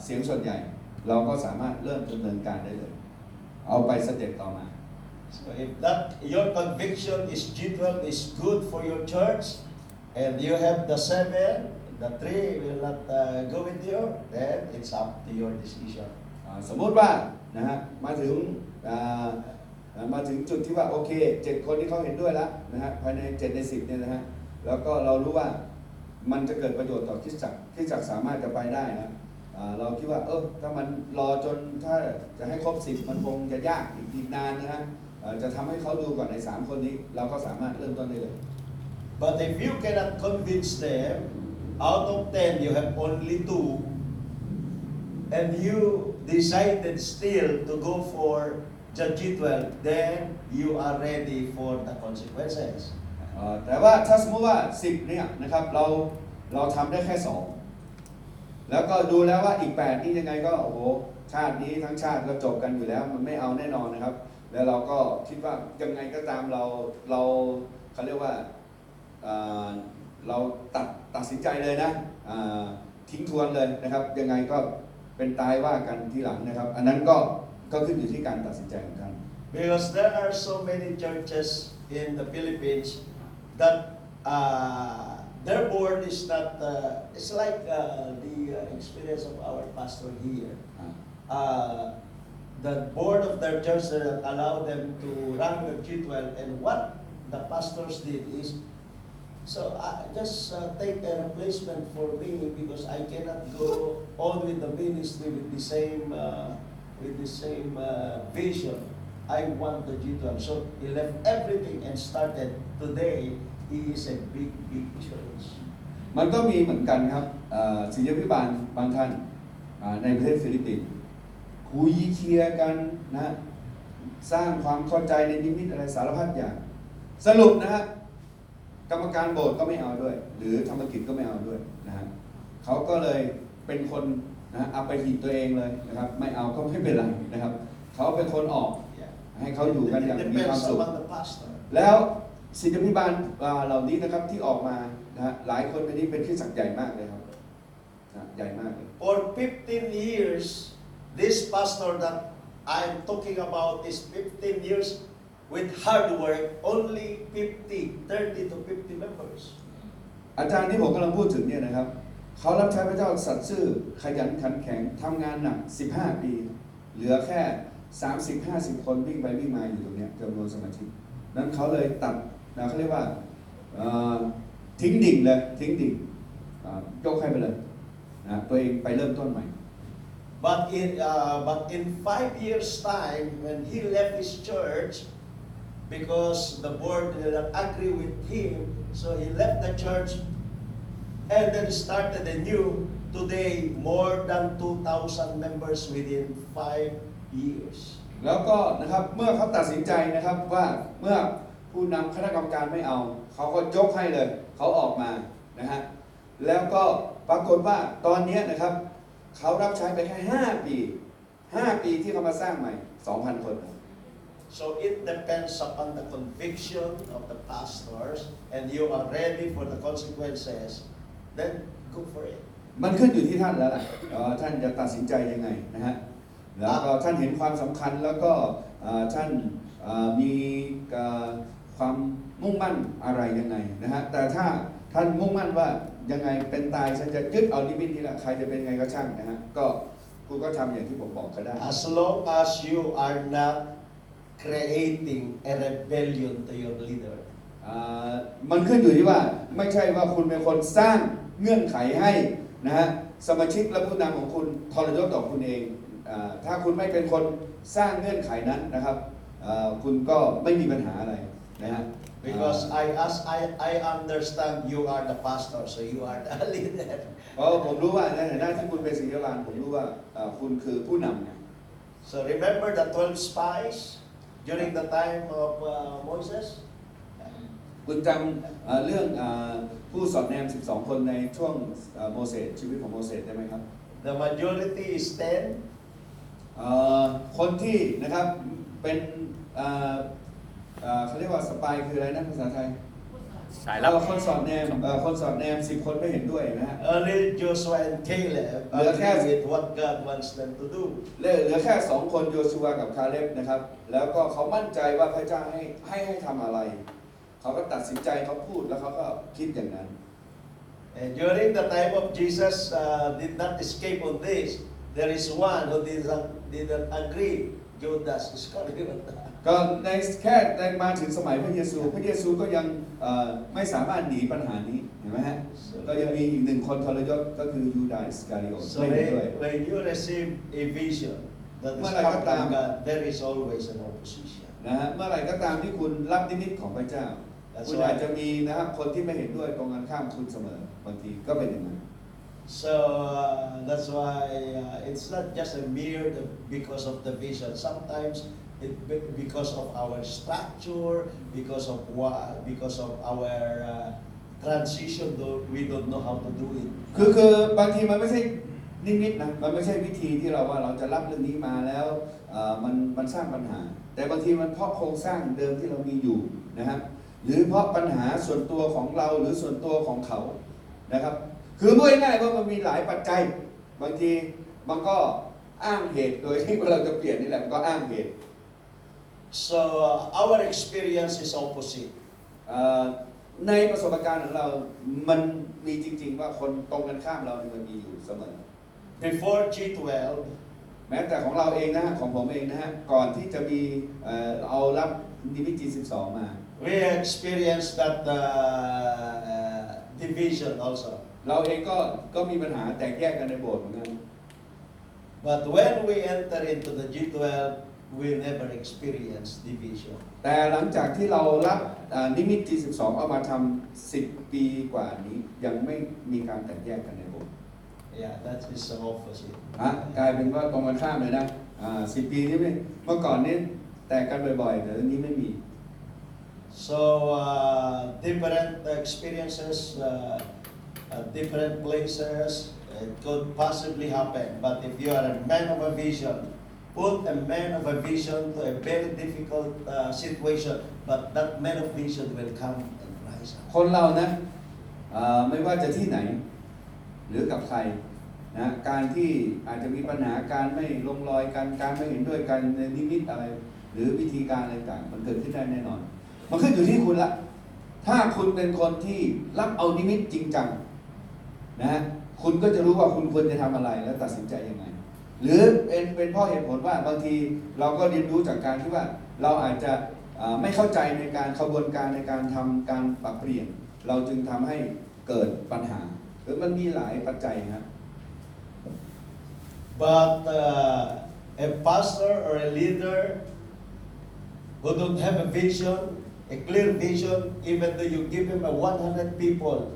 สียงส่วนใหญ่เราก็สามารถเริ่มดำเนินการได้เลยเอาไปสเต็ปต่อมา So if that your conviction is G12 is good for your church and you have the 7, the 3 will not go with you, then it's up to your decision. สมมติว่านะฮะมาถึงจุดที่ว่าโอเค7คนที่เขาเห็นด้วยแล้วนะฮะภายใน7ใน10เนี่ยนะฮะแล้วก็เรารู้ว่ามันจะเกิดประโยชน์ต่อคริสตจักรสามารถจะไปได้นะเราคิดว่าถ้ามันรอจนถ้าจะให้ครบ10มันคงจะยากอีกนานนะฮะจะทำให้เขาดูก่อนใน3คนนี้เราก็สามารถเริ่มต้นได้เลย But if you cannot convince them, out of 10 you have only 2, and you decided still to go for the G12, then you are ready for the consequences. แต่ว่าถ้าสมมติว่า10เนี่ยนะครับเราทำได้แค่2แล้วก็ดูแล้วว่าอีก8นี่ยังไงก็โอ้โหชาตินี้ทั้งชาติก็จบกันอยู่แล้วมันไม่เอาแน่นอนนะครับแล้วเราก็คิดว่ายังไงก็ตามเราเขาเรียกว่าเราตัดสินใจเลยนะทิ้งทวนเลยนะครับยังไงก็เป็นตายว่ากันทีหลังนะครับอันนั้นก็ขึ้นอยู่ที่การตัดสินใจของท่าน Because there are so many churches in the Philippines that their board is not it's like the experience of our pastor here. The board of their church that allow them to run with G12, and what the pastors did is, so just take a replacement for me because I cannot go on with the ministry with the same vision. I want the G12. So he left everything and started. Today he is a big church. มันก็มีเหมือนกันครับศิษยาภิบาลบางท่านในประเทศฟิลิปปินส์คุยเคลียร์กันนะสร้างความเข้าใจในนิมิตอะไรสารพัดอย่างสรุปนะฮะกรรมการโบสถ์ก็ไม่เอาด้วยหรือธรรมกิจก็ไม่เอาด้วยนะฮะเขาก็เลยเป็นคนนะเอาไปหีบตัวเองเลยนะครับไม่เอาก็ไม่เป็นไรนะครับเขาเป็นคนออกให้เขาอยู่กันอย่างมีความสุขแล้วศิษยาภิบาลเหล่านี้นะครับที่ออกมานะฮะหลายคนในนี้เป็นคริสตจักรใหญ่มากเลยครับใหญ่มากเลย For 15 years this pastor that I'm talking about is 15 years with hard work, only 30 to 50 members. อาจารย์ที่ผมกำลังพูดถึงเนี่ยนะครับเขารับใช้พระเจ้าสัตย์ซื่อขยันขันแข็งทำงานหนัก15 ปีเหลือแค่30-50 คนวิ่งไปวิ่งมาอยู่ตรงนี้จำนวนสมาชิกนั้นเขาเลยตัดนะเขาเรียกว่าทิ้งดิ่งเลยทิ้งดิ่งยกให้ไปเลยนะตัวเองไปเริ่มต้นใหม่ But in 5 years time when he left his church because the board did not agree with him, so he left the church and then started anew. Today more than 2,000 members within 5 years. แล้วก็นะครับเมื่อเขาตัดสินใจนะครับว่าเมื่อผู้นำคณะกรรมการไม่เอาเขาก็ยกให้เลยเขาออกมานะฮะแล้วก็ปรากฏว่าตอนนี้นะครับเขารับใช้ไปแค่5 ปีที่เขามาสร้างใหม่ 2,000 คน So it depends upon the conviction of the pastors and you are ready for the consequences, then go for it. มันขึ้นอยู่ที่ท่านแล้วล่ะท่านจะตัดสินใจยังไงนะฮะแล้วก็ท่านเห็นความสำคัญแล้วก็ท่านมีความมุ่งมั่นอะไรยังไงนะฮะแต่ถ้าท่านมุ่งมั่นว่ายังไงเป็นตายฉันจะยึดเอานิมิตนี้ละใครจะเป็นไงก็ช่างนะฮะก็คุณก็ทำอย่างที่ผมบอกก็ได้ As long as you are not creating a rebellion to your leader. มันขึ้นอยู่ที่ว่าไม่ใช่ว่าคุณเป็นคนสร้างเงื่อนไขให้นะฮะสมาชิกและผู้นำของคุณทรยศต่อคุณเองถ้าคุณไม่เป็นคนสร้างเงื่อนไขนั้นนะครับคุณก็ไม่มีปัญหาอะไรนะฮะ Because I understand you are the pastor, so you are the leader. เพราะผมรู้ว่าในฐานะที่คุณเป็นศิษยาภิบาลผมรู้ว่าคุณคือผู้นำไง So remember the 12 spies during the time of Moses? คุณจำเรื่องผู้สอดแนม12 คนในช่วงโมเสสชีวิตของโมเสสได้ไหมครับ The majority is 10. คนที่นะครับเป็นเขาเรียกว่าสปายคืออะไรนะภาษาไทย สายลับ คนสอดแนม10 คนไม่เห็นด้วยนะฮะ Only Joshua and Caleb agree with what God wants them to do. เหลือแค่2 คนโยชูวากับคาเลบนะครับแล้วก็เขามั่นใจว่าพระเจ้าให้ทำอะไรเขาก็ตัดสินใจเขาพูดแล้วเขาก็คิดอย่างนั้น And during the time of Jesus did not escape on this. There is one who didn't agree. Judas Iscariot. ก็ในมาถึงสมัยพระเยซูก็ยังไม่สามารถหนีปัญหานี้เห็นไหมฮะก็ยังมีอีก1 คนทรยศก็คือยูดาห์อิสคาริโอต So ไม่เห็นด้วย when you receive a vision that is come from God, there is always an opposition. นะฮะเมื่อไหร่ก็ตามที่คุณรับนิมิตของพระเจ้าคุณอาจจะมีนะฮะคนที่ไม่เห็นด้วยตรงกันข้ามคุณเสมอบางทีก็เป็นอย่างนั้น So that's why it's not just a mere because of the vision. Sometimes because of our structure, because of our transition, though we don't know how to do it. คือบางทีมันไม่ใช่นิมิตนะมันไม่ใช่วิธีที่เราว่าเราจะรับเรื่องนี้มาแล้วมันสร้างปัญหาแต่บางทีมันเพราะโครงสร้างเดิมที่เรามีอยู่นะครับหรือเพราะปัญหาส่วนตัวของเราหรือส่วนตัวของเขานะครับคือพูดง่ายๆว่ามันมีหลายปัจจัยบางทีมันก็อ้างเหตุโดยที่เราจะเปลี่ยนนี่แหละมันก็อ้างเหตุ So our experience is opposite. ในประสบการณ์ของเรามันมีจริงๆว่าคนตรงกันข้ามเราเนี่ยมันมีอยู่เสมอ Before G12, แม้แต่ของเราเองนะฮะของผมเองนะฮะก่อนที่จะมีเอารับนิมิต G12 มา we experienced that division also. เราเองก็มีปัญหาแตกแยกกันในโบสถ์เหมือนกัน But when we enter into the G12, we never experience division. แต่หลังจากที่เรารับนิมิต G12 เอามาทำ10 ปีกว่านี้ยังไม่มีการแตกแยกกันในโบสถ์ Yeah, that is the opposite. กลายเป็นว่าตรงกันข้ามเลยนะ10 ปีนี่เมื่อก่อนนี้แตกกันบ่อยๆแต่ตอนนี้ไม่มี So different experiences, different places, it could possibly happen. But if you are a man of a vision, put a man of a vision to a very difficult situation, but that man of vision will come and rise up. คนเรานะไม่ว่าจะที่ไหนหรือกับใครนะการที่อาจจะมีปัญหาการไม่ลงรอยกันการไม่เห็นด้วยกันในนิมิตอะไรหรือวิธีการอะไรต่างมันเกิดขึ้นได้แน่นอนมันขึ้นอยู่ที่คุณละถ้าคุณเป็นคนที่รับเอานิมิตจริงจังนะคุณก็จะรู้ว่าคุณควรจะทำอะไรแล้วตัดสินใจยังไงหรือเป็นเพราะเหตุผลว่าบางทีเราก็เรียนรู้จากการที่ว่าเราอาจจะไม่เข้าใจในการขบวนการในการทำการปรับเปลี่ยนเราจึงทำให้เกิดปัญหาหรือมันมีหลายปัจจัยนะ But a pastor or a leader who don't have a vision, a clear vision, even though you give him 100 people,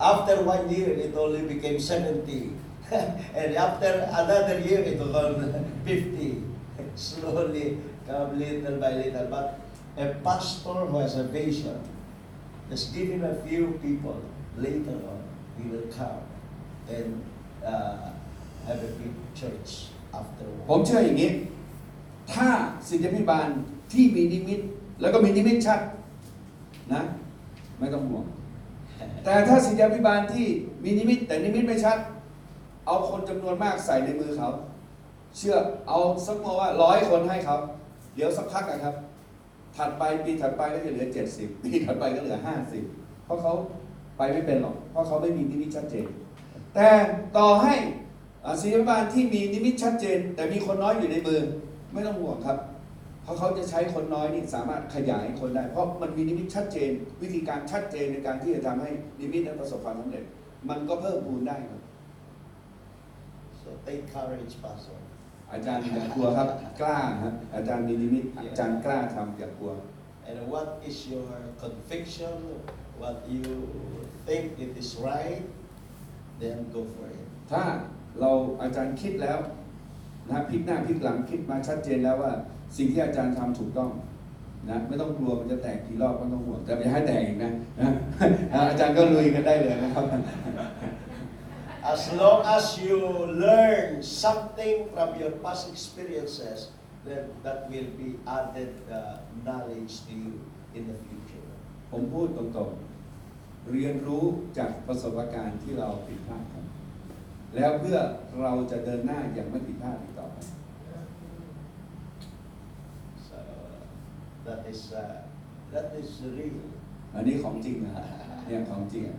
after 1 year it only became 70, and after another year it was 50. Slowly come little by little. But a pastor who has a vision, just give him a few people. Later on, he will come and have a big church after ผมเชื่ออย่างนี้ถ้าศิษยาภิบาลที่มีนิมิตแล้วก็มีนิมิตชัดนะไม่ต้องห่วงแต่ถ้าศิษยาภิบาลที่มีนิมิตแต่นิมิตไม่ชัดเอาคนจำนวนมากใส่ในมือเขาเชื่อเอาสักมว่า100 คนให้เขาเดี๋ยวสักพักนะครับถัดไปปีถัดไปก็จะเหลือ70ปีถัดไปก็เหลือ50เพราะเขาไปไม่เป็นหรอกเพราะเขาไม่มีนิมิตชัดเจนแต่ต่อให้ศิษยาภิบาลที่มีนิมิตชัดเจนแต่มีคนน้อยอยู่ในมือไม่ต้องห่วงครับเพราะเขาจะใช้คนน้อยนี่สามารถขยายคนได้เพราะมันมีนิมิตชัดเจนวิธีการชัดเจนในการที่จะทำให้นิมิตนั้นประสบความสำเร็จมันก็เพิ่มพูนได้ครับ So take courage, Pastor. อาจารย์อย่ากลัวครับกล้าครับอาจารย์มีนิมิตอาจารย์กล้าทำอย่ากลัว And what is your conviction? What you think it is right? Then go for it. ถ้าเราอาจารย์คิดแล้วนะพลิกหน้าพลิกหลังคิดมาชัดเจนแล้วว่าสิ่งที่อาจารย์ทำถูกต้องนะไม่ต้องกลัวมันจะแตกกี่รอบไม่ต้องห่วงแต่ไม่ให้แตกอีกนะอาจารย์ก็ลุยกันได้เลยนะครับ As long as you learn something from your past experiences, then that will be added knowledge to you in the future. ผมพูดตรงๆเรียนรู้จากประสบการณ์ที่เราผิดพลาดครับแล้วเพื่อเราจะเดินหน้าอย่างไม่ผิดพลาดอีกต่อไป So that is real. อันนี้ของจริงนะเนี่ยของจริงอะ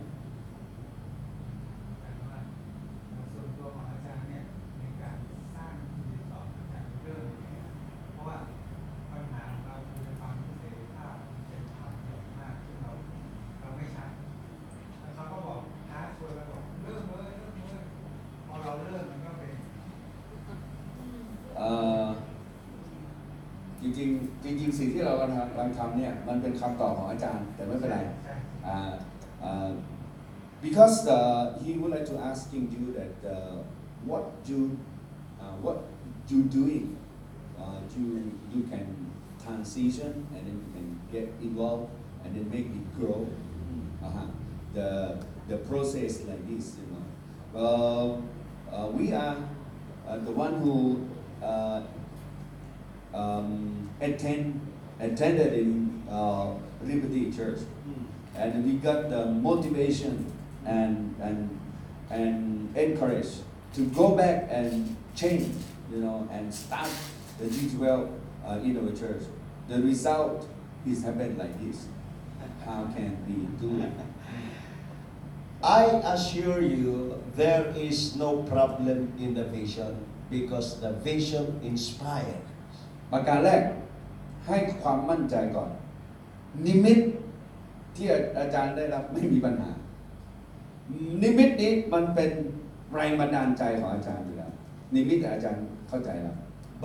ส่วนตัวของอาจารย์เนี่ยในการสร้างรีสอร์ทอาจารย์เริ่มยังไงครับเพราะว่าปัญหาของเราคือความเสรีภาพเป็นความเยอะมากที่เราไม่ใช้แล้วเขาก็บอกท้าชวนเราบอกเริ่มเลยพอเราเริ่มมันก็เป็น จริงสิ่งที่เรากำลังทำเนี่ยมันเป็นคำตอบของอาจารย์แต่ไม่เป็นไร because he would like to asking you that what you doing you can transition and then you can get involved and then make it grow the process like this you know we are the one who attended in Liberty Church, and we got the motivation and encourage to go back and change, you know, and start the G12 in our church. The result is happened like this. How can we do it? I assure you, there is no problem in the vision because the vision inspired. ประการแรกให้ความมั่นใจก่อนนิมิตที่อาจารย์ได้รับไม่มีปัญหานิมิตนี้มันเป็นแรงบันดาลใจของอาจารย์อยู่แล้วนิมิตอาจารย์เข้าใจแล้ว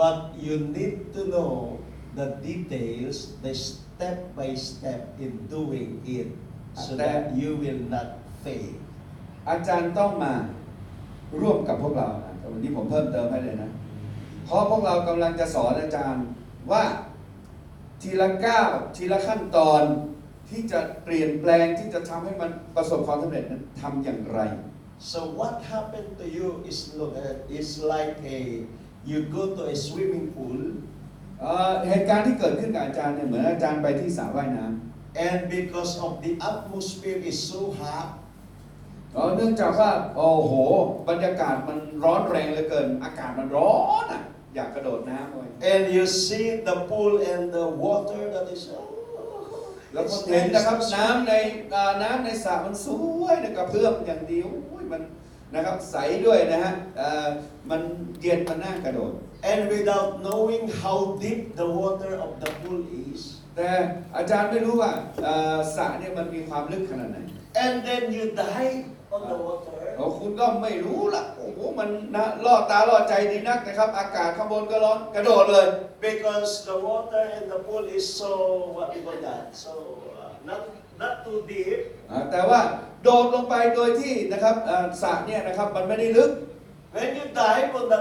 But you need to know the details, the step by step in doing it, so that you will not fail. อาจารย์ต้องมาร่วมกับพวกเราวันนี้ผมเพิ่มเติมให้เลยนะเพราะพวกเรากำลังจะสอนอาจารย์ว่าทีละก้าวทีละขั้นตอนที่จะเปลี่ยนแปลงที่จะทำให้มันประสบความสำเร็จนั้นทำอย่างไร So what happened to you is like you go to a swimming pool เหตุการณ์ที่เกิดขึ้นกับอาจารย์เนี่ยเหมือนอาจารย์ไปที่สระว่ายน้ำ and because of the atmosphere is so hot เนื่องจากว่าโอ้โหบรรยากาศมันร้อนแรงเหลือเกินอากาศมันร้อนอ่ะอยากกระโดดน้ำเลย and you see the pool and the water that is แล้วก็เห็นนะครับน้ำในสระมันสวยนะกระเพื่อมอย่างเดียวมันนะครับใสด้วยนะฮะมันเย็นมันน่ากระโดด and without knowing how deep the water of the pool is แต่อาจารย์ไม่รู้ว่าสระเนี่ยมันมีความลึกขนาดไหน and then you dive on the water คุณก็ไม่รู้ละโอ้โหมันนะล่อตาล่อใจดีนักนะครับอากาศข้างบนก็ร้อนกระโดดเลย because the water in the pool is so what we call that so not too deep แต่ว่าโดดลงไปโดยที่นะครับสระเนี่ยนะครับมันไม่ได้ลึก when you dive on the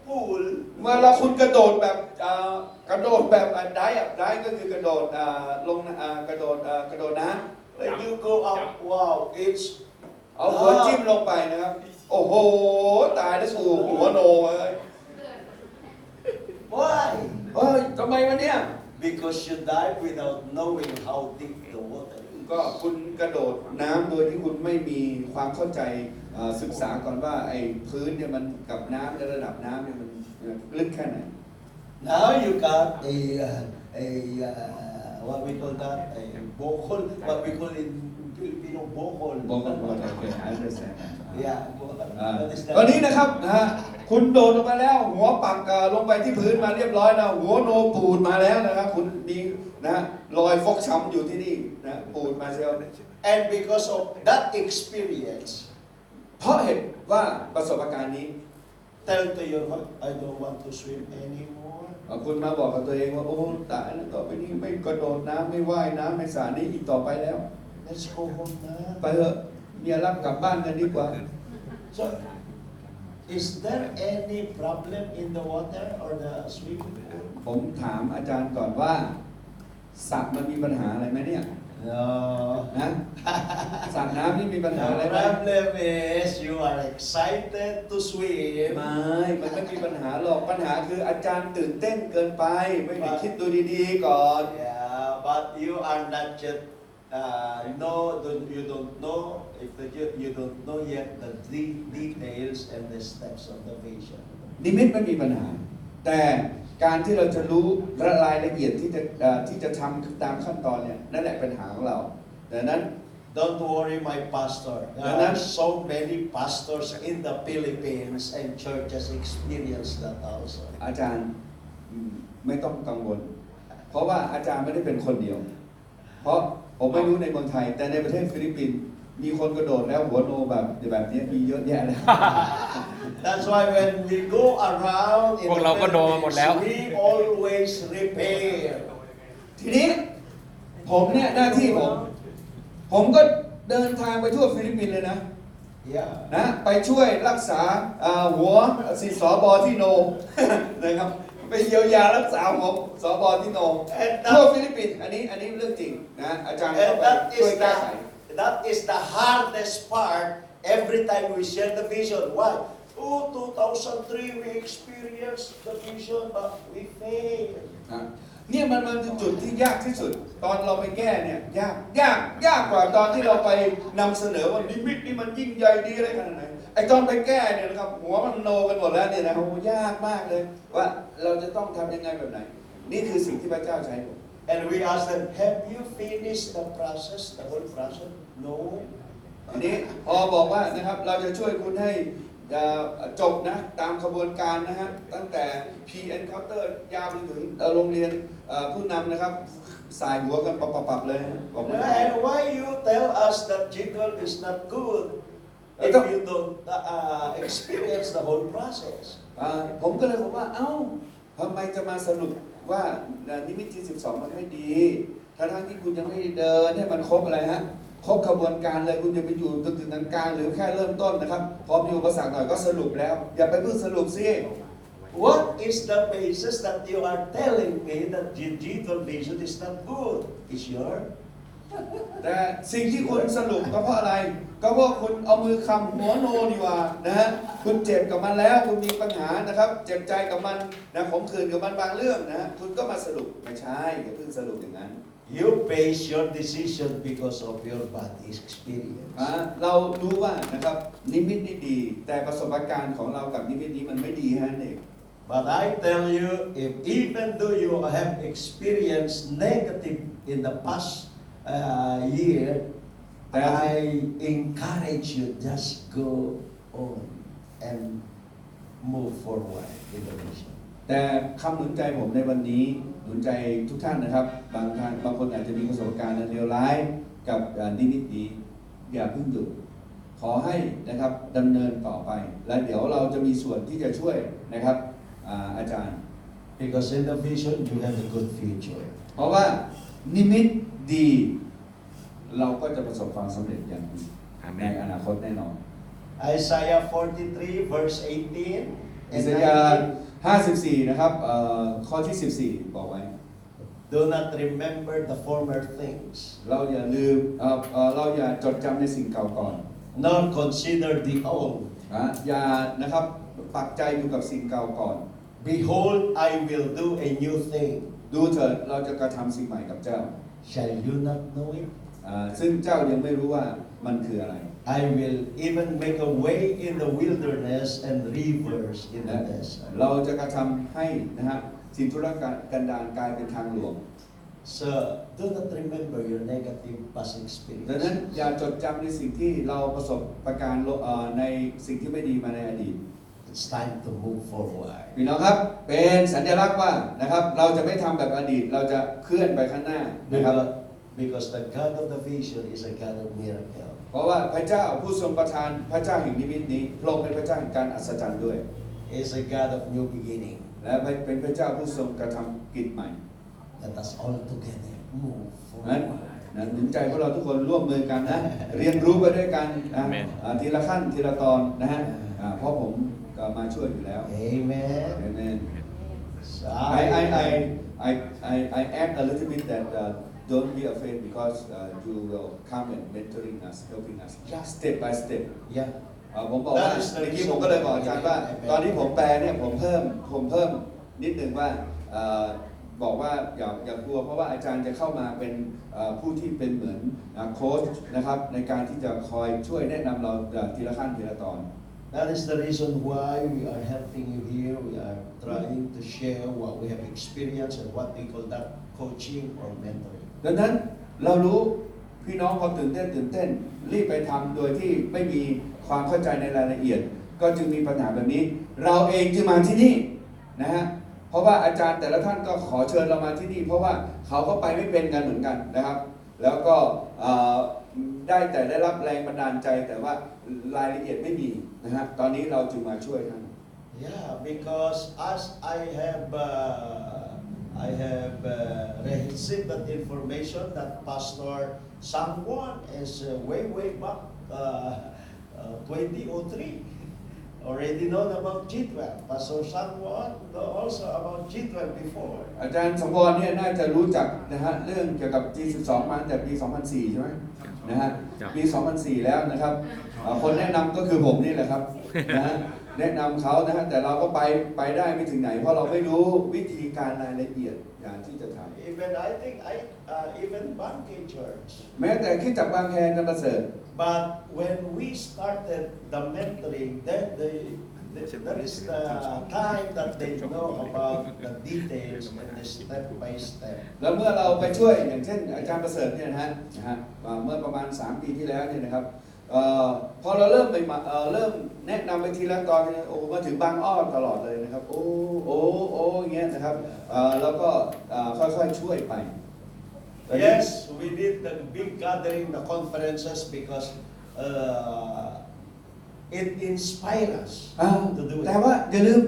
pool เมื่อเราคุณกระโดดแบบกระโดดแบบได้ก็คือกระโดดลงกระโดดน้ำ when you go up wow it's เอาหัวจิ้มลงไปนะครับโอ้โหตายแล้วสู่หัวโนเลย why เฮ้ยทำไมวะเนี่ย because you dive without knowing how deep the water is ก็คุณกระโดดน้ำโดยที่คุณไม่มีความเข้าใจศึกษาก่อนว่าไอ้พื้นเนี่ยมันกับน้ำในระดับน้ำเนี่ยมันลึกแค่ไหน now you got a what we call that a borehole what we call in Filipino borehole บอกก่อนโอเคI understand yeah ตอนนี้นะครับคุณโดดลงไปแล้วหัวปักลงไปที่พื้นมาเรียบร้อยแล้วหัวโนปูดมาแล้วนะครับคุณมีนะรอยฟกช้ำอยู่ที่นี่นะปูดมาเชียว and because of that experience เพราะเหตุว่าประสบการณ์นี้ tell to your heart I don't want to swim anymore คุณมาบอกกับตัวเองว่าโอ้ตายแล้วต่อไปนี้ไม่กระโดดน้ำไม่ว่ายน้ำในสระนี้อีกต่อไปแล้ว let's go home now ไปเถอะเมียรับกลับบ้านกันดีกว่า so is there any problem in the water or the swimming pool ผมถามอาจารย์ก่อนว่าสระมันมีปัญหาอะไรไหมเนี่ย no นะสระน้ำนี่มีปัญหา the อะไรไหม problem is you are excited to swim มันไม่มีปัญหาหรอกปัญหาคืออาจารย์ตื่นเต้นเกินไปไม่ได้คิดดูดีๆก่อน yeah but you are not yet you don't know if you don't know yet the details and the steps of the vision. นิมิตไม่มีปัญหาแต่การที่เราจะรู้รายละเอียดที่จะทำตามขั้นตอนเนี่ยนั่นแหละปัญหาของเราดังนั้น Don't worry, my pastor. There are so many pastors in the Philippines and churches experience that also. อาจารย์ไม่ต้องกังวลเพราะว่าอาจารย์ไม่ได้เป็นคนเดียวเพราะผมไม่รู้ในเมืองไทยแต่ในประเทศฟิลิปปินส์มีคนกระโดดแล้วหัวโนแบบนี้มีเยอะแยะเลย That's why when we go around in พวกเราก็โดนมาหมดแล้ว we always repair. ทีนี้ผมเนี่ยหน้าที่ผมก็เดินทางไปทั่วฟิลิปปินส์เลยนะ Yeah. นะไปช่วยรักษาหัวสีสบที่โน นะครับไปเยียวยารักษาหัวสบที่โนทั่วฟิลิปปินส์อันนี้เรื่องจริงนะอาจารย์ก็ And ไปช่วยแก้ไข that is the hardest part every time we share the vision. Why? 2003 we experienced the vision but we failed. เนี่ยมันเป็นจุดที่ยากที่สุดตอนเราไปแก้เนี่ยยากกว่าตอนที่เราไปนำเสนอว่านิมิตนี่มันยิ่งใหญ่ดีอะไรขนาดไหนไอ้ตอนไปแก้เนี่ยนะครับหัวมันโนกันหมดแล้วเนี่ยนะโอ้ยากมากเลยว่าเราจะต้องทำยังไงแบบไหนนี่คือสิ่งที่พระเจ้าใช้ผม And we ask them, have you finished the process, the whole process? No. ทีนี้พอบอกว่านะครับเราจะช่วยคุณให้จบนะตามขบวนการนะฮะตั้งแต่ P-Encounter ยาวไปถึงโรงเรียนผู้นำนะครับสายหัวกันปับๆเลยบอกไม่ได้ And why you tell us that G12 is not good if you don't experience the whole process? ผมก็เลยบอกว่าเอ้าทำไมจะมาสรุปว่านิมิตที่12มันไม่ดีทั้งที่คุณยังไม่เดินให้มันครบอะไรฮะครบขบวนการเลยคุณจะไปอยู่จนถึงกลางหรือแค่เริ่มต้นนะครับพอมีอุปสรรคหน่อยก็สรุปแล้วอย่าไปเพิ่งสรุปสิ What is the basis that you are telling me that G12 vision is not good? Is your? แต่สิ่งที่คุณสรุปก็เพราะอะไรก็เพราะคุณเอามือคำหัวโนนี่ว่านะฮะคุณเจ็บกับมันแล้วคุณมีปัญหานะครับเจ็บใจกับมันนะขมขื่นกับมันบางเรื่องนะคุณก็มาสรุปไม่ใช่อย่าเพิ่งสรุปอย่างนั้น You base your decision because of your bad experience. เรารู้ว่านะครับนิมิตนี่ดีแต่ประสบการณ์ของเรากับนิมิตนี้มันไม่ดีฮะเอง But I tell you, if even though you have experienced negative in the past year, I encourage you just go on and move forward in the mission. แต่คำหนุนใจผมในวันนี้หนุนใจทุกท่านนะครับบางคนอาจจะมีประสบการณ์เลวร้ายกับนิมิตนี้อย่าเพิ่งหยุดขอให้นะครับดำเนินต่อไปและเดี๋ยวเราจะมีส่วนที่จะช่วยนะครับอาจารย์ Because in the vision you have a good future. เพราะว่านิมิตดีเราก็จะประสบความสำเร็จอย่างดีในอนาคตแน่นอน Isaiah 43 verse 18 อิส and ยาห์ 19. 54นะครับข้อที่ 14 บอกไว้ Do not remember the former things, เราอย่าลืมเราอย่าจดจำในสิ่งเก่าก่อน nor consider the old. อย่านะครับปักใจอยู่กับสิ่งเก่าก่อน Behold, I will do a new thing. ดูเถิดเราจะกระทำสิ่งใหม่กับเจ้า Shall you not know it? ซึ่งเจ้ายังไม่รู้ว่ามันคืออะไร I will even make a way in the wilderness and rivers in the desert. เราจะกระทำให้นะฮะสิ่งทุรกันดารกลายเป็นทางหลวง So, do not remember your negative past ดังนั้น experience. อย่าจดจำในสิ่งที่เราประสบประการในสิ่งที่ไม่ดีมาในอดีต It's time to move forward. พี่น้องครับเป็นสัญลักษณ์ว่านะครับเราจะไม่ทำแบบอดีตเราจะเคลื่อนไปข้างหน้านะครับ Because the God of the vision is a God of miracle. เพราะว่าพระเจ้าผู้ทรงประทานพระเจ้าแห่งนิมิตนี้พระองค์เป็นพระเจ้าแห่งการอัศจรรย์ด้วย He is a God of new beginning. และเป็นพระเจ้าผู้ทรงกระทำกิจใหม่ Let us all together move นั้น forward. หนุนใจพวกเราทุกคนร่วมมือกันนะเรียนรู้ไปด้วยกันนะทีละขั้นทีละตอนนะฮะเพราะผมก็มาช่วยอยู่แล้ว Amen. Amen. So I add a little bit that don't be afraid because you will come and mentoring us, helping us, just step by step. yeah. ผมบอกว่าเมื่อกี้ผมก็เลยบอกอาจารย์ว่าตอนที่ผมแปลเนี่ยผมเพิ่มนิดนึงว่า บอกว่าอย่ากลัวเพราะว่าอาจารย์จะเข้ามาเป็นผู้ที่เป็นเหมือนโค้ชนะครับในการที่จะคอยช่วยแนะนำเราทีละขั้นทีละตอน That is the reason why we are helping you here. We are trying to share what we have experienced and what we call that coaching or mentoring. ดังนั้นเรารู้พี่น้องพอตื่นเต้นรีบไปทำโดยที่ไม่มีความเข้าใจในรายละเอียดก็จึงมีปัญหาแบบนี้เราเองจึงมาที่นี่นะฮะเพราะว่าอาจารย์แต่ละท่านก็ขอเชิญเรามาที่นี่เพราะว่าเขาก็ไปไม่เป็นกันเหมือนกันนะครับแล้วก็ได้แต่ได้รับแรงบันดาลใจแต่ว่ารายละเอียดไม่มีนะฮะตอนนี้เราจึงมาช่วยท่าน Yeah, because as I have received that information that Pastor someone is way back 2003 already known about G12. Pastor someone know also about G12 before. อาจารย์สมพรเนี่ยน่าจะรู้จักนะฮะเรื่องเกี่ยวกับ G12 มาตั้งแต่ปี 2004 ใช่ไหมนะฮะปี 2004 แล้วนะครับคนแนะนำก็คือผมนี่แหละครับนะฮะแนะนำเขานะฮะแต่เราก็ไปได้ไม่ถึงไหนเพราะเราไม่รู้วิธีการรายละเอียดอย่างที่จะทำ Even I think even Banking Church. แม้แต่คิดจับบางแคจะประเสริฐ But when we started the mentoring, then that is the time that they know about the details and the step by step. แล้วเมื่อเราไปช่วยอย่างเช่นอาจารย์ประเสริฐเนี่ยนะฮะเมื่อประมาณ3 ปีที่แล้วเนี่ยนะครับพอเราเริ่มแนะนำไปทีละตอนโอ้มาถึงบางอ้อตลอดเลยนะครับโอ้อย่างเงี้ยนะครับแล้วก็ค่อยๆช่วยไป Yes, we did the big gathering, the conferences because it inspires us to do แต่ it. ว่าอย่าลืม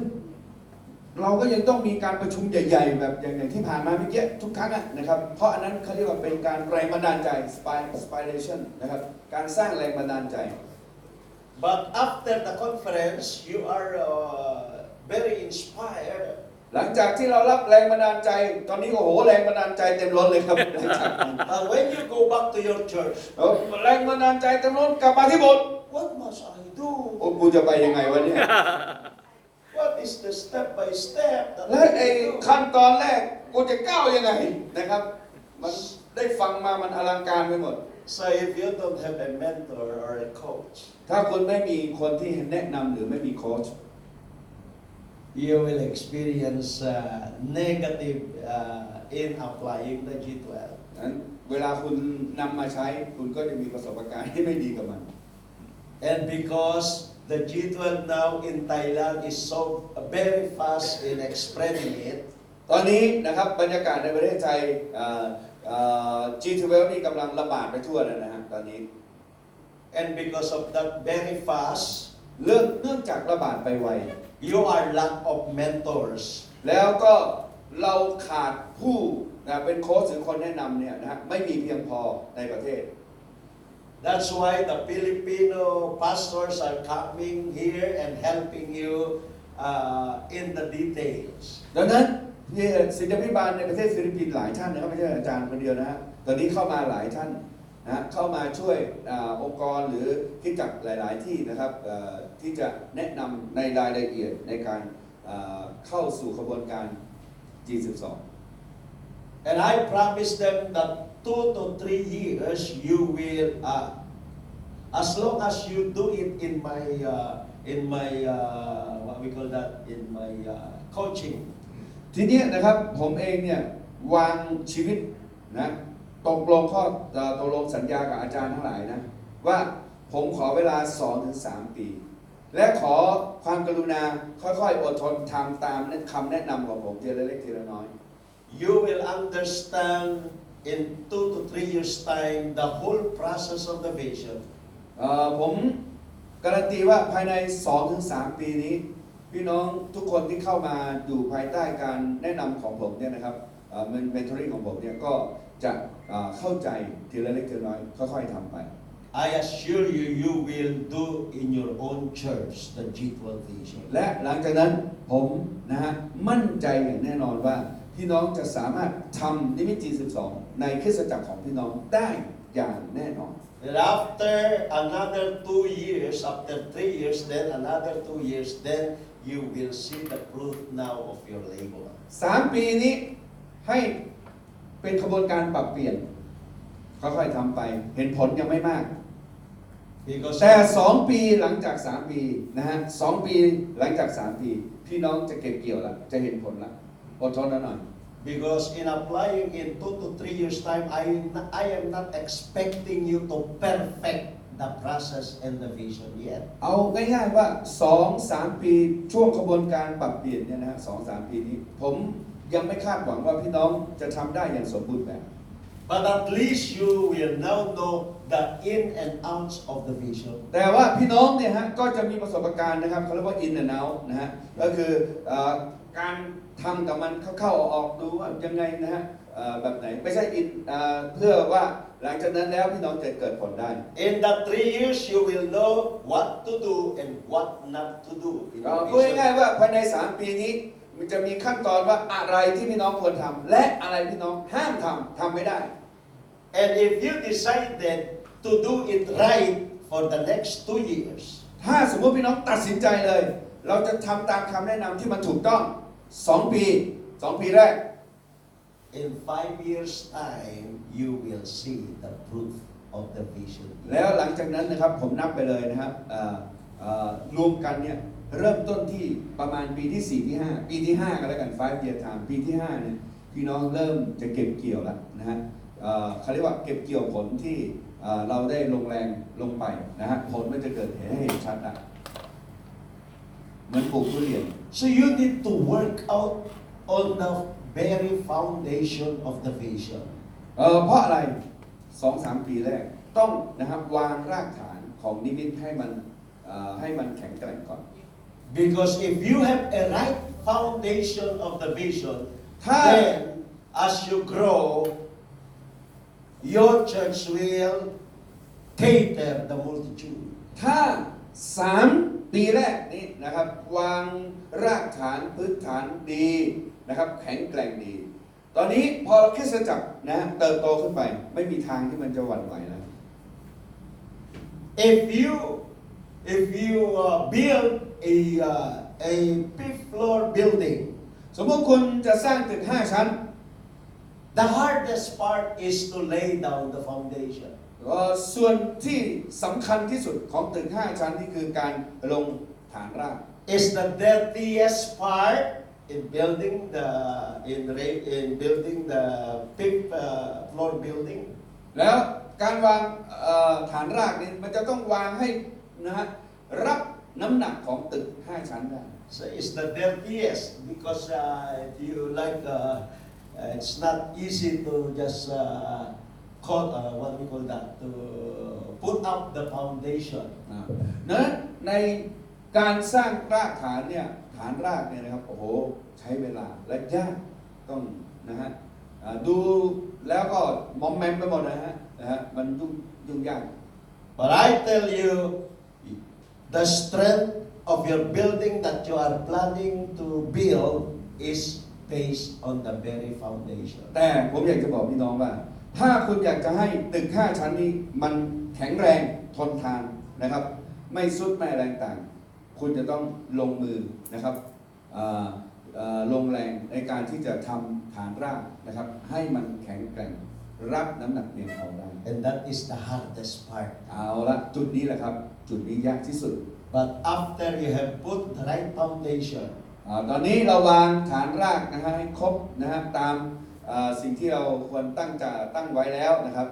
เราก็ยังต้องมีการประชุมใหญ่ๆแบบอย่างที่ผ่านมาเมื่อกี้ทุกครั้งนะครับเพราะอันนั้นเขาเรียกว่าเป็นการแรงบันดาลใจ inspiration นะครับการสร้างแรงบันดาลใจ But after the conference, you are very inspired. หลังจากที่เรารับแรงบันดาลใจตอนนี้โอ้โหแรงบันดาลใจเต็มล้นเลยครับ But when you go back to your church, แรงบันดาลใจเต็มล้นกลับมาที่โบสถ์ what must I do? โอ้กูจะไปยังไงวะเนี่ย What is the step by step that และไอ้ I do? ขั้นตอนแรกกูจะก้าวยังไงนะครับมันได้ฟังมามันอลังการไปหมด So if you don't have a mentor or a coach, ถ้าคุณไม่มีคนที่แนะนำหรือไม่มีโค้ช you will experience negative in applying the G12. นั้นเวลาคุณนำมาใช้คุณก็จะมีประสบการณ์ที่ไม่ดีกับมัน And because the G12 now in Thailand is so very fast in spreading it, ตอนนี้นะครับบรรยากาศในประเทศไทยG12 นี่กำลังระบาดไปทั่วแล้วนะฮะตอนนี้ and because of that very fast, เนื่องจากระบาดไปไว you are lack of mentors. แล้วก็เราขาดผู้เป็นโค้ชหรือคนแนะนำเนี่ยนะฮะไม่มีเพียงพอในประเทศ That's why the Filipino pastors are coming here and helping you in the details. ดังนั้นศิษยาภิบาลในประเทศฟิลิปปินส์หลายท่านนะครับไม่ใช่อาจารย์คนเดียวนะฮะตอนนี้เข้ามาหลายท่านนะเข้ามาช่วยองค์กรหรือคริสตจักรหลายๆที่นะครับที่จะแนะนำในรายละเอียดในการเข้าสู่ขบวนการ G12 And I promise them that 2 to 3 years you will, as long as you do it in my what we call that, in my coaching. ทีนี้นะครับผมเองเนี่ยวางชีวิตนะตกลงสัญญากับอาจารย์ทั้งหลายนะว่าผมขอเวลา 2-3 ปี และขอความกรุณาค่อยๆอดทนทำตามคำแนะนำของผมทีละเล็กทีละน้อย You will understand in 2 to 3 years time the whole process of the vision. ผมการันตีว่าภายใน 2-3 ปีนี้พี่น้องทุกคนที่เข้ามาอยู่ภายใต้การแนะนำของผมเนี่ยนะครับmentoring ของผมเนี่ยก็จะเข้าใจทีละเล็กทีละน้อยค่อยๆทำไป I assure you, you will do in your own church the G12 vision. และหลังจากนั้นผมนะฮะมั่นใจอย่างแน่นอนว่าพี่น้องจะสามารถทำนิมิต G12 ในคริสตจักรของพี่น้องได้อย่างแน่นอน And after another 2 years, after 3 years, then another 2 years, then you will see the fruit now of your labor. 3 ปีนี้ ให้เป็นขบวนการปรับเปลี่ยนค่อยๆทำไปเห็นผลยังไม่มาก Because แต่2 ปีหลังจาก3 ปีนะฮะ2 ปีหลังจาก3 ปีพี่น้องจะเก็บเกี่ยวละจะเห็นผลละอดทนหน่อย Because in applying in 2 to 3 years time, I am not expecting you to perfect the process and the vision yet. เอาง่ายๆว่า 2-3 ปีช่วงขบวนการปรับเปลี่ยนเนี่ยนะฮะ2-3 ปีนี้ผมยังไม่คาดหวังว่าพี่น้องจะทำได้อย่างสมบูรณ์แบบ But at least you will now know the in and outs of the vision. แต่ว่าพี่น้องเนี่ยฮะก็จะมีประสบการณ์นะครับเขาเรียกว่า in and out นะฮะก็คือการทำกับมันเข้าๆออกๆดูว่ายังไงนะฮะแบบไหนไม่ใช่ in เพื่อว่าหลังจากนั้นแล้วพี่น้องจะเกิดผลได้ In the 3 years, you will know what to do and what not to do. In พูด the ง่าย vision. ๆว่าภายใน3 ปีนี้มันจะมีขั้นตอนว่าอะไรที่พี่น้องควรทำและอะไรพี่น้องห้ามทำไม่ได้ And if you decided to do it right for the next 2 years, ถ้าสมมติพี่น้องตัดสินใจเลย เราจะทำตามคำแนะนำที่มันถูกต้อง2 ปีแรก in 5 years' time, you will see the proof of the vision. แล้วหลังจากนั้นนะครับผมนับไปเลยนะครับรวมกันเนี่ยเริ่มต้นที่ประมาณปีที่4ที่5ปีที่5กันแล้วกัน5 year time ปีที่5เนี่ยพี่น้องเริ่มจะเก็บเกี่ยวแล้วนะฮะเขาเรียกว่าเก็บเกี่ยวผลที่เราได้ลงแรงลงไปนะฮะผลมันจะเกิดให้เห็นชัดอ่ะเหมือนปลูกทุเรียน So you need to work out on the very foundation of the vision. เพราะอะไร 2-3 ปีแรกต้องนะครับวางรากฐานของนิมิตให้มันแข็งแกร่งก่อน Because if you have a right foundation of the vision, Huh. then as you grow, your church will cater the multitude. ถ้า3 ปีแรกนี้นะครับวางรากฐานพื้นฐานดีนะครับแข็งแกร่งดี ตอนนี้พอคริสตจักรนะเติบโตขึ้นไปไม่มีทางที่มันจะหวั่นไหวแล้ว If you build a 5th floor building, สมมติคุณจะสร้างตึก5 ชั้น the hardest part is to lay down the foundation. ส่วนที่สำคัญที่สุดของตึก5 ชั้นนี่คือการลงฐานราก Is the dirtiest part in building the 5th floor building. แล้วการวางฐานรากนี่มันจะต้องวางให้นะฮะรับน้ำหนักของตึก5 ชั้นได้ So it's the dirtiest because if you like, it's not easy to just what we call that, to put up the foundation. นั้นในการสร้างรากฐานเนี่ยฐานรากเนี่ยนะครับโอ้โหใช้เวลาและยากต้องนะฮะดูแล้วก็มอมแมมไปหมดนะฮะมันยุ่งยาก But I tell you, the strength of your building that you are planning to build is based on the very foundation. แต่ผมอยากจะบอกพี่น้องว่าถ้าคุณอยากจะให้ตึก5 ชั้นนี้มันแข็งแรงทนทานนะครับไม่สุดไม่อะไรต่างคุณจะต้องลงมือนะครับลงแรงในการที่จะทำฐานรากนะครับให้มันแข็งแกร่งรับน้ำหนักเพียงพอได้ And that is the hardest part. เอาละจุดนี้แหละครับจุดนี้ยากที่สุด But after you have put the right foundation, ตอนนี้เราวางฐานรากนะฮะให้ครบนะฮะตามสิ่งที่เราควรตั้งไว้แล้วนะครับ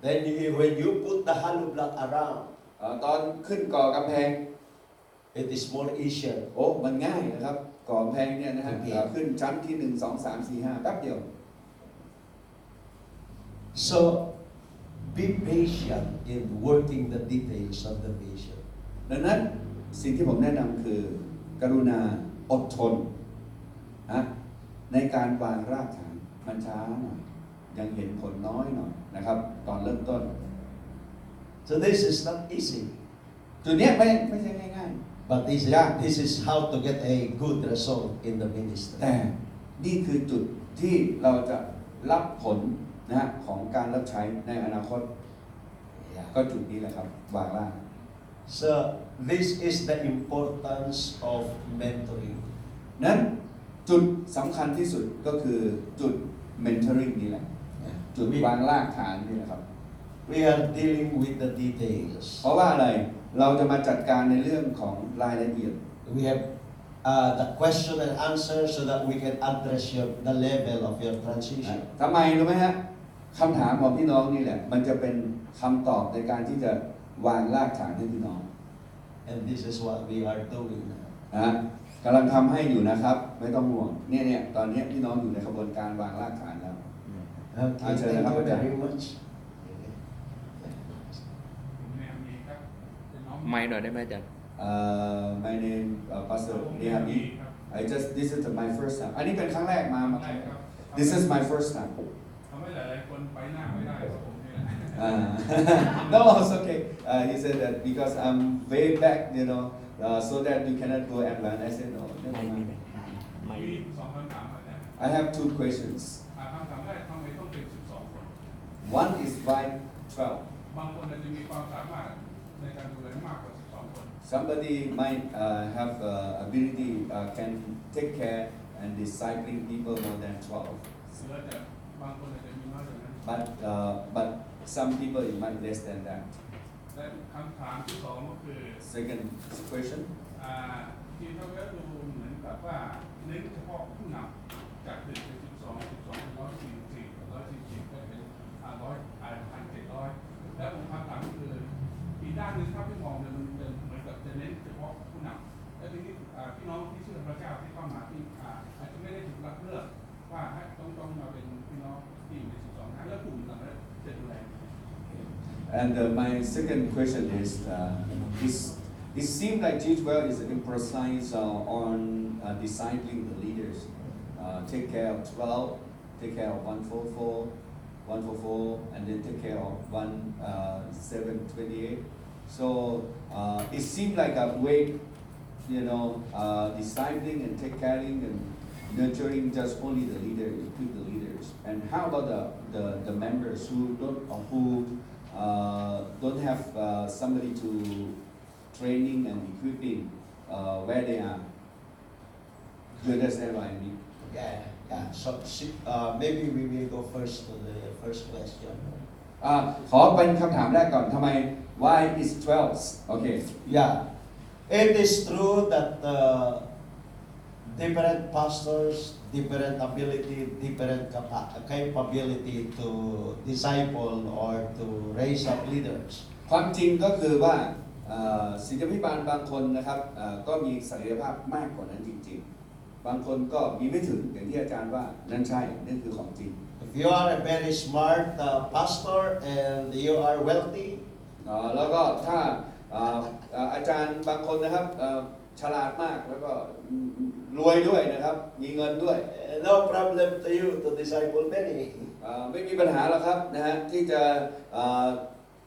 then when you put the hollow block around, ตอนขึ้นก่อกำแพง it is more easier. โอ้มันง่ายนะครับก่อกำแพงเนี่ยนะฮะ โอเค ขึ้นชั้นที่1 2 3 4 5แป๊บเดียว So be patient in working the details of the vision. ดังนั้นสิ่งที่ผมแนะนำคือกรุณาอดทนนะในการวางรากฐานมันช้าหน่อยยังเห็นผลน้อยหน่อยนะครับตอนเริ่มต้น So this is not easy, จุดเนี้ยไม่ใช่ง่าย but this is how to get a good result in the ๆ ministry. แต่นี่คือจุดที่เราจะรับผลนะของการรับใช้ในอนาคต ก็จุดนี้แหละครับวางราก So this is the importance of mentoring. นั้นจุดสำคัญที่สุดก็คือจุด mentoring นี่แหละจุดวางรากฐานนี่แหละครับ We are dealing with the details. เพราะว่าอะไรเราจะมาจัดการในเรื่องของรายละเอียด We have the question and answer so that we can address the level of your transition. ทำไมรู้ไหมฮะคำถามของพี่น้องนี่แหละมันจะเป็นคำตอบในการที่จะวางรากฐานให้พี่น้อง And this is what we are doing now. นะกำลังทำให้อยู่นะครับไม่ต้องห่วงเนี่ยตอนนี้พี่น้องอยู่ในกระบวนการวางรากฐานแล้ว Okay, thank you very much. แนวนี้ครับเป็นน้อง ไม่หน่อยได้ไหมอาจารย์ My name Pastor Nehami this is my first time อันนี้เป็นครั้งแรกมา ได้ครับ This is my first time ทำให้หลายๆคนไปหน้าไม่ได้เพราะผมนี่แหละ No, it's okay. He said that because I'm way back, so that you cannot go advance. I said no. Never ไม่มี mind. ไม่ มีสองคำถามอาจารย์ I have two questions. คำถามแรกทำไมต้องเป็น12 คน One is why 12. บางคนอาจจะมีความสามารถในการดูแลมากกว่า12 คน Somebody might have ability can take care and discipling people more than 12. หรืออาจจะบางคนอาจจะมีน้อยกว่านั้น But some people it might less than that. และคำถามที่สองก็คือ Second question. ทีมเขาก็ดูเหมือนกับว่าเน้นเฉพาะผู้นำจาก1เป็น12 144 144ก็เป็น100 แล้วผมคำถามคืออีกด้านหนึ่งถ้าพี่มองเนี่ยมันเหมือนกับจะเน้นเฉพาะผู้นำและทีนี้พี่น้องที่เชื่อพระเจ้าที่เข้ามาที่อาจจะไม่ได้ถูกรับเลือกว่าต้องมาเป็นพี่น้องที่อยู่ใน12นั้นแล้วกลุ่มเหล่านั้นจะดูแล And my second question is, it seems like G12 is emphasized on discipling the leaders. Take care of 12, take care of 144, and then take care of 728. So it seems like a way, discipling and take caring and nurturing just only the leader, equip the leaders. And how about the members who don't have somebody to training and equipping where they are? You understand what I mean? Yeah. So maybe we will go first to the first question. ขอเป็นคำถามแรกก่อนทำไม why is 12 okay Yeah, it is true that different pastors, different ability, different capability to disciple or to raise up leaders. ความจริงก็คือว่าศิษยาภิบาลบางคนนะครับก็มีศักยภาพมากกว่านั้นจริงๆบางคนก็มีไม่ถึงอย่างที่อาจารย์ว่านั่นใช่นั่นคือของจริง If you are a very smart pastor and you are wealthy, แล้วก็ถ้าอาจารย์บางคนนะครับฉลาดมากแล้วก็รวยด้วยนะครับมีเงินด้วย no problem to you to disciple many. ไม่มีปัญหาหรอกครับนะฮะที่จะ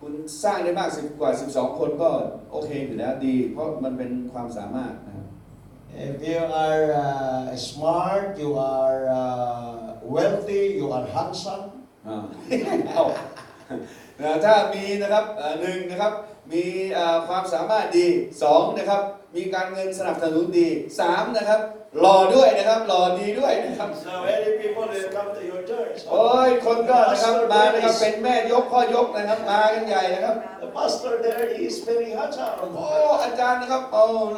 คุณสร้างได้มากกว่า12 คนก็โอเคอยู่แล้วดีเพราะมันเป็นความสามารถนะครับ If you are smart, you are wealthy, you are handsome. ถ้ามีนะครับหนึ่งนะครับมีความสามารถดี2นะครับมีการเงินสนับสนุนดี3นะครับหล่อด้วยนะครับหล่อดีด้วยนะครับ So many people will come to your church. โอ้ยคนก็นะครับมานะครับเป็นแม่ยกพ่อยกนะครับมากันใหญ่นะครับ The pastor there is very handsome. โอ้อาจารย์นะครับ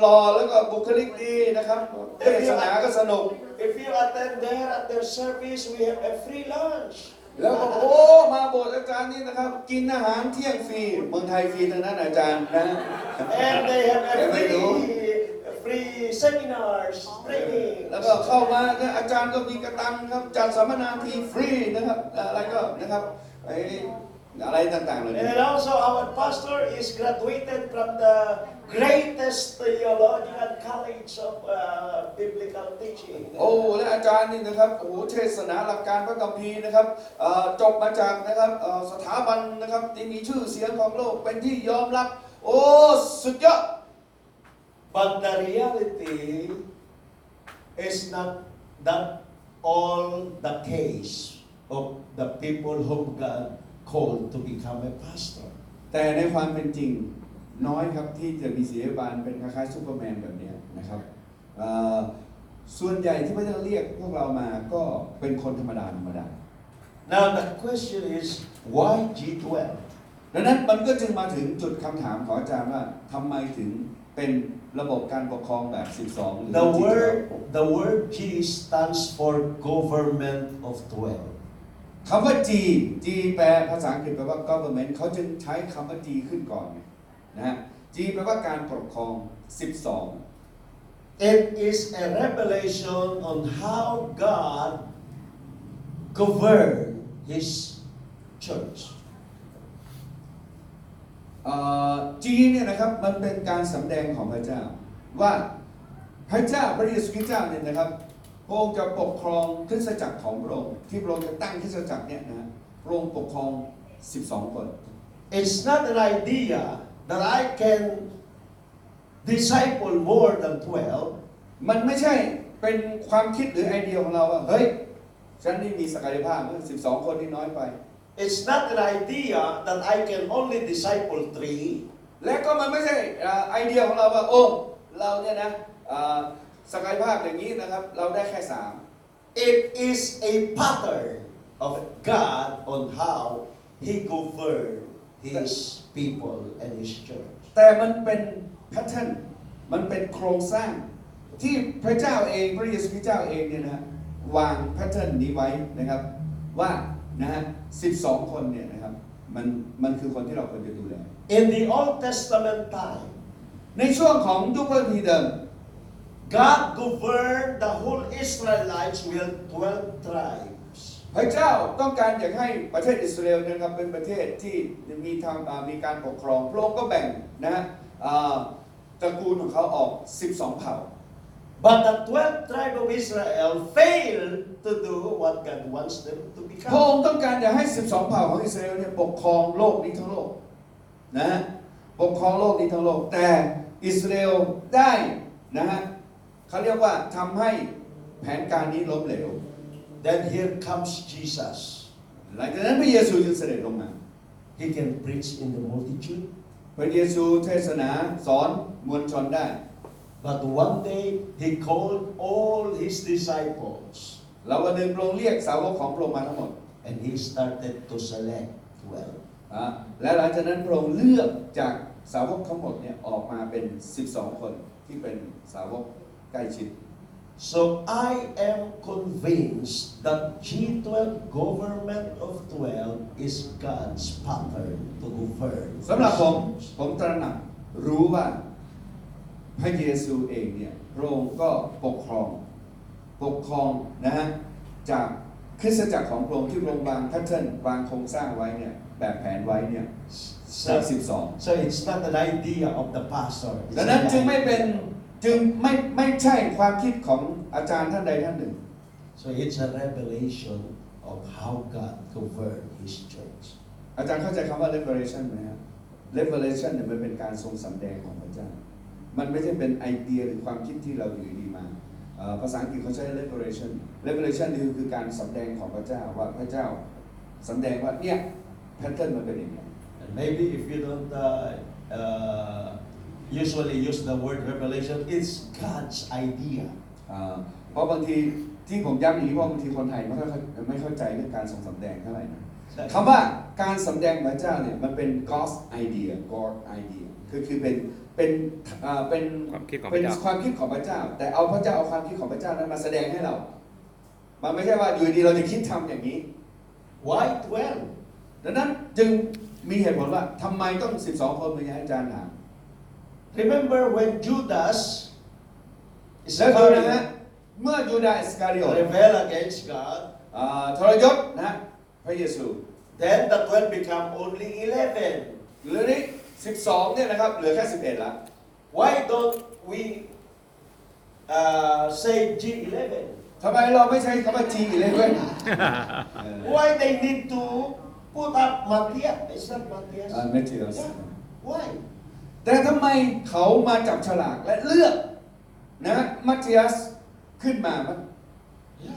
หล่อแล้วก็บุคลิกดีนะครับเทศนาก็สนุก If you attend there at their service, we have a free lunch. แล้วก็มาโบสถ์อาจารย์นี่นะครับกินอาหารเที่ยงฟรีเมืองไทยฟรีทั้งนั้นอาจารย์นะ And they have a free seminars, training. แล้วก็เข้ามาอาจารย์ก็มีกระตังครับจัดสัมมนาทีฟรีนะครับอะไรก็นะครับอะไรต่างๆเลย And also our pastor is graduated from the greatest theological college of biblical teaching. และอาจารย์นี่นะครับเทศนาหลักการพระคัมภีร์นะครับจบมาจากนะครับสถาบันนะครับที่มีชื่อเสียงของโลกเป็นที่ยอมรับสุดยอด But the reality is not that all the case of the people whom God called to become a pastor. แต่ในความเป็นจริงน้อยครับที่จะมีศิษยาภิบาลเป็นคล้ายๆซูเปอร์แมนแบบนี้นะครับ ส่วนใหญ่ที่พระเจ้าเรียกพวกเรามาก็เป็นคนธรรมดา Now the question is, why G12? ดังนั้นมันก็จึงมาถึงจุดคำถามของอาจารย์ว่าทำไมถึงเป็นระบบการปกครองแบบ 12 หรือ The word G stands for government of 12. คำว่า G แปลภาษาอังกฤษแปลว่า government เขาจึงใช้คำว่า G ขึ้นก่อนนะฮะ G แปลว่าการปกครอง 12 It is a revelation on how God governed His church. G เนี่ยนะครับมันเป็นการสำแดงของพระเจ้าว่าพระเจ้าพระเยซูคริสต์เจ้าเนี่ยนะครับพระองค์จะปกครองคริสตจักรของพระองค์ที่พระองค์จะตั้งคริสตจักรเนี่ยนะพระองค์ปกครอง 12 คน It's not an idea that I can disciple more than 12. มันไม่ใช่เป็นความคิดหรือไอเดียของเราว่าเฮ้ยฉันนี่มีศักยภาพ12 คนนี่น้อยไป It's not an idea that I can only disciple 3. และก็มันไม่ใช่ไอเดียของเราว่าโอ้เราเนี่ยนะศักยภาพอย่างนี้นะครับเราได้แค่ 3 It is a pattern of God on how He governed His people and His church. แต่มันเป็นแพทเทิร์นมันเป็นโครงสร้างที่พระเจ้าเองพระเยซูคริสต์เจ้าเองเนี่ยนะวางแพทเทิร์นนี้ไว้นะครับว่านะฮะ12 คนเนี่ยนะครับมันคือคนที่เราควรจะดูแล In the Old Testament time, ในช่วงของยุคพระคัมภีร์เดิม God governed the whole Israelites with 12 tribes. พระเจ้าต้องการอยากให้ประเทศอิสราเอลนะครับเป็นประเทศที่มีการปกครองพระองค์ก็แบ่งนะฮะตระกูลของเขาออก 12 เผ่า But the 12 tribes of Israel failed to do what God wants them to พระอง become. ค์ต้องการอยากให้ 12 เผ่าของอิสราเอลเนี่ยปกครองโลกนี้ทั้งโลกนะฮะปกครองโลกนี้ทั้งโลกแต่อิสราเอลได้นะฮะเขาเรียกว่าทำให้แผนการนี้ล้มเหลว Then here comes Jesus. หลังจากนั้นพระเยซูจึงเสด็จลงมา He can preach in the multitude. พระเยซูเทศนาสอนมวลชนได้ But one day He called all His disciples แล้ววันหนึ่งพระองค์เรียกสาวกของพระองค์มาทั้งหมด and He started to select 12. และหลังจากนั้นพระองค์เลือกจากสาวกทั้งหมดเนี่ยออกมาเป็น 12 คนที่เป็นสาวกใกล้ชิด So I am convinced that G12 government of 12 is God's pattern to govern. สำหรับผมตระหนักรู้ว่าพระเยซูเองเนี่ยพระองค์ก็ปกครองนะฮะจากคริสตจักรของพระองค์ที่พระองค์วางแพทเทิร์นวางโครงสร้างไว้เนี่ยแบบแผนไว้เนี่ย12 So it's not an idea of the pastor. ดังนั้นจึงไม่ใช่ความคิดของอาจารย์ท่านใดท่านหนึ่ง So it's a revelation of how God governed His church. อาจารย์เข้าใจคำว่า revelation ไหมครับ revelation เนี่ยมันเป็นการทรงสำแดงของพระเจ้ามันไม่ใช่เป็นไอเดียหรือความคิดที่เราอยู่ดีมาภาษาอังกฤษเขาใช้ revelation นี่คือการสำแดงของพระเจ้าว่าพระเจ้าสำแดงว่าเนี่ยแพทเทิร์นมันเป็นอย่างนี้ And maybe if you don't usually use the word revelation, it's God's idea. เพราะบางทีที่ผมย้ำอย่างนี้เพราะบางทีคนไทยไม่เข้าใจเรื่องการทรงสำแดงเท่าไหร่นะคำว่าการสำแดงพระเจ้าเนี่ยมันเป็น God's idea God idea คือเป็นความคิดของพระเจ้าแต่เอาพระเจ้าเอาความคิดของพระเจ้านั้นมาแสดงให้เรามันไม่ใช่ว่าอยู่ดีเราจะคิดทำอย่างนี้ Why 12? ดังนั้นจึงมีเหตุผลว่าทำไมต้อง 12 คนเหมือนที่อาจารย์ถาม Remember when Judas แล้วดูนะฮะเมื่อยูดาห์อิสคาริโอต rebelled against God, ทรยศนะพระเยซู then the 12 become only 11. เหลือนี่12เนี่ยนะครับเหลือแค่11ละ Why don't we say G11? ทำไมเราไม่ใช้คำว่า G11 Why they need to put up Matthias? It's not Matthias. เมทิอัส Why? แต่ทำไมเขามาจับฉลากและเลือกนะมัทธิอัสขึ้นมา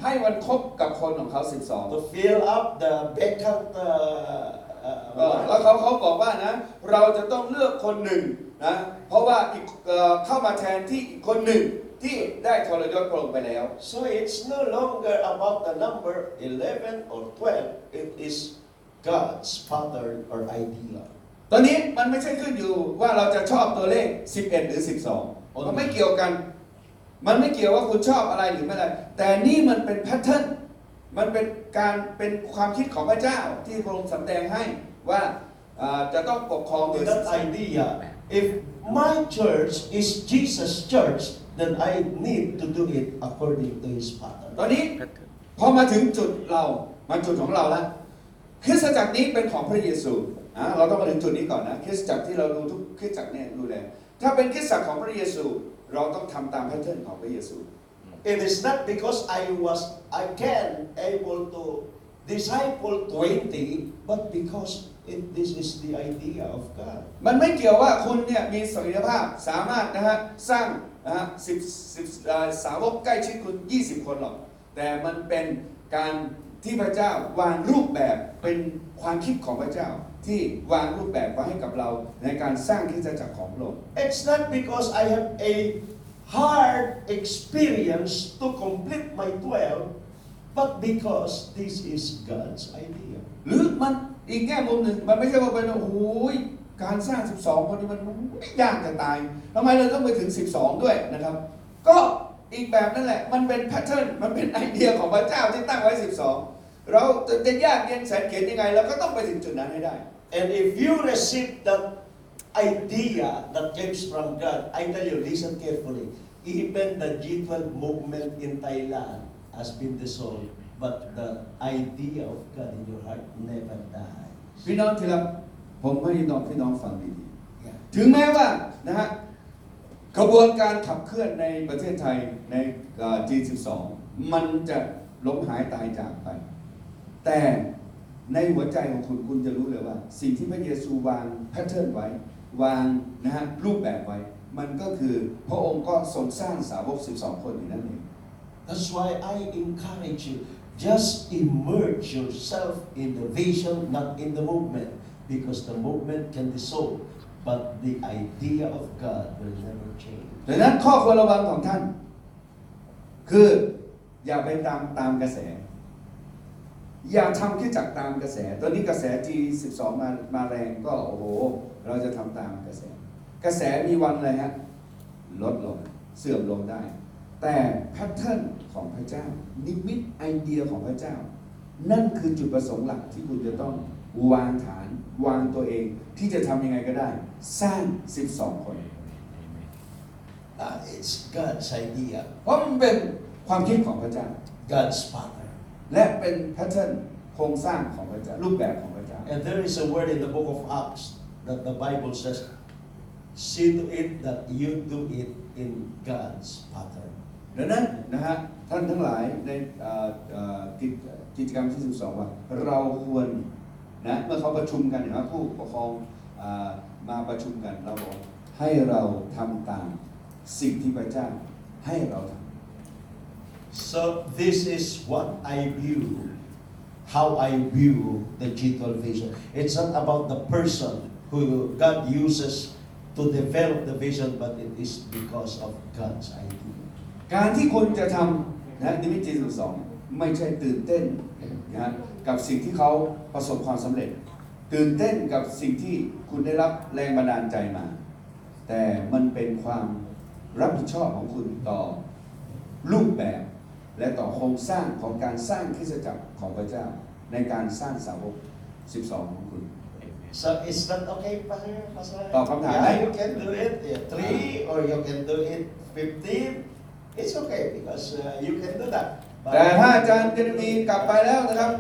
ให้วันครบกับคนของเขา 12 To fill up the vacant แล้วเขาบอกว่านะเราจะต้องเลือกคนหนึ่งนะเพราะว่าอีกเข้ามาแทนที่อีกคนหนึ่งที่ ที่ได้ทรยศพระองค์ไปแล้ว So it's no longer about the number 11 or 12. It is God's pattern or idea. ตอนนี้มันไม่ใช่ขึ้นอยู่ว่าเราจะชอบตัวเลข11หรือ12มันไม่เกี่ยวกันมันไม่เกี่ยวว่าคุณชอบอะไรหรือไม่อะไรแต่นี่มันเป็นแพทเทิร์นมันเป็นความคิดของพระเจ้าที่พระองค์สำแดงให้ว่าจะต้องปกครองโดย That idea. If my church is Jesus' church, then I need to do it according to His pattern. ตอนนี้พอมาถึงจุดมาจุดของเราแล้วคริสตจักรนี้เป็นของพระเยซูเราต้องมาถึงจุดนี้ก่อนนะคริสตจักรที่เราดูทุกคริสตจักรเนี่ยดูแลถ้าเป็นคริสตจักรของพระเยซูเราต้องทำตามแพทเทิร์นของพระเยซู It is not because I can able to disciple 20, but because this is the idea of God. มันไม่เกี่ยวว่าคุณเนี่ยมีศักยภาพสามารถสร้าง10สาวกใกล้ชิดคุณ20คนหรอกแต่มันเป็นการที่พระเจ้าวางรูปแบบเป็นความคิดของพระเจ้าที่วางรูปแบบไว้ให้กับเราในการสร้างคริสตจักรของพระองค์ It's not because I have a hard experience to complete my 12, but because this is God's idea. หรือมันอีกแง่มุมหนึ่งมันไม่ใช่ว่าเป็นโอ้โหการสร้าง12คนนี้มันยากจะตายทำไมเราต้องไปถึง12ด้วยนะครับก็อีกแบบนั่นแหละมันเป็นแพทเทิร์นมันเป็นไอเดียของพระเจ้าที่ตั้งไว้12เราจะยากเย็นแสนเข็ญยังไงเราก็ต้องไปถึงจุดนั้นให้ได้ And if you receive that idea that comes from God, I tell you, listen carefully. Even the G12 movement in Thailand has been dissolved, but the idea of God in your heart never dies. พี่น้องที่รักผมให้พี่น้องฟังดี Yeah. ๆถึงแม้ว่านะฮะกระบวนการขับเคลื่อนในประเทศไทยใน G12 มันจะล้มหายตายจากไปแต่ในหัวใจของคุณจะรู้เลยว่าสิ่งที่พระเยซูวางแพทเทิร์นไว้วางนะฮะรูปแบบไว้มันก็คือพระองค์ก็ทรงสร้างสาวก12คนอยู่นั่นเอง That's why I encourage you, just immerse yourself in the vision, not in the movement, because the movement can dissolve, but the idea of God will never change. ดังนั้นข้อควรระวังของท่านคืออย่าไปตามกระแสอย่าทำคิดจักตามกระแสตอนนี้กระแส G12 มาแรงก็โอ้โหเราจะทำตามกระแสกระแสมีวันอะไรฮะลดลงเสื่อมลงได้แต่แพทเทิร์นของพระเจ้านิมิตไอเดียของพระเจ้านั่นคือจุดประสงค์หลักที่คุณจะต้องวางฐานวางตัวเองที่จะทำยังไงก็ได้สร้าง12คนIt's God's idea, เพราะมันเป็นความคิดของพระเจ้า God's pattern. และเป็นแพทเทิร์นโครงสร้างของพระเจ้ารูปแบบของพระเจ้า And there is a word in the book of Acts that the Bible says, see to it that you do it in God's pattern. ดังนั้นนะฮะท่านทั้งหลายในกิจกรรมที่12ว่าเราควรนะเมื่อเขาประชุมกันเห็นไหมผู้ปกครองมาประชุมกันเราบอกให้เราทำตามสิ่งที่พระเจ้าให้เราทำ So this is what I view, how I view the G12 vision. It's not about the person who God uses to develop the vision, but it is because of God's idea. การที่คุณจะทำนะนิมิตG12ไม่ใช่ตื่นเต้นนะกับสิ่งที่เขาประสบความสำเร็จตื่นเต้นกับสิ่งที่คุณได้รับแรงบันดาลใจมาแต่มันเป็นความรับผิดชอบของคุณต่อรูปแบบและต่อโครงสร้างของการสร้างคริสตจักรของพระเจ้าในการสร้างสาวก12ของคุณ So is that okay, Pastor? ตอบคำถามไหม Yeah, you can do it 3 or you can do it 15. It's okay because you can do that. แต่ถ้าอาจารย์เจนมีกลับไปแล้วนะครับ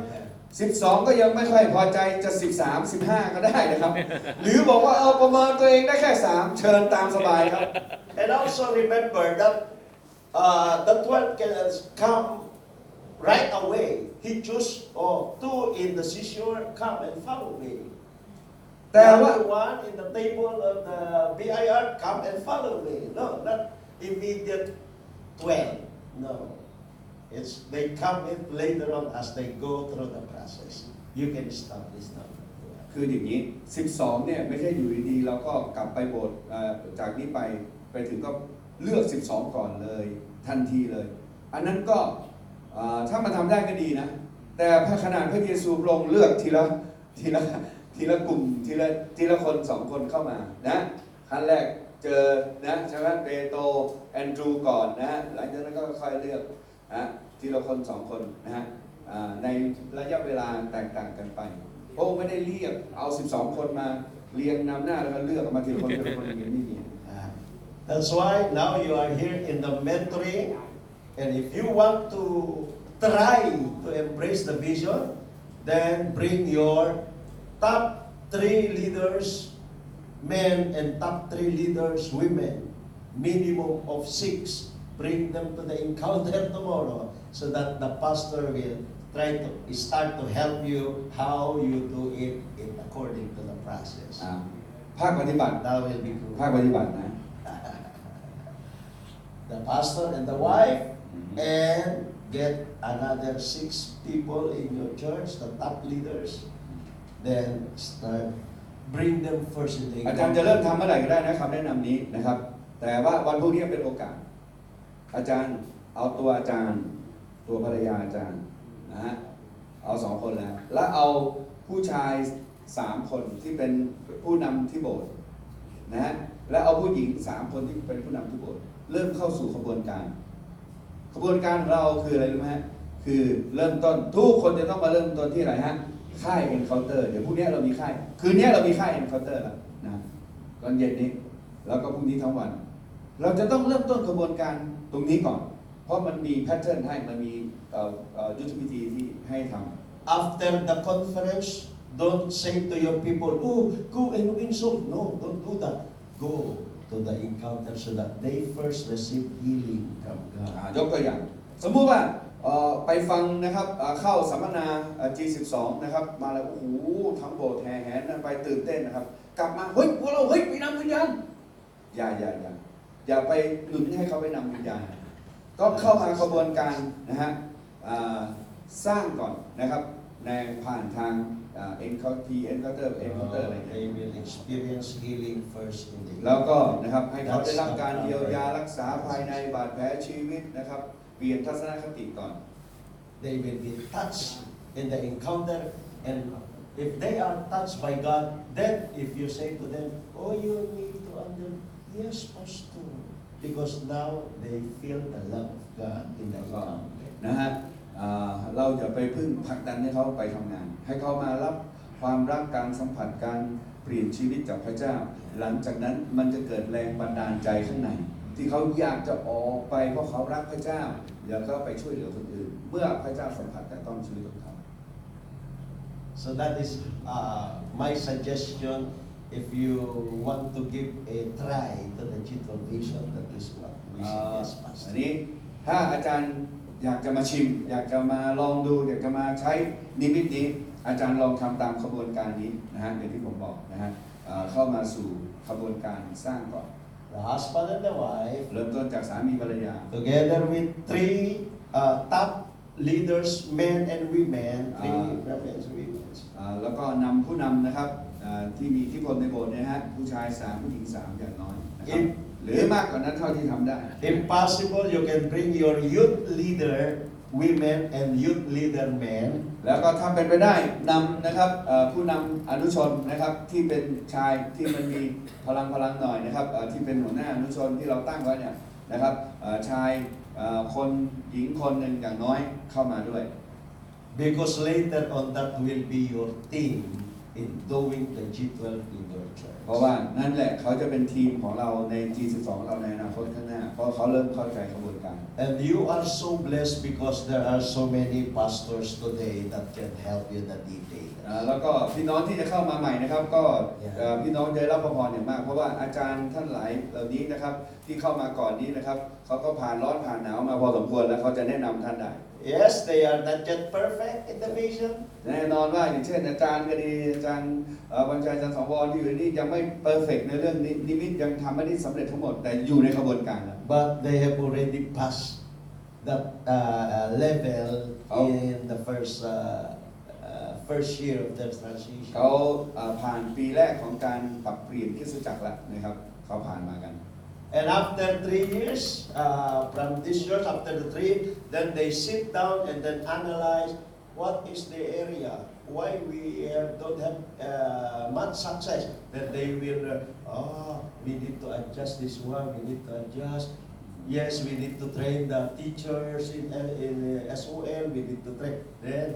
12ก็ยังไม่ค่อยพอใจจะ13 15ก็ได้นะครับหรือบอกว่าประเมินตัวเองได้แค่3เชิญตามสบายครับ And also remember that the 12 can come right away. He chose 2 in the seashore, come and follow me. แต่ว่า The other one in the table of the BIR, come and follow me. No, not immediate 12. No. They come in later on as they go through the process. You can stop this now. คืออย่างนี้12เนี่ยไม่ใช่อยู่ดีๆเราก็กลับไปโบสถ์จากนี้ไปถึงก็ เลือก12ก่อนเลยทันทีเลยอันนั้นก็ถ้ามันทำได้ก็ดีนะแต่พระขนาดพระเยซูลงเลือกทีละกลุ่มทีละคน2คนเข้ามานะขั้นแรกเจอนะใช่ไหมเปโตรแอนดรูก่อนนะหลังจากนั้นก็ค่อยเลือกนะทีละคน2คนนะฮะในระยะเวลาแตกต่างกันไปพระองค์ไม่ได้เรียกเอา12คนมาเรียงนำหน้าแล้วก็เลือกออกมาทีละคนอย่างนี้ไม่มี That's why now you are here in the mentoring, and if you want to try to embrace the vision, then bring your top 3 leaders, men, and top 3 leaders, women, minimum of 6. Bring them to the encounter tomorrow so that the pastor will try to start to help you how you do it according to the process. ภาคปฏิบัติ That will be good. ภาคปฏิบัตินะ The pastor and the wife, and get another 6 people in your church, the top leaders. Then start bring them first in the อาจารย์จะเริ่มทำเมื่อไหร่ก็ได้นะคำแนะนำนี้นะครับแต่ว่าวันพรุ่งนี้เป็นโอกาสอาจารย์เอาตัวอาจารย์ตัวภรรยาอาจารย์นะฮะเอา2คนแล้วเอาผู้ชาย3คนที่เป็นผู้นำที่โบสถ์นะฮะและเอาผู้หญิง3คนที่เป็นผู้นำที่โบสถ์เริ่มเข้าสู่ขบวนการของเราคืออะไรรู้ไหมฮะคือเริ่มต้นทุกคนจะต้องมาเริ่มต้นที่อะไรฮะค่าย Encounter เดี๋ยวพรุ่งนี้เรามีค่ายคืนนี้เรามีค่าย Encounter แล้วนะตอนเย็นนี้แล้วก็พรุ่งนี้ทั้งวันเราจะต้องเริ่มต้นกระบวนการตรงนี้ก่อนเพราะมันมีแพทเทิร์นให้มันมียุทธวิธีที่ให้ทำ After the conference, don't say to your people, "Oh, go and win souls." No, don't do that. Go to the encounter so that they first receive healing from God. ยกตัวอย่างสมมุติว่าไปฟังนะครับเข้าสัมมนา G12 นะครับมาแล้วโอ้โหทั้งโบสถ์แห่แหนไปตื่นเต้นนะครับกลับมาเฮ้ยพวกเราเฮ้ยไปนำวิญญาณอย่าไปหนุนให้เขาไปนำวิญญาณก็เข้ามากระบวนการนะฮะสร้างก่อนนะครับในผ่านทางencounter อะไรอย่างเงี้ They ย will experience healing first in the แล้วก็นะครับให้เขาได้รับการเยียวยารักษาภายในบาดแผลชีวิตนะครับเปลี่ยนทัศนคติก่อน They will be touched in the encounter, and if they are touched by God, then if you say to them, "Oh, you need to understand," yes, Pastor, because now they feel the love of God in the encounter. นะฮะเราอย่าไปพึ่งผลักดันให้เขาไปทำงานให้เขามารับความรักการสัมผัสการเปลี่ยนชีวิตจากพระเจ้าหลังจากนั้นมันจะเกิดแรงบันดาลใจข้างในที่เขาอยากจะออกไปเพราะเขารักพระเจ้าแล้วก็ไปช่วยเหลือคนอื่นเมื่อพระเจ้าสัมผัสแต่ต้องชีวิตของเขา So that is my suggestion. If you want to give a try to the G12 vision, that is what we suggest, อัน Pastor. นี้ถ้าอาจารย์อยากจะมาชิมอยากจะมาลองดูอยากจะมาใช้นิมิตนี้อาจารย์ลองทำตามขบวนการนี้นะฮะอย่างที่ผมบอกนะฮะเข้ามาสู่ขบวนการสร้างก่อน The husband and the wife, เริ่มต้นจากสามีภรรยา together with 3 top leaders, men and women, 3 men and women. แล้วก็นำผู้นำนะครับที่มีอิทธิพลในโบสถ์เนี่ยฮะผู้ชาย3ผู้หญิง3อย่างน้อยนะครับหรือมากกว่านั้นเท่าที่ทำได้ If possible, you can bring your youth leader, women and youth leader men. แล้วก็ถ้าเป็นไปได้นำนะครับผู้นำอนุชนนะครับที่เป็นชายที่มันมีพลังหน่อยนะครับที่เป็นหัวหน้าอนุชนที่เราตั้งไว้เนี่ยนะครับชายคนหญิงคนหนึ่งอย่างน้อยเข้ามาด้วย Because later on that will be your team in doing the G12 in your church. เพราะว่านั่นแหละเขาจะเป็นทีมของเราใน G12 เราในอนาคตข้างหน้าเพราะเขาเริ่มเข้าใจกระบวนการ And you are so blessed because there are so many pastors today that can help you in the detail. แล้วก็พี่น้องที่จะเข้ามาใหม่นะครับก็พี่น้องได้รับพระพรอย่างมากเพราะว่าอาจารย์ท่านหลายเหล่านี้นะครับที่เข้ามาก่อนนี้นะครับเขาก็ผ่านร้อนผ่านหนาวมาพอสมควรแล้วเขาจะแนะนำท่านได้ Yes, they are not yet perfect in the vision. แน่นอนว่าอย่างเช่นอาจารย์ก็ดีอาจารย์บัญชาอาจารย์สวที่อยู่นี่ยังไม่เพอร์เฟกต์ในเรื่องนิมิตยังทำไม่ได้สำเร็จทั้งหมดแต่อยู่ในกระบวนการแล้ว But they have already passed that level in the first year of their transition. เขาผ่านปีแรกของการปรับเปลี่ยนคริสตจักรแล้วนะครับเขาผ่านมากัน And after 3 years, from this year, after the 3, then they sit down and then analyze what is the area, why we don't have much success. Then they will, we need to adjust this one, we need to adjust. Yes, we need to train the teachers in SOL, we need to train. Then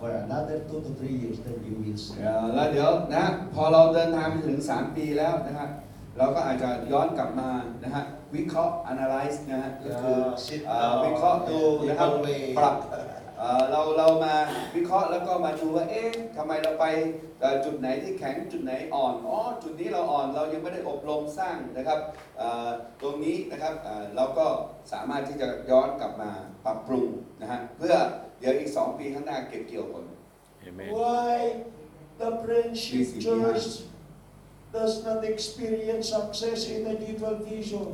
for another 2 to 3 years, then you will see. แล้วเดี๋ยวนะพอเราเดินทางไปถึง 3 ปีแล้วนะครับเราก็อาจจะย้อนกลับมานะฮะวิเคราะห์ analyze นะฮะก็คือวิเคราะห์ดูนะครับปรับเรามาวิเคราะห์แล้วก็มาดูว่าเอ๊ะทำไมเราไปจุดไหนที่แข็งจุดไหนอ่อนจุดนี้เราอ่อนเรายังไม่ได้อบรมสร้างนะครับตรงนี้นะครับเราก็สามารถที่จะย้อนกลับมาปรับปรุงนะฮะเพื่อเดี๋ยวอีก 2 ปีข้างหน้าเก็บเกี่ยวผล Why the friendship church does not experience success in the G12 vision?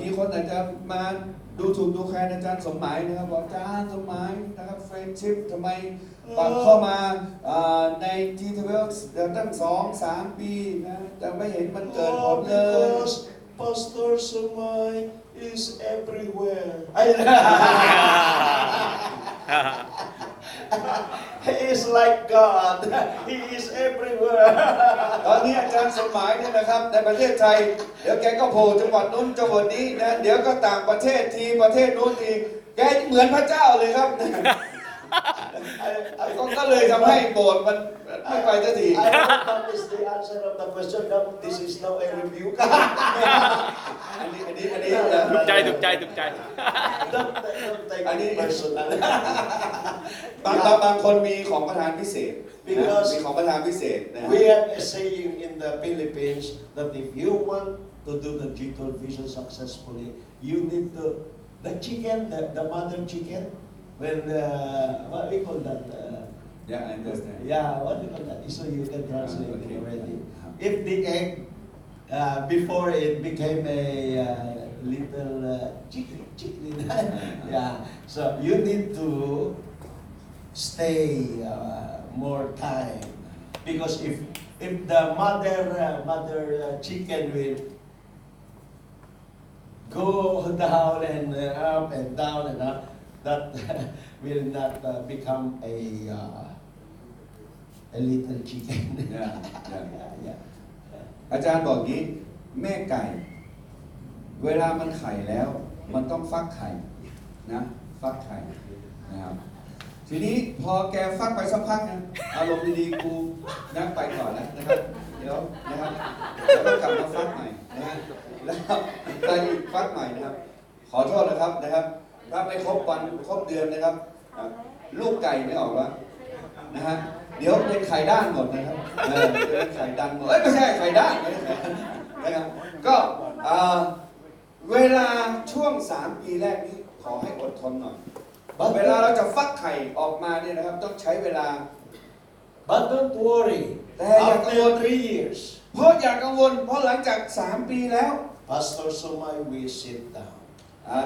มีคนอาจจะมาดูถูกดูแคลนอาจารย์สมหมายนะครับบอกอาจารย์สมหมายนะครับเฟรนชิพทำไมปรับเข้ามาใน G12 ตั้ง 2-3 ปีนะแต่ไม่เห็นมันเกิดผลเลย Because Pastor Sumay is everywhere. He is like God. He is everywhere. ตอนนี้อาจารย์สมหมายเนี่ยนะครับในประเทศไทยเดี๋ยวแกก็โผล่จังหวัดนู้นจังหวัดนี้นะเดี๋ยวก็ต่างประเทศทีประเทศนู้นทีแกเหมือนพระเจ้าเลยครับ ก็เลยทำให้โบสถ์มันไม่ไปสักที I hope that is the answer of the question. Now, this is now a review. อันนี้ ถูกใจ Don't take it personal. บางคนมีของประทานพิเศษ Because มีของประทานพิเศษนะ we have a saying in the Philippines that if you want to do the G12 vision successfully, you need to the chicken, the mother chicken, when what we call that. Yeah, I understand. Yeah, what do you call that? So you can translate it Okay. already. If the egg before it became a little chicken, yeah. So you need to stay more time because if the mother chicken will go down and up and down and up, that will not become a little chicken. Yeah, yeah. อาจารย์บอกงี้แม่ไก่เวลามันไข่แล้วมันต้องฟักไข่นะฟักไข่นะครับทีนี้พอแกฟักไปสักพักนะอารมณ์ดีๆกูนั่งไปก่อนนะครับเดี๋ยวนะครับแล้วก็กลับมาฟักใหม่นะฮะแล้วไปฟักใหม่นะครับขอโทษนะครับถ้าไม่ครบวันครบเดือนนะครับลูกไก่ไม่ออกแล้วนะฮะเดี๋ยวเป็นไข่ด้านหมดนะครับเป็นไข่ดันหมดไม่ใช่ไข่ด้านนะครับก็เวลาช่วง 3 ปีแรกนี้ขอให้อดทนหน่อยเวลาเราจะฟักไข่ออกมาเนี่ยนะครับต้องใช้เวลา But don't worry. After 3 years, เพราะอย่ากังวลเพราะหลังจาก 3 ปีแล้ว Pastor Somay will sit down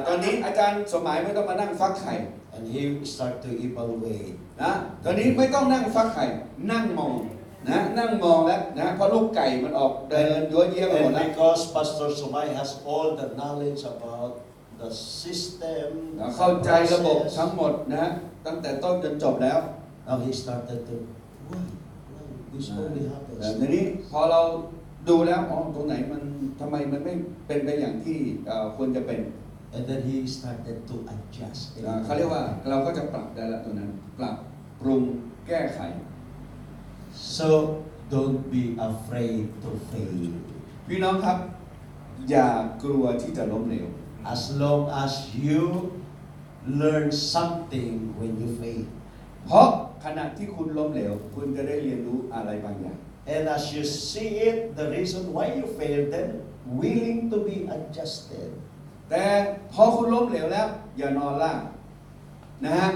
ตอนนี้อาจารย์สมหมายไม่ต้องมานั่งฟักไข่ and he will start to evaluate. นะตอนนี้ไม่ต้องนั่งฟักไข่นั่งมองนะนั่งมองแล้วนะเพราะลูกไก่มันออกเดินยั่วเยี่ยมหมด And แล้ว because Pastor Somay has all the knowledge about the system, เข้าใจระบบทั้งหมดนะตั้งแต่ต้นจนจบแล้ว now he started to, why this only แต่ happens? ทีนี้พอเราดูแล้วตรงไหนมันทำไมมันไม่เป็นไปอย่างที่ควรจะเป็น And then he started to adjust. เขาเรียกว่าเราก็จะปรับได้ละตัวนั้นปรับปรุงแก้ไข So don't be afraid to fail. พี่น้องครับอย่ากลัวที่จะล้มเหลว As long as you learn something when you fail. เพราะขณะที่คุณล้มเหลวคุณจะได้เรียนรู้อะไรบางอย่าง And as you see it, the reason why you failed, then willing to be adjusted. แต่พอคุณล้มเหลวแล้วอย่านอนล่านะฮะ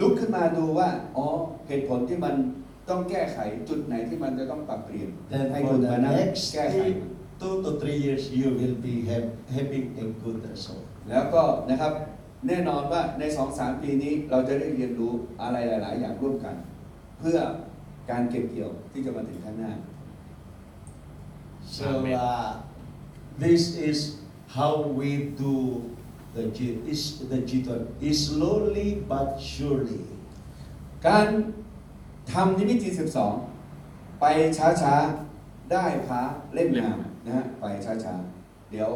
ลุกขึ้นมาดูว่าเหตุผลที่มันต้องแก้ไขจุดไหนที่มันจะต้องปรับเปลี่ยน Then ให้ for คุณ the มานั่ง next แก้ไข 2 to 3 years, you will be having a good result. แล้วก็นะครับแน่นอนว่าใน 2-3 ปีนี้เราจะได้เรียนรู้อะไรหลาย ๆ อย่างร่วมกัน เพื่อการเก็บเกี่ยวที่จะมาถึงข้างหน้า So This is how we do the G12. It's slowly but surely. การทำนิมิต G12 ไปช้าๆได้พระเล่มงามนะฮะไปช้าๆเดี๋ยว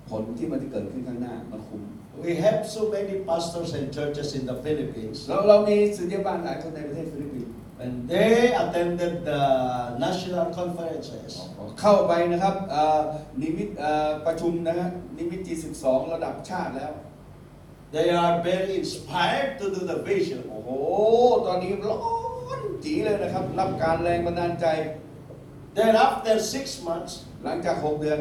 ผลที่มันจะเกิดขึ้นข้างหน้ามันคุ้ม We have so many pastors and churches in the Philippines, เรามีศิษยาบาลหลายคนในประเทศฟิลิปปินส์ and they attended the national conferences. เข้าไปนะครับนิมิตประชุมนะฮะนิมิต G12 ระดับชาติแล้ว They are very inspired to do the vision. โอ้โหตอนนี้ร้อนจีเลยนะครับรับการแรงบันดาลใจ Then after 6 months, หลังจาก6 เดือน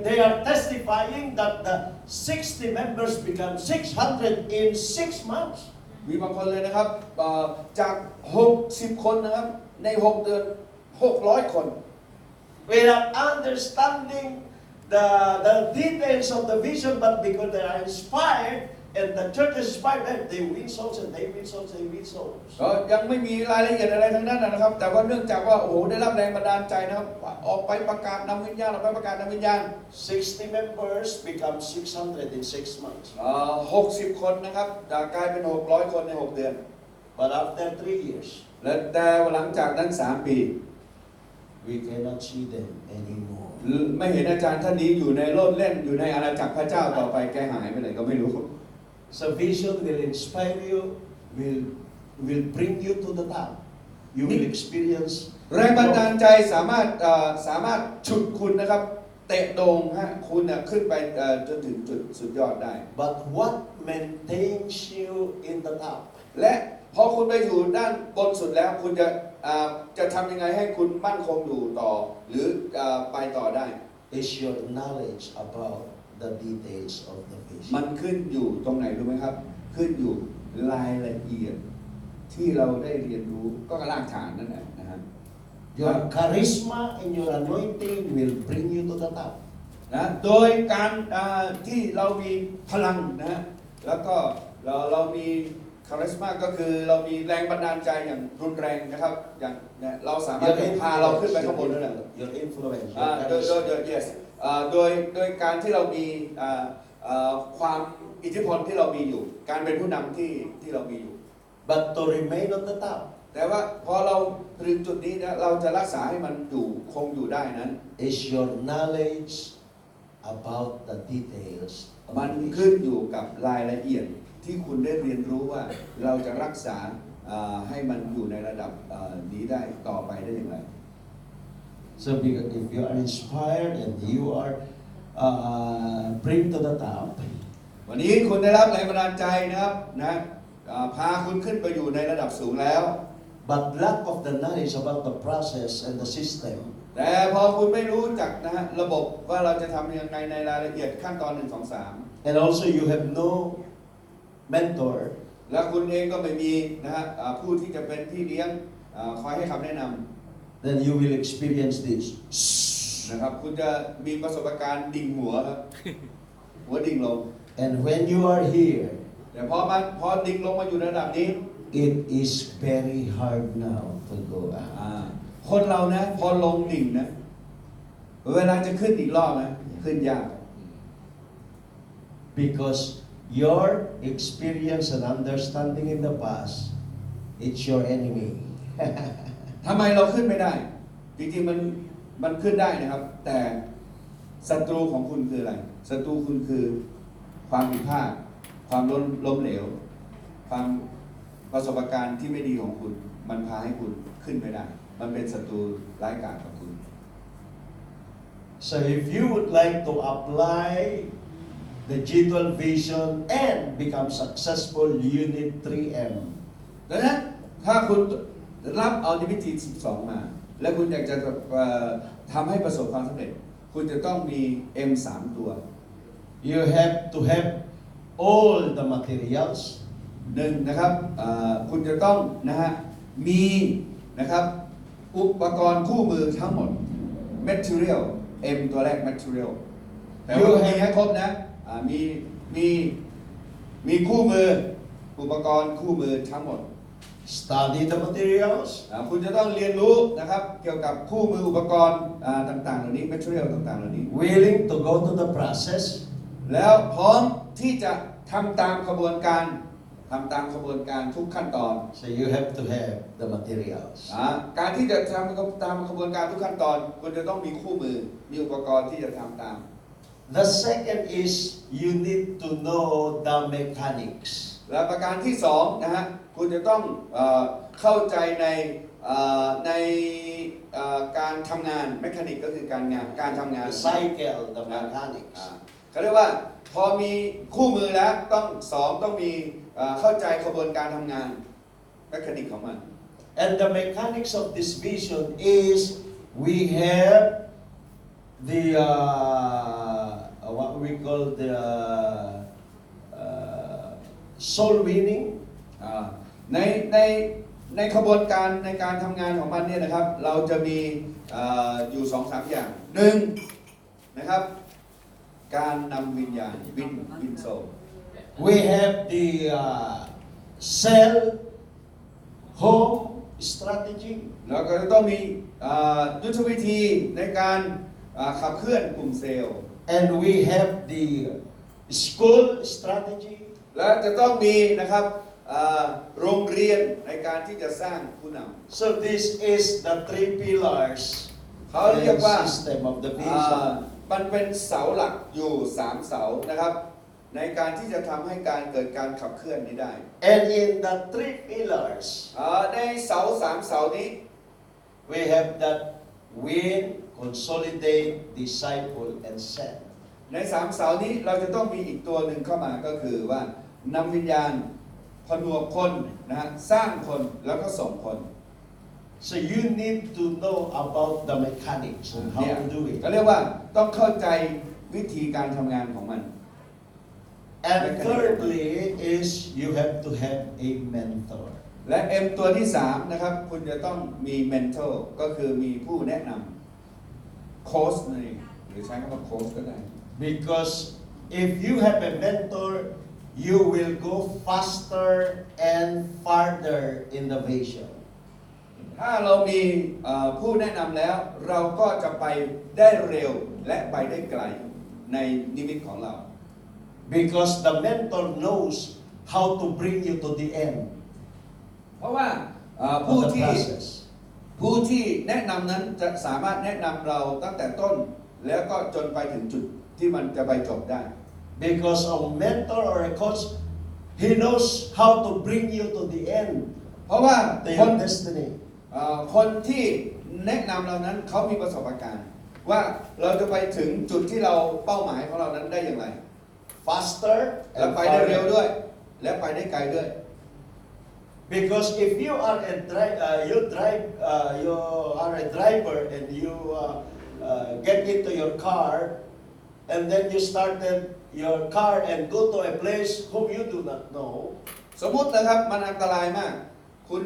they are testifying that the 60 members become 600 in 6 months. มีบางคนเลยนะครับจาก 60 คนนะครับใน 6 เดือน 600 คน Without understanding the details of the vision, but because they are inspired and the church is inspired, then they win souls and they win souls, they win souls. ก็ยังไม่มีรายละเอียดอะไรทั้งนั้นนะครับ แต่ว่าเนื่องจากว่าโอ้โหได้รับแรงบันดาลใจนะครับออกไปประกาศนำวิญญาณออกไปประกาศนำวิญญาณ 60 members become 600 in 6 months. 60 คนนะครับกลายเป็น 600 คนใน 6 เดือน But after 3 years, และแต่หลังจากนั้น 3 ปี we cannot see them anymore. ไม่เห็นอาจารย์ท่านนี้อยู่ในโลดเล่นอยู่ในอาณาจักรพระเจ้าต่อไปแกหายไปไหนก็ไม่รู้ So vision will inspire you, will bring you to the top. You will experience แรงบันดาลใจสามารถฉุดคุณนะครับเตะโด่งฮะคุณขึ้นไปจนถึงจุดสุดยอดได้ But what maintains you in the top และพอคุณไปอยู่ด้านบนสุดแล้วคุณจะทำยังไงให้คุณมั่นคงอยู่ต่อหรือไปต่อได้ is your knowledge about the details of the มัน vision. ขึ้นอยู่ตรงไหนรู้ไหมครับขึ้นอยู่รายละเอียดที่เราได้เรียนรู้ก็รากฐานนั่นแหละนะฮะ Your charisma and your anointing will bring you to the top. นะโดยการที่เรามีพลังนะฮะแล้วก็เรามีคาริสมาก็คือเรามีแรงบันดาลใจอย่างรุนแรงนะครับอย่างเนี่ยเราสามารถจะพาเราขึ้นไปข้างบนนั่นแหละ Your influence. โดยการที่เรามีความอิทธิพลที่เรามีอยู่การเป็นผู้นำที่เรามีอยู่ But to remain on the top แต่ว่าพอเราถึงจุดนี้นะเราจะรักษาให้มันอยู่คงอยู่ได้นั้น is your knowledge about the details. มันขึ้นอยู่กับรายละเอียดที่คุณได้เรียนรู้ว่าเราจะรักษาให้มันอยู่ในระดับนี้ได้ต่อไปได้อย่างไร So if you are inspired and you are bring to the top, วันนี้คุณได้รับแรงบันดาลใจนะครับนะพาคุณขึ้นไปอยู่ในระดับสูงแล้ว but lack of the knowledge about the process and the system, แต่พอคุณไม่รู้จักนะฮะระบบว่าเราจะทำยังไงในรายละเอียดขั้นตอน1 2 3 and also you have no mentor, แล้วคุณเองก็ไม่มีนะฮะผู้ที่จะเป็นพี่เลี้ยงคอยให้คำแนะน then you will experience this. ำนะครับคุณจะมีประสบการณ์ดิ่งหัวครับ หัวดิ่งลง And when you are here, แต่พอดิ่งลงมาอยู่ในระดับนี้ it is very hard now to go up. คนเรานะพอลงดิ่งนะเวลาจะขึ้นอีกรอบนะขึ้นยาก Because your experience and understanding in the past, it's your enemy. ทำไมเราขึ้นไม่ได้ จริงๆมันขึ้นได้นะครับ แต่ศัตรูของคุณคืออะไรศัตรูคุณคือความผิดพลาดความล้มเหลวความประสบการณ์ที่ไม่ดีของคุณมันพาให้คุณขึ้นไม่ได้ มันเป็นศัตรูร้ายกาจกับคุณ So if you would like to apply the G12 vision and become successful, you need 3M. ดังนั้นถ้าคุณรับเอานิมิต 12 มา และคุณอยากจะทำให้ประสบความสำเร็จ คุณจะต้องมี M 3 ตัว You have to have all the materials. หนึ่งนะครับคุณจะต้องนะฮะมีนะครับอุปกรณ์คู่มือทั้งหมด material M ตัวแรก material แต่ว่ามีให้ครบนะมีคู่มืออุปกรณ์คู่มือทั้งหมด study the materials, คุณจะต้องเรียนรู้นะครับเกี่ยวกับคู่มืออุปกรณ์ต่างๆเหล่านี้ material ต่างๆเหล่านี้ willing to go to the process, แล้วพร้อมที่จะทำตามขบวนการทุกขั้นตอน so you have to have the materials. การที่จะทำตามขบวนการทุกขั้นตอนคุณจะต้องมีคู่มือมีอุปกรณ์ที่จะทำตาม The second is you need to know the mechanics. และประการที่สองนะฮะคุณจะต้องเข้าใจในการทำงานเมคานิกก็คือการทำงาน The cycle, the mechanics. เขาเรียกว่าพอมีคู่มือแล้วต้องมีเข้าใจขบวนการทำงานเมคานิกของมัน And the mechanics of this vision is we have the what we call the soul winning. ในขบวนการในการทำงานของมันเนี่ยนะครับเราจะมีอยู่ 2-3 อย่างหนึ่งนะครับการนำวิญญาณวินโซ We have the cell home strategy. แล้วก็จะต้องมียุทธวิธีในการขับเคลื่อนกลุ่มเซลล์ And we have the school strategy. และจะต้องมีนะครับโรงเรียนในการที่จะสร้างผู้นำ So this is the three pillars เขาเรียกว่า system of the vision. มันเป็นเสาหลักอยู่ 3 เสานะครับในการที่จะทำให้การเกิดการขับเคลื่อนนี้ได้ And in the three pillars, ในเสา 3 เสานี้ we have that win, consolidate, disciple, and send. ใน 3 เสานี้เราจะต้องมีอีกตัวหนึ่งเข้ามาก็คือว่านำวิญญาณผนวกคนนะฮะสร้างคนแล้วก็ส่งคน So you need to know about the mechanics and how เนี่ย to do ก็ it. เรียกว่าต้องเข้าใจวิธีการทำงานของมัน And thirdly is you have to have a mentor. และ M ตัวที่ 3 นะครับคุณจะต้องมีเมนเทอร์ก็คือมีผู้แนะนำโค้ชนั่นเองหรือใช้คำว่าโค้ชก็ได้ Because if you have a mentor, you will go faster and farther in the vision. ถ้าเรามีผู้แนะนำแล้วเราก็จะไปได้เร็วและไปได้ไกลในนิมิตของเรา Because the mentor knows how to bring you to the end เพราะว่า of ผู้ the ที่ process. แนะนำนั้นจะสามารถแนะนำเราตั้งแต่ต้นแล้วก็จนไปถึงจุดที่มันจะไปจบได้ Because a mentor or a coach, he knows how to bring you to the end, เพราะว่า to คน your destiny. คนที่แนะนำเรานั้นเขามีประสบการณ์ว่าเราจะไปถึงจุดที่เราเป้าหมายของเรานั้นได้อย่างไร Faster และ and ไปได้เร็ว farther. ด้วยและไปได้ไกลด้วย Because if you are a driver and you get into your car and then you started your car and go to a place whom you do not know, สมมุตินะครับมันอันตรายมาก คุณ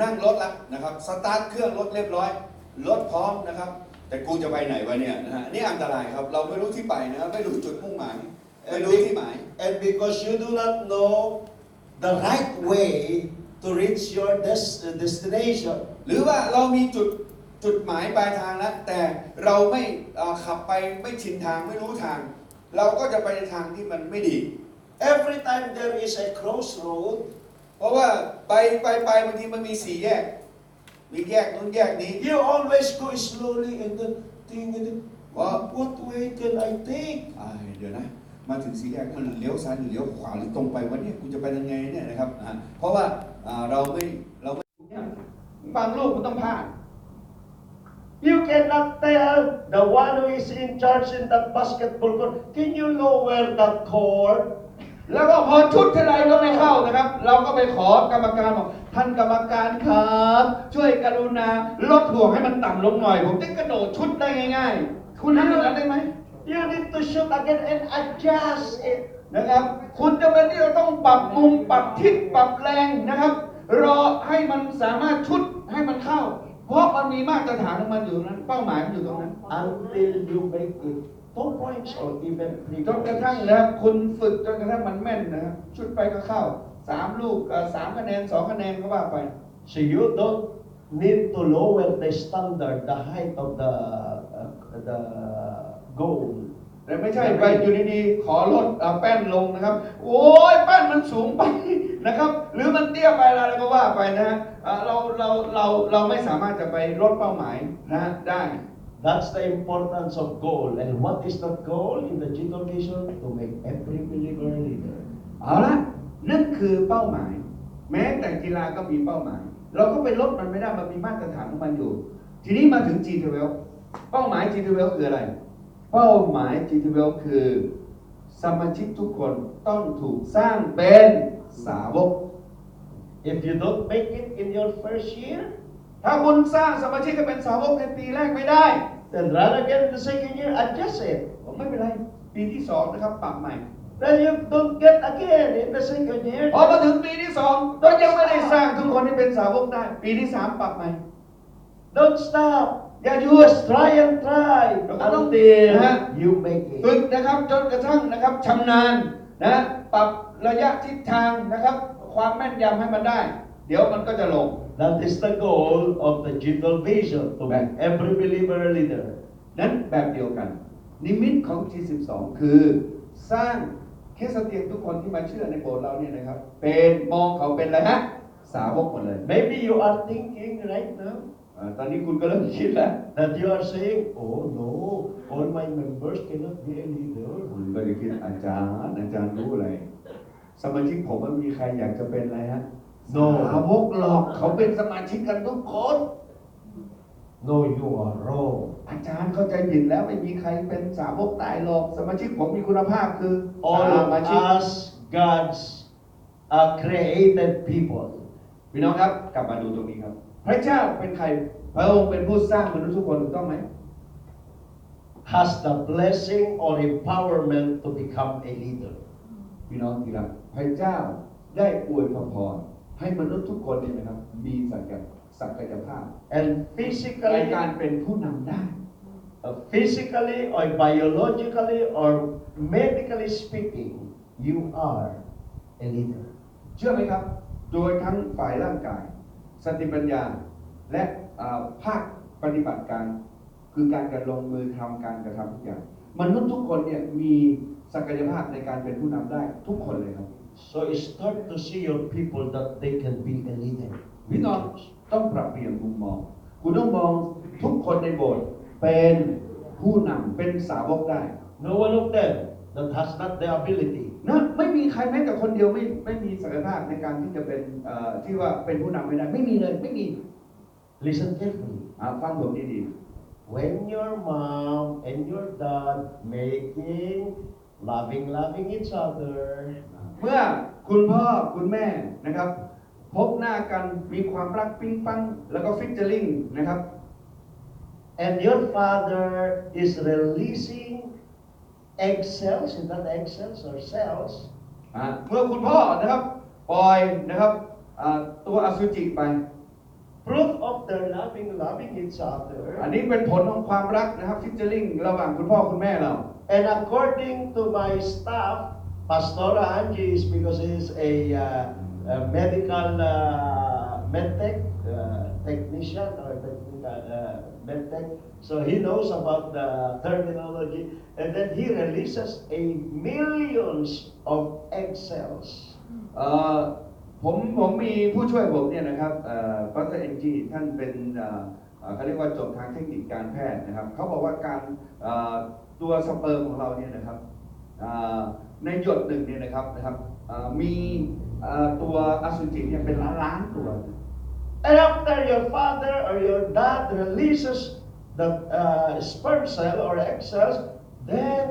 นั่งรถละนะครับสตาร์ทเครื่องรถเรียบร้อยรถพร้อมนะครับแต่กูจะไปไหนวะเนี่ยนะฮะนี่อันตรายครับเราไม่รู้ที่ไปนะครับไม่รู้จุดมุ่งหมายไม่รู้ที่หมาย and because you do not know the right way to reach your destination, หรือว่าเรามีจุดหมายปลายทางแล้วแต่เราไม่ขับไปไม่ชินทางไม่รู้ทาง เราก็จะไปในทางที่มันไม่ดี every time there is a crossroad, เพราะว่าไปบางทีมันมี4 แยกมีแยกนู้นแยกนี้ you always go slowly and then think, what way can I take? เดี๋ยวนะมาถึง4 แยกมันเลี้ยวซ้ายหรือเลี้ยวขวาหรือตรงไปวะเนี่ยกูจะไปยังไงเนี่ยนะครับเพราะว่าเราไม่บางลูกมันต้องพลาด You cannot tell the one who is in charge in that basketball court, can you lower that cord? แล้วก็พอชุดเท่าไรก็ไม่เข้านะครับเราก็ไปขอกรรมการบอกท่านกรรมการครับช่วยกรุณาลดห่วงให้มันต่ำลงหน่อยผมจะกระโดดชุดได้ง่ายๆคุณทำอย่างนั้นได้ไหม You need to shoot again and adjust it. นะครับคุณจะเป็นที่เราต้องปรับมุมปรับทิศปรับแรงนะครับรอให้มันสามารถชุดให้มันเข้าเพราะมันมีมาตรฐานของมันอยู่นั้นเป้าหมายมันอยู่ตรงนั้น Until you make it 2 points or even 3 จนกระ points. ทั่งนะครับคุณฝึกจนกระทั่งมันแม่นนะครับชุดไปก็เข้า 3 ลูก3 คะแนน 2 คะแนนก็ว่าไป So you don't need to lower the standard, the height of the goal. แต่ไม่ใช่ไปอยู่ดีๆขอลดแป้นลงนะครับโอ้ยแป้นมันสูงไปนะครับหรือมันเตี้ยไปอะไรก็ว่าไปนะฮะเราไม่สามารถจะไปลดเป้าหมายนะได้ That's the importance of goal. And what is that goal in the G12 vision? To make every believer a leader. เอาละนั่นคือเป้าหมายแม้แต่กีฬาก็มีเป้าหมายเราก็ไปลดมันไม่ได้มันมีมาตรฐานของมันอยู่ทีนี้มาถึง G12 เป้าหมาย G12 คืออะไรเป้าหมาย G12 คือสมาชิกทุกคนต้องถูกสร้างเป็นสาวก If you don't make it in your first year, ถ้าคุณสร้างสมาชิกให้เป็นสาวกในปีแรกไม่ได้ then run again in the second year, adjust it. ไม่เป็นไรปีที่2นะครับปรับใหม่ Then you don't get again in the second year. พอมาถึงปีที่2ก็ยังไม่ได้สร้างทุกคนให้เป็นสาวกได้ปีที่3ปรับใหม่ Don't stop. อย่าหยุด Just try and try เราก็ต้อง until นะฮะ you make ฝึ it. กนะครับจนกระทั่งนะครับชำนาญนะปรับระยะทิศทางนะครับความแม่นยำให้มันได้ เดี๋ยวมันก็จะลง That is the goal of the G12 vision, to make every believer a leader. นั้นแบบเดียวกัน นิมิตของ G12 คือสร้างคริสเตียนทุกคนที่มาเชื่อในโบสถ์เราเนี่ยนะครับเป็นมองเขาเป็นอะไรฮะสาวกหมดเลย Maybe you are thinking right now ตอนนี้คุณก็เริ่มคิดแล้ว that you are saying, oh no, all my members cannot be a leader. คุณก็จะคิดอาจารย์รู้อะไรสมาชิกผมมันมีใครอยากจะเป็นอะไรฮะ No สาวกหรอกเขาเป็นสมาชิกกันทุกคน No, you are wrong. อาจารย์เข้าใจผิดแล้วไม่มีใครเป็นสาวกตายหรอกสมาชิกผมมีคุณภาพคือ All ส of มาชิก us, God's created people. พี่น้องครับกลับมาดูตรงนี้ครับพระเจ้าเป็นใครพระองค์เป็นผู้สร้างมนุษย์ทุกคนถูกต้องไหม Has the blessing or empowerment to become a leader. พี่น้องที่รักพระเจ้าได้อวยพรให้มนุษย์ทุกคนเนี่ยนะครับมีศักยภาพ And ใน physically, การเป็นผู้นำได้ physically or biologically or medically speaking, you are a leader. เชื่อไหมครับโดยทั้งฝ่ายร่างกายสติปัญญาและภาคปฏิบัติการคือการลงมือทำการกระทำทุกอย่างมนุษย์ทุกคนเนี่ยมีศักยภาพในการเป็นผู้นำได้ทุกคนเลยครับ So start to see your people that they can be a leader. พี่น้องต้องปรับเปลี่ยนมุมมองคุณต้องมองทุกคนในโบสถ์เป็นผู้นำเป็นสาวกได้ No one of them that has not the ability. นะไม่มีใครแม้แต่คนเดียวไม่มีศักยภาพในการที่จะเป็นที่ว่าเป็นผู้นำไม่ได้ไม่มีเลยไม่มี Listen carefully. ฟังผมดี When your mom and your dad making loving each other, ๆเมื่อคุณพ่อคุณแม่นะครับพบหน้ากันมีความรักปิ๊งปังแล้วก็ฟิชเจอริงนะครับ and your father is releasing egg cells, is that egg cells or cells? เมื่อคุณพ่อนะครับปล่อยนะครับตัวอสุจิไป Proof of their loving each other. อันนี้เป็นผลของความรักนะครับฟิชเจอริงระหว่างคุณพ่อคุณแม่เรา And according to my staff, Pastor Angie is because he's a medical medtech technician or technical medtech, so he knows about the terminology, and then he releases a millions of egg cells. ผมมีผู้ช่วยผมเนี่ยนะครับดร. NG ท่านเป็นเขาเรียกว่าจบทางเทคนิคการแพทย์นะครับเขาบอกว่าการตัวสเปิร์มของเราเนี่ยนะครับในหยดหนึ่งเนี่ยนะครับมีตัวอสุจิเนี่ยเป็นล้านตัว And after your father or your dad releases the sperm cell or egg cells, then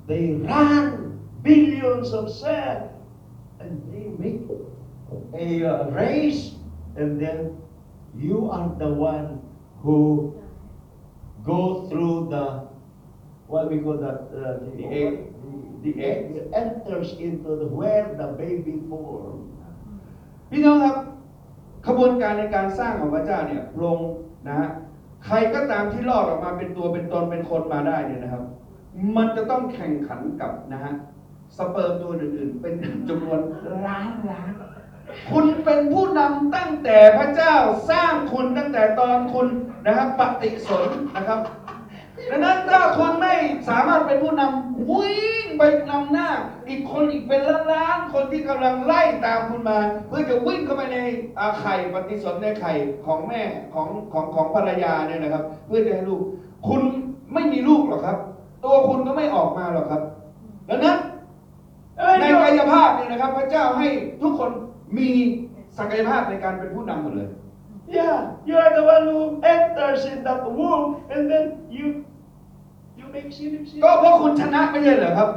they run billions of cells and they make a race, and then you are the one who go through the what we call that the egg. The egg enters into where the baby form. พี่น้องครับขบวนการในการสร้างของพระเจ้าเนี่ยลงนะฮะใครก็ตามที่รอดออกมาเป็นตัวเป็นตนเป็นคนมาได้เนี่ยนะครับมันจะต้องแข่งขันกับนะฮะ สเปิร์มตัวอื่นๆเป็นจำนวนล้านคุณเป็นผู้นำตั้งแต่พระเจ้าสร้างคุณตั้งแต่ตอนคุณนะครับปฏิสนธินะครับดังนั้นถ้าคุณไม่สามารถเป็นผู้นำวิ่งไปนำหน้าอีกคนอีกเป็นล้านๆคนที่กำลังไล่ตามคุณมาเพื่อจะวิ่งเข้าไปในไข่ปฏิสนธิในไข่ของแม่ของภรรยาเนี่ยนะครับเพื่อจะให้ลูกคุณไม่มีลูกหรอกครับตัวคุณก็ไม่ออกมาหรอกครับดังนั้นในกายภาพเนี่ยนะครับพระเจ้าให้ทุกคนมีศักยภาพในการเป็นผู้นำหมดเลย Yeah, you are the one who enters in that womb and then you make sin. ก็เพราะคุณชนะไม่ใช่เหรอครับ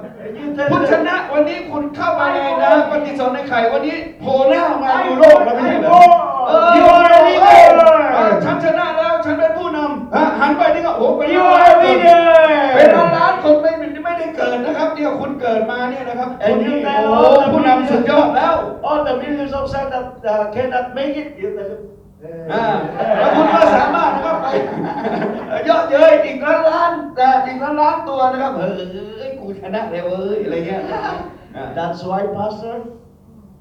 คุณชนะวันนี้คุณเข้ามาในนะปฏิสนธิในไข่วันนี้โผล่หน้ามาดูโลกแล้วไม่ใช่เหรอYou are a leader ฉันชนะแล้วฉันเป็นผู้นำหันไปนี่ก็โอ้เป็น You are a leader เป็นล้านคนไม่ได้เกิดนะครับเดี๋ยวคุณเกิดมาเนี่ยนะครับคุณนี่โอ้ผู้นำสุดยอดแล้ว All the millions of sons that cannot make it, you tell them. แล้วคุณก็สามารถนะครับไปเยอะเย้ยอีกล้านตัวนะครับกูชนะเลยเว้ยอะไรเงี้ย That's why, Pastor,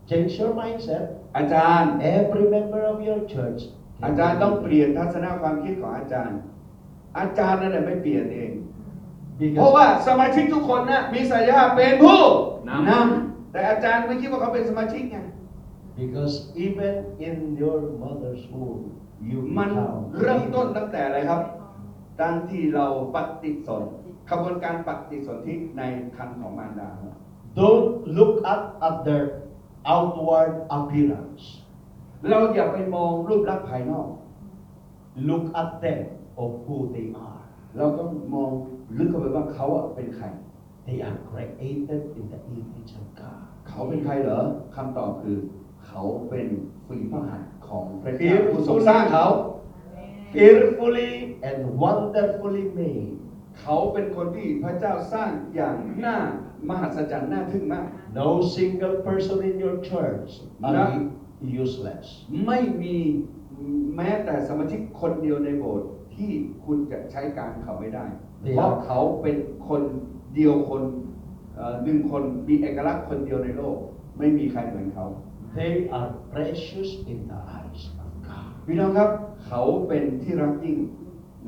change your mindset. อาจารย์ Every member of your church. อาจารย์ต้องเปลี่ยนทัศนคความคิดของอาจารย์ อาจารย์นั่นแหละไม่เปลี่ยนเอง เพราะว่าสมาชิกทุกคนนะมีศักยภาพเป็นผู้นำแต่อาจารย์ไม่คิดว่าเขาเป็นสมาชิกไง Because even in your mother's womb, you มัน become เริ่มต้นตั้งแต่อะไรครับตั้งที่เราปฏิสนธิขบวนการปฏิสนธิในครรภ์ของมารดา Don't look at their outward appearance. เราอย่าไปมองรูปลักษณ์ภายนอก Look at them of who they are. เราต้องมองลึกเข้าไปว่าเขาเป็นใคร They are created in the image of God. เขาเป็นใครเหรอคำตอบคือเขาเป็นฝีพระหัตถ์ของพระเจ้าผู้ทรงสร้างเขา Fearfully and wonderfully made. เขาเป็นคนที่พระเจ้าสร้างอย่างน่ามหัศจรรย์น่าทึ่งมาก No single person in your church are useless. ไม่มีแม้แต่สมาชิกคนเดียวในโบสถ์ที่คุณจะใช้การเขาไม่ได้ เพราะเขาเป็นคนเดียวหนึ่งคนมีเอกลักษณ์คนเดียวในโลกไม่มีใครเหมือนเขา They are precious in the eyes of God. พี่น้องครับเขาเป็นที่รักยิ่ง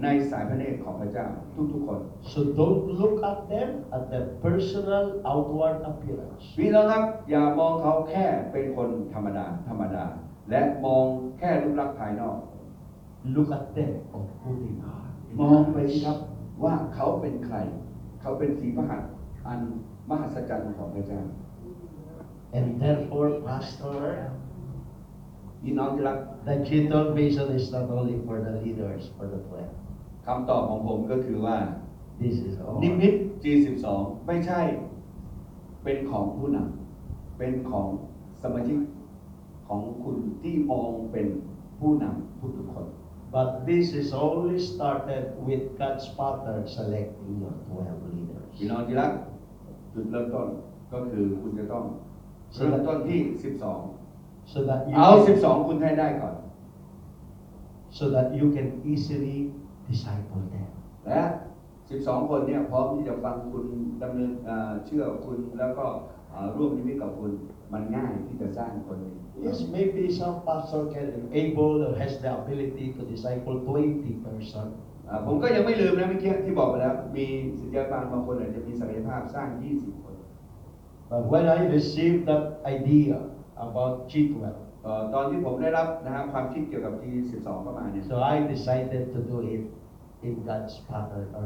ในสายพระเนตรของพระเจ้าทุกๆคน So don't look at them at their personal outward appearance. พี่น้องครับอย่ามองเขาแค่เป็นคนธรรมดาและมองแค่รูปลักษณ์ภายนอก Look at them of who they are. มองไปครับว่าเขาเป็นใครเขาเป็นฝีพระหัตถ์อันมหัศจรรย์ของพระเจ้า And therefore, Pastor, พี่น้องที่รัก the G12 vision is not only for the leaders, for the 12. คำตอบของผมก็คือว่า This is all. นิมิต G12 ไม่ใช่เป็นของผู้นำเป็นของสมาชิกของคุณที่มองเป็นผู้นำทุกๆคน But this is only started with God's Father selecting your 12 leaders. พี่น้องที่รักจุดเริ่มต้นก็คือคุณจะต้องเริ่มต้นที่ 12 So that you เอา can, 12 คุณให้ได้ก่อน so that you can easily disciple them. และ 12 คนเนี่ยพร้อมที่จะฟังคุณดำเนินเชื่อคุณแล้วก็ร่วมนิมิตกับคุณมันง่ายที่จะสร้างคนนี้ Yes, maybe some pastor can able or has the ability to disciple 20 persons. ผมก็ยังไม่ลืมนะเมื่อกี้ที่บอกไปแล้วมีศิษยาบาลบางคนอาจจะมีศักยภาพสร้าง 20 คน But when I received that idea about G12, ตอนที่ผมได้รับนะครับความคิดเกี่ยวกับ G12 เข้ามาเนี่ย so I decided to do it in God's pattern or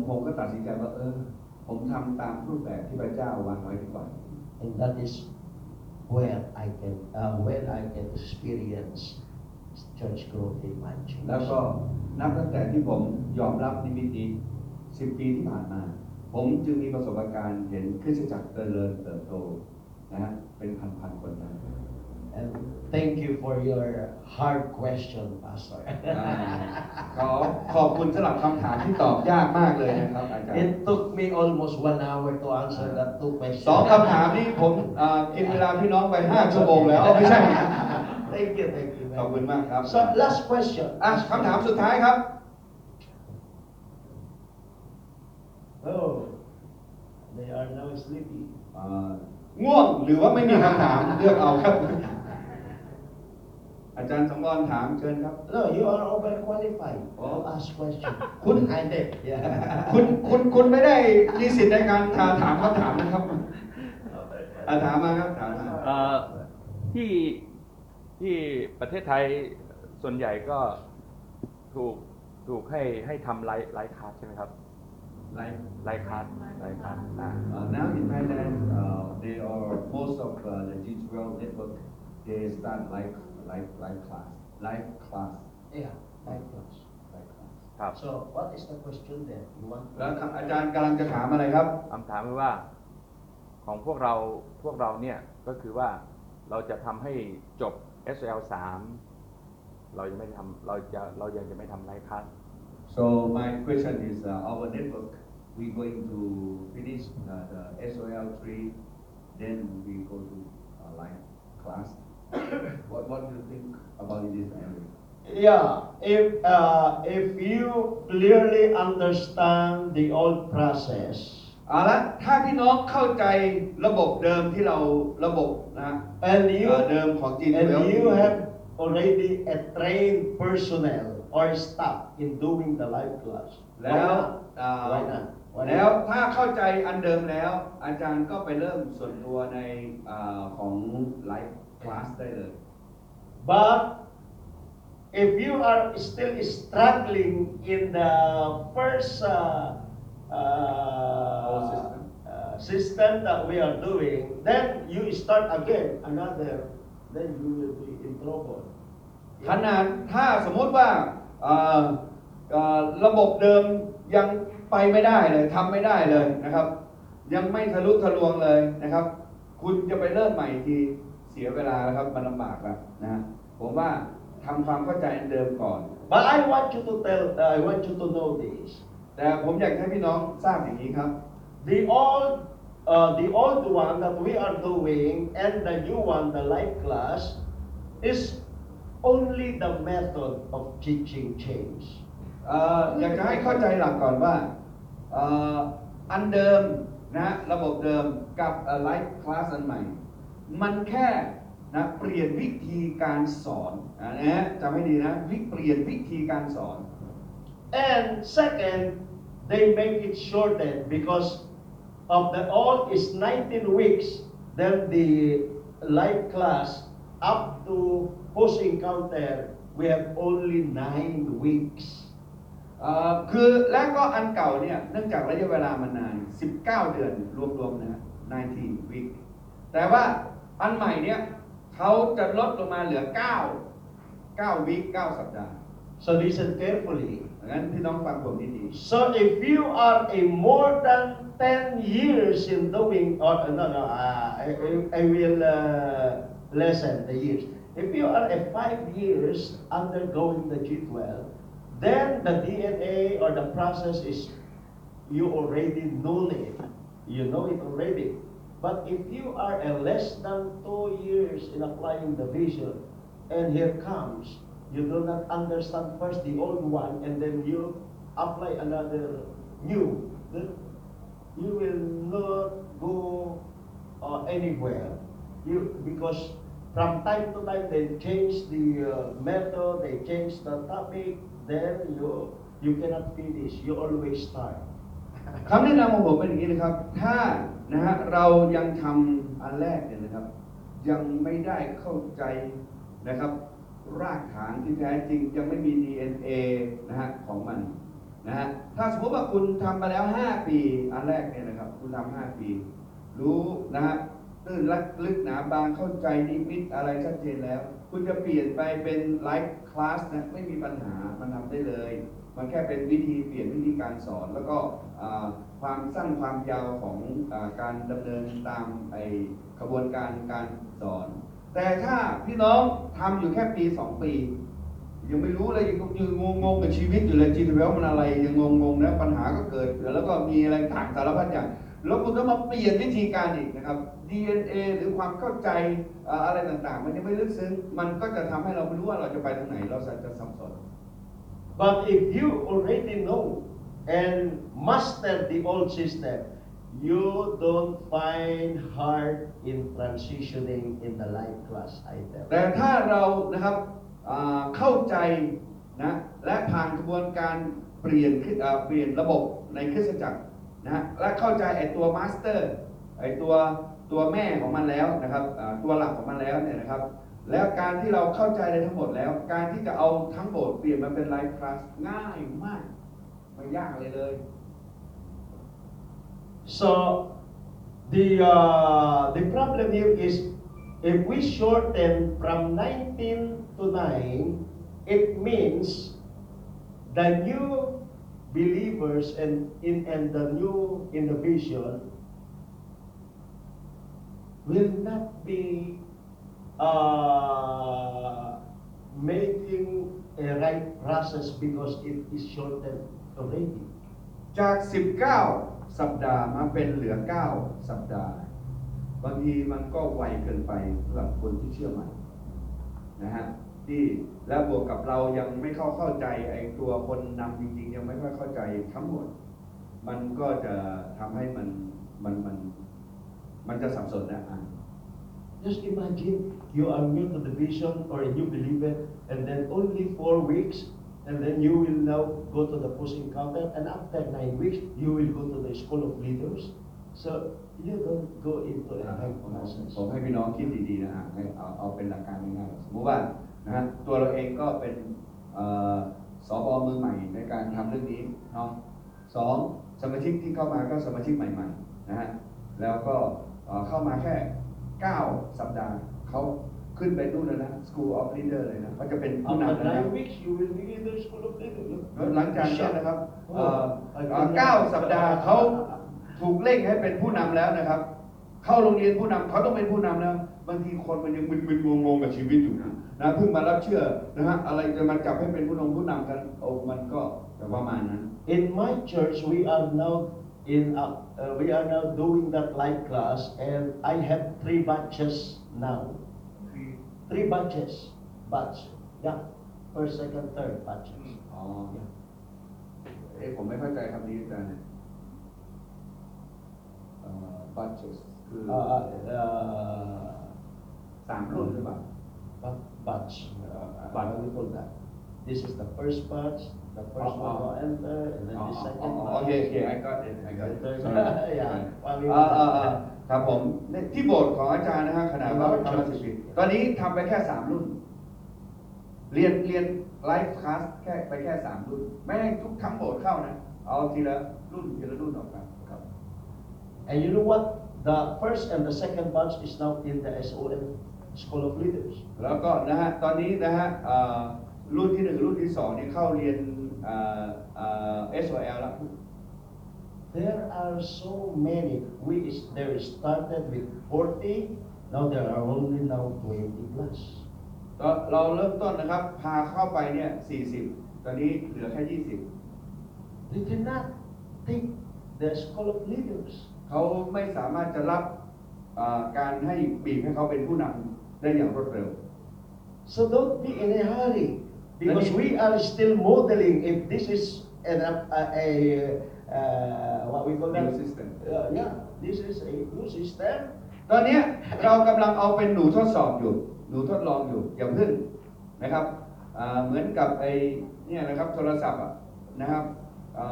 ผมก็ตัดสินใจว่าผมทำตามรูปแบบที่พระเจ้าวางไว้ดีกว่า and that is where I can experience church growth in my church. แล้วก็นับตั้งแต่ที่ผมยอมรับนิมิตนี้ 10 ปีที่ผ่านมา ผมจึงมีประสบการณ์เห็นคริสตจักรเจริญเติบโตนะฮะเป็นพันๆคนนะ And thank you for your hard question, Pastor. ขอบคุณสำหรับคำถามที่ตอบยากมากเลยนะครับอาจารย์ It took me almost 1 hour to answer that 2 questions. 2 คำถามนี้ผมกินเวลาพี่น้องไป 5 ชั่วโมงแล้วไม่ใช่ Thank you. ขอบคุณมากครับ So last question. คำถามสุดท้ายครับ Oh, they are now sleeping. ง่วงหรือว่าไม่มีคำถามเลือกเอาครับ อาจารย์สมรถามเชิญครับ No, you are overqualified to ask question. คุณ I did. Yeah. คุณไม่ได้มีสิทธิ์ในการถามคำถามนะครับถามมาครับถามมา ที่ที่ประเทศไทยส่วนใหญ่ก็ถูกให้ทำไลฟ์คลาสใช่ไหมครับไลฟ์คลาสNow in Thailand, they are most of the G12 network. They start live class. Yeah, life class. ครับ So, what is the question then? You want แล้วอาจารย์กำลังจะถามอะไรครับ คำถามคือว่าของพวกเราเนี่ยก็คือว่าเราจะทำให้จบ SL3 เรายังไม่ทำเรายังจะไม่ทำไลฟ์คลาส So my question is, our network, we going to finish the SOL3, then we go to live class. What do you think about this area? Yeah, if you clearly understand the old process, เอาละถ้าพี่น้องเข้าใจระบบเดิมที่เราระบบนะ and เดิมของ and G12 you have already a trained personnel or staff in doing the live class. แล้ว Why not? Why แล้ว not? ถ้าเข้าใจอันเดิมแล้ว อาจารย์ก็ไปเริ่มส่วนตัวในของไลฟ์คลาสได้เลย But if you are still struggling in the first system that we are doing, then you start again another, then you will be in trouble. ขนาดถ้าสมมติว่าระบบเดิมยังไปไม่ได้เลยทำไม่ได้เลยนะครับยังไม่ทะลุทะลวงเลยนะครับคุณจะไปเริ่มใหม่ทีเสียเวลาแล้วครับมันลำบากแล้วนะผมว่าทำความเข้าใจอันเดิมก่อน But I want you to know this. แต่ผมอยากให้พี่น้องทราบอย่างนี้ครับ The old one that we are doing and the new one, the live class, is only the method of teaching change. อยากจะให้เข้าใจหลักก่อนว่าอันเดิมนะระบบเดิมกับไลฟ์คลาสอันใหม่มันแค่นะเปลี่ยนวิธีการสอนนะจำให้ดีนะเปลี่ยนวิธีการสอน And second, they make it shortened because of the old is 19 weeks. Then the live class up to post encounter, we have only 9 weeks. คือและก็อันเก่าเนี่ยเนื่องจากระยะเวลามันนาน19 เดือนรวมๆนะ19 week แต่ว่าอันใหม่เนี่ยเขาจะลดลงมาเหลือ9 week 9 สัปดาห์ So listen carefully. งั้นพี่น้องฟังผมดี So if you are a more than 10 years in doing, or I will lessen the years. If you are a 5 years undergoing the G12, then the DNA or the process is, you already know it. You know it already. But if you are a less than 2 years in applying the vision, and here comes, you do not understand first the old one, and then you apply another new, then you will not go anywhere. Because from time to time they change the method, they change the topic, then you cannot finish. You always start. ๆคำแนะนำของผมเป็นอย่างนี้นะครับ ถ้านะฮะเรายังทำอันแรกเนี่ยนะครับยังไม่ได้เข้าใจนะครับรากฐานที่แท้จริงยังไม่มี DNA นะฮะของมันนะฮะถ้าสมมติว่าคุณทำมาแล้ว5 ปีอันแรกเนี่ยนะครับคุณทำ5 ปีรู้นะฮะตื้นลึกหนาบางเข้าใจนิมิตอะไรชัดเจนแล้วคุณจะเปลี่ยนไปเป็นไลฟ์คลาสนะไม่มีปัญหามันทำได้เลยมันแค่เป็นวิธีเปลี่ยนวิธีการสอนแล้วก็ความสั้นความยาวของการดำเนินตามขบวนการการสอนแต่ถ้าพี่น้องทำอยู่แค่ปี 2 ปียังไม่รู้เลยยังงงกับชีวิตอยู่เลยจีนแววมันอะไรยังงงนะปัญหาก็เกิดแล้วก็มีอะไรต่างสารพัดอย่างแล้วคุณต้องมาเปลี่ยนวิธีการอีกนะครับ DNA หรือความเข้าใจอะไรต่างๆมันยังไม่ลึกซึ้งมันก็จะทำให้เราไม่รู้ว่าเราจะไปทางไหนเราจะสับสน But if you already know and master the old system, you don't find hard in transitioning in the life class item. แต่ถ้าเรานะครับเข้าใจนะและผ่านกระบวนการเปลี่ยนระบบในคริสตจักรนะฮะและเข้าใจไอ้ตัวมาสเตอร์ไอ้ตัวแม่ของมันแล้วนะครับตัวหลักของมันแล้วเนี่ยนะครับแล้วการที่เราเข้าใจในทั้งหมดแล้วการที่จะเอาทั้งโบสถ์เปลี่ยนมาเป็นไลฟ์คลาสง่ายมากไม่ยากเลย So the problem here is if we shorten from 19 to 9, it means the new believers and the new individual will not be making a right process because it is shortened already. จาก 19 สัปดาห์มาเป็นเหลือ 9 สัปดาห์ บางทีมันก็ไวเกินไปสำหรับคนที่เชื่อใหม่นะฮะที่แล้วบวกกับเรายังไม่เข้าใจไอ้ตัวคนนำจริงๆยังไม่ค่อยเข้าใจทั้งหมดมันก็จะทำให้มันจะสับสนนะ Just imagine you are new to the vision or a new believer and then only 4 weeks and then you will now go to the post encounter and after 9 weeks you will go to the school of leaders. So you don't go into a right process. ผมให้พี่น้องคิดดีๆนะให้เอาเป็นหลักการง่ายๆสมมติว่านะฮะตัวเราเองก็เป็นสบมือใหม่ในการทำเรื่องนี้เนาะ2สมาชิกที่เข้ามาก็สมาชิกใหม่ๆนะฮะแล้วก็เข้ามาแค่9 สัปดาห์เขาขึ้นไปนู่นเลยนะ School of Leader เลยนะเขาจะเป็นผู้นำ After นะ 9 weeks you will be in the school of leaders. หลังจากนี้นะครับ9 สัปดาห์เขาถูกเร่งให้เป็นผู้นำแล้วนะครับเข้าโรงเรียนผู้นำเขาต้องเป็นผู้นำแล้วบางทีคนมันยังมึนๆงงๆกับชีวิตอยู่นะเพิ่งมารับเชื่อนะฮะอะไรจะมาจับให้เป็นผู้นำกันมันก็แบบประมาณนั้น In my church we are now doing that life class and I have 3 batches now. 3 batch. Yeah. First, second, third batches. อ๋อผมไม่เข้าใจคำนี้อาจารย์budget คือ3 รุ่นหรือเปล่า Batch. What do we call that? This is the first batch. The first one will enter, and then the second batch. Okay, I got it. Yeah. ครับผมที่โบสถ์ของอาจารย์นะฮะขนาดว่าทำมา10 ปีตอนนี้ทำไปแค่3 รุ่นเรียนไลฟ์คลาสไปแค่3 รุ่นไม่ให้ทั้งโบสถ์เข้านะเอาทีละรุ่นออกมาครับ And you know what? The first and the second batch is now in the SOL School of Leaders. แล้วก็นะฮะตอนนี้นะฮะรุ่นที่1รุ่นที่2นี่เข้าเรียนSOL แล้ว There are so many. There started with 40. Now there are only now 20 plus. เราเริ่มต้นนะครับพาเข้าไปเนี่ย40ตอนนี้เหลือแค่20 They cannot take the School of Leaders. เขาไม่สามารถจะรับการให้บีบให้เขาเป็นผู้นำได้อย่างรวดเร็ว So don't be in a hurry because we are still modeling. If this is what we call that new system yeah, this is a new system. ตอนนี้เรากำลังเอาเป็นหนูทดสอบอยู่หนูทดลองอยู่อย่าเพิ่งนะครับเหมือนกับไอ้เนี่ยนะครับโทรศัพท์นะครับ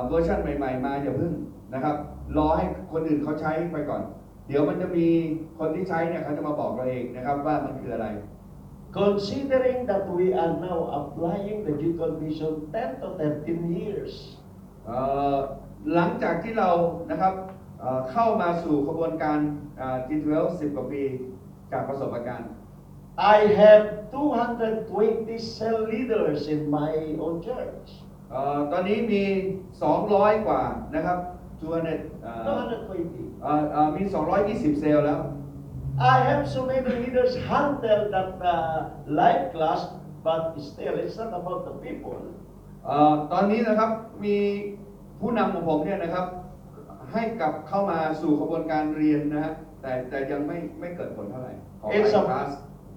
เวอร์ชันใหม่ๆมาอย่าเพิ่งนะครับรอให้คนอื่นเขาใช้ไปก่อนเดี๋ยวมันจะมีคนที่ใช้เนี่ยเขาจะมาบอกเราเองนะครับว่ามันคืออะไร Considering that we are now applying the G12 vision 10 to 13 years. หลังจากที่เรานะครับเข้ามาสู่ขบวนการG12 10 กว่าปีจากประสบการณ์ I have 220 cell leaders in my own church. ตอนนี้มี 200 กว่านะครับ220. มี220 เซลล์แล้ว I have so many leaders handle that life class, but still it's not about the people. ตอนนี้นะครับมีผู้นำของผมเนี่ยนะครับให้กลับเข้ามาสู่ขบวนการเรียนนะฮะแต่ยังไม่เกิดผลเท่าไหร่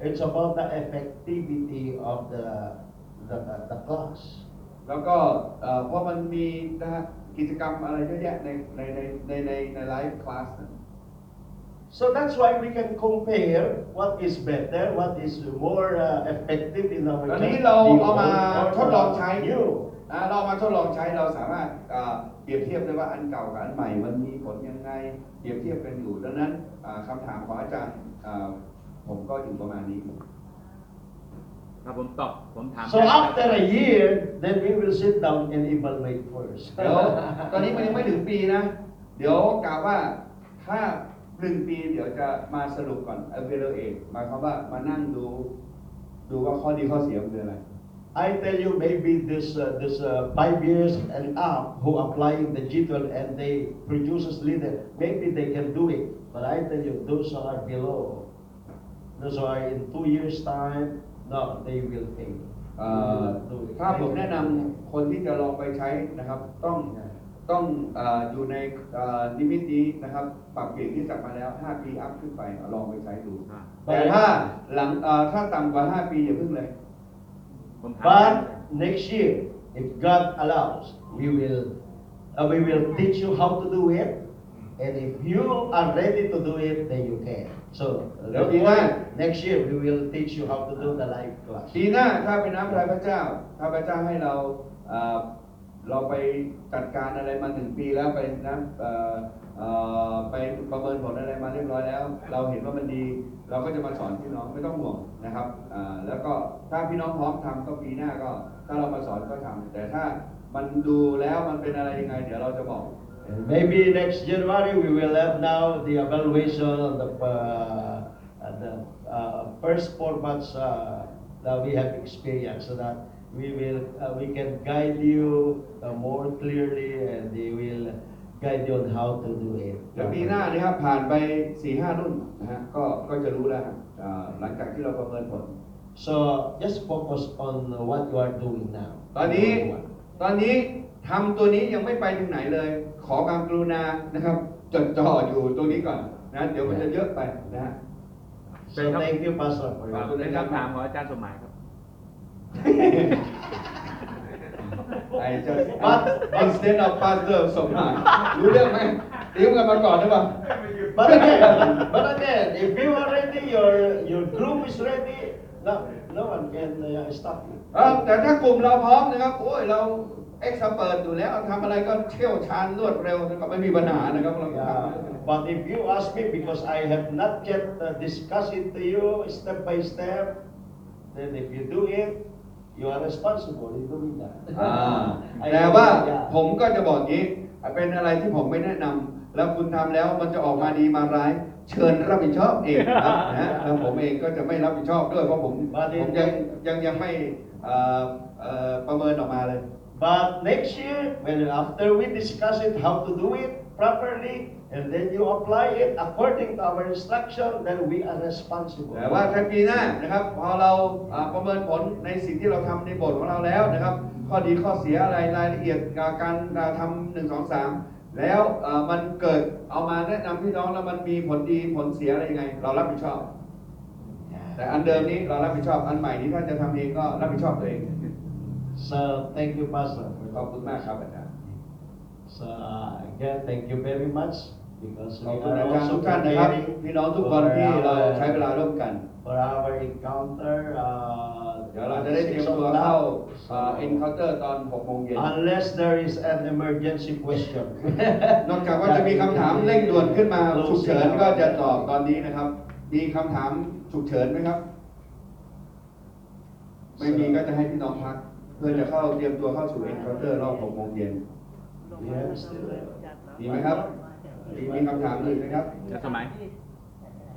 It's about the effectivity of the class. แล้วก็เพราะมันมีนะฮะ กิจกรรมอะไรเยอะแยะในไลฟ์คลาส So that's why we can compare what is better, what is more effective in our ตอน church, นี้เรา the เอามา old ทดลองใช้ or the new. เรามาทดลองใช้เราสามารถเปรียบเทียบได้ว่าอันเก่ากับอันใหม่มันมีผลยังไงเปรียบเทียบกันอยู่ดังนั้นคำถามของอาจารย์ผมก็อยู่ประมาณนี้ ถ้าผมถาม So after a year, then we will sit down and evaluate first. เดี๋ยวตอนนี้มันยังไม่ถึงปีนะ เดี๋ยวกล่าวว่าถ้า1 ปีเดี๋ยวจะมาสรุปก่อน evaluate หมายความว่ามานั่งดูว่าข้อดีข้อเสียมันคืออะไร I tell you, maybe this 5 years and up who applying the G12 and they produces leader, maybe they can do it. But I tell you, those who are below, those who are in 2 years time, no, they will fail. ถ้าผมแนะนำคนที่จะลองไปใช้นะครับต้องอยู่ในนิมิตนี้นะครับปรับเปลี่ยนที่กลับมาแล้ว5 ปีอัพขึ้นไปลองไปใช้ดูแต่ถ้าต่ำกว่า5 ปีอย่าเพิ่งเลย But next year, if God allows, we will teach you how to do it, and if you are ready to do it, then you can. So next year we will teach you how to do the live class. ปีหน้าถ้าเป็นน้ำพระพระเจ้าถ้าพระเจ้าให้เราไปจัดการอะไรมา1 ปีแล้วไปไปประเมินผลอะไรมาเรียบร้อยแล้ว เราเห็นว่ามันดีเราก็จะมาสอนพี่น้องไม่ต้องห่วงนะครับแล้วก็ถ้าพี่น้องพร้อมทำก็ปีหน้าก็ถ้าเรามาสอนก็ทำแต่ถ้ามันดูแล้วมันเป็นอะไรยังไงเดี๋ยวเราจะบอก And maybe next January we will have now the evaluation of the first 4 months that we have experienced, so that we can guide you more clearly, and they will guide you on how to do it. แล้วปีหน้านี่ครับผ่านไป 4-5 รุ่นนะฮะก็จะรู้แล้วหลังจากที่เราประเมินผล So just focus on what you are doing now. ตอนนี้ทำตัวนี้ยังไม่ไปถึงไหนเลยขอความกรุณานะครับจดจ่ออยู่ตรงนี้ก่อนนะเดี๋ยวมันจะเยอะไปนะฮะ So thank you, Pastor, for ครับ your เป็นคำถามของอาจารย์สมหมายครับ I just instead of pastor สมหมายรู้เรื่องไหมเตรียมกันมาก่อนหรือเปล่า But again, if you are ready, your group is ready, no one can stop you. แต่ถ้ากลุ่มเราพร้อมนะครับโอ้ยเราเอ็กซ์เปิดอยู่แล้วทำอะไรก็เชี่ยวชาญรวดเร็วนะครับไม่มีปัญหานะครับเราทำ But if you ask me, because I have not yet discussed it to you step by step, then if you do it, you are responsible in doing that. แต่ว่าผมก็จะบอกงี้เป็นอะไรที่ผมไม่แนะนำแล้วคุณทำแล้วมันจะออกมาดีมาร้ายเชิญรับผิดชอบเองครับนะแล้วผมเองก็จะไม่รับผิดชอบด้วยเพราะผมยังไม่ประเมินออกมาเลย But next year, when after we discuss it how to do it properly, and then you apply it according to our instruction, then we are responsible. แต่ว่าในปีหน้านะครับพอเราประเมินผลในสิ่งที่เราทำในบทของเราแล้วนะครับข้อดีข้อเสียอะไรรายละเอียดการทำ1 2 3แล้วมันเกิดเอามาแนะนำพี่น้องแล้วมันมีผลดีผลเสียอะไรยังไงเรารับผิดชอบแต่อันเดิมนี้เรารับผิดชอบอันใหม่นี้ถ้าจะทำเองก็รับผิดชอบตัวเอง So thank you, Pastor. ขอบคุณมากครับอาจารย์ So again, thank you very much, because ขอบ we คุณ are อาจารย์ทุ also กท่านนะครับ preparing พี่น้องทุกคนที่เราใช้เวลาร่วมกัน for our encounter. เดี๋ยวเราจะได้เตรียมตัวเข้าencounter ตอน 6 โมงเย็น Unless there is an emergency question. นอกจากว่าจะมีคำถามเร่งด่วนขึ้นมาฉุกเฉินก็จะตอบตอนนี้นะครับมีคำถามฉุกเฉินไหมครับไม่มีก็จะให้พี่น้องพักเพื่อจะเข้าเตรียมตัวเข้าสู่ encounter รอบ 6 โมงเย็น Yeah, still there. มีไหมครับมีคำถามอื่นไหมครับ อาจารย์สมหมาย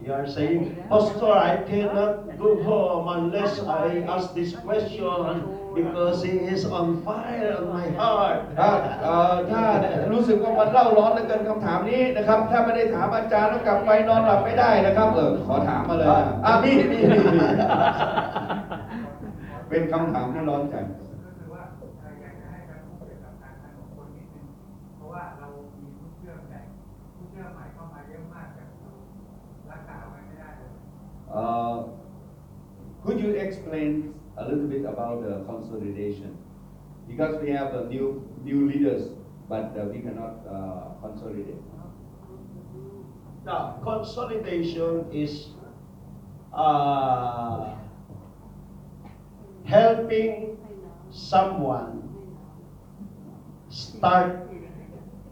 You are saying, Pastor, I cannot go home unless I ask this question because he is on fire on my heart. ถ้ารู้สึกว่ามันเล่าร้อนเหลือเกินคำถามนี้นะครับถ้าไม่ได้ถามอาจารย์แล้วกลับไปนอนหลับไม่ได้นะครับขอถามมาเลยมีเป็นคำถามที่ร้อนใจ ก็คือว่าอยากจะให้การพูดเกี่ยวกับการทำของคนนิดนึงเพราะว่าเรามีผู้เชื่อแต่ผู้เชื่อใหม่เข้ามาเยอะมากแต่เรารักษาไว้ไม่ได้เลย Could you explain a little bit about the consolidation because we have a new leaders but we cannot consolidate. Now, consolidation is helping someone start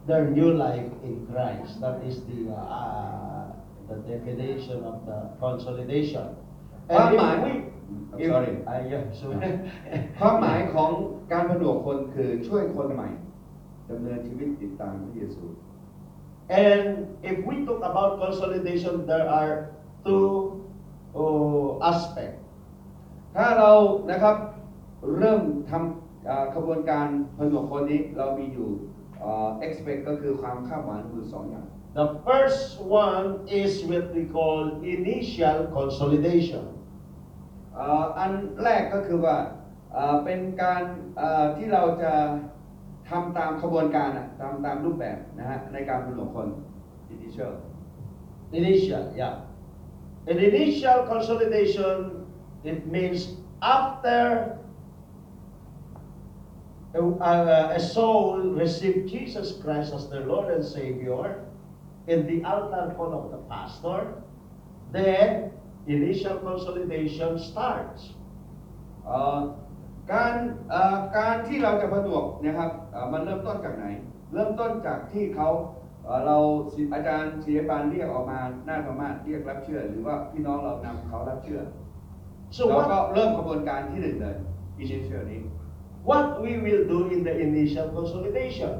their new life in Christ. That is the definition of the consolidation. ความหมาย if sorry yeah, so ความหมายของการผนวกคนคือช่วยคนใหม่ดำเนินชีวิตติดตามพระเยซู and if we talk about consolidation, there are two aspects. ถ้าเรานะครับเริ่มทำขบวนการผนวกคนนี้เรามีอยู่expect ก็คือความคาดหวังอยู่สองอย่าง The first one is what we call initial consolidation. อันแรกก็คือว่าเป็นการที่เราจะทำตามขบวนการตามรูปแบบนะฮะในการผนวกคน initial Yeah. An initial consolidation, it means after a soul received Jesus Christ as their Lord and Savior in the altar call of the pastor, then initial consolidation starts. การที่เราจะผนวกนะครับมันเริ่มต้นจากไหนเริ่มต้นจากที่เขาเราอาจารย์ศิริปานเรียกออกมาหน้าธรรมะเรียกรับเชื่อหรือว่าพี่น้องเรานำเขารับเชื่อเราก็เริ่มกระบวนการที่หนึ่งเลย initial นี้ What we will do in the initial consolidation?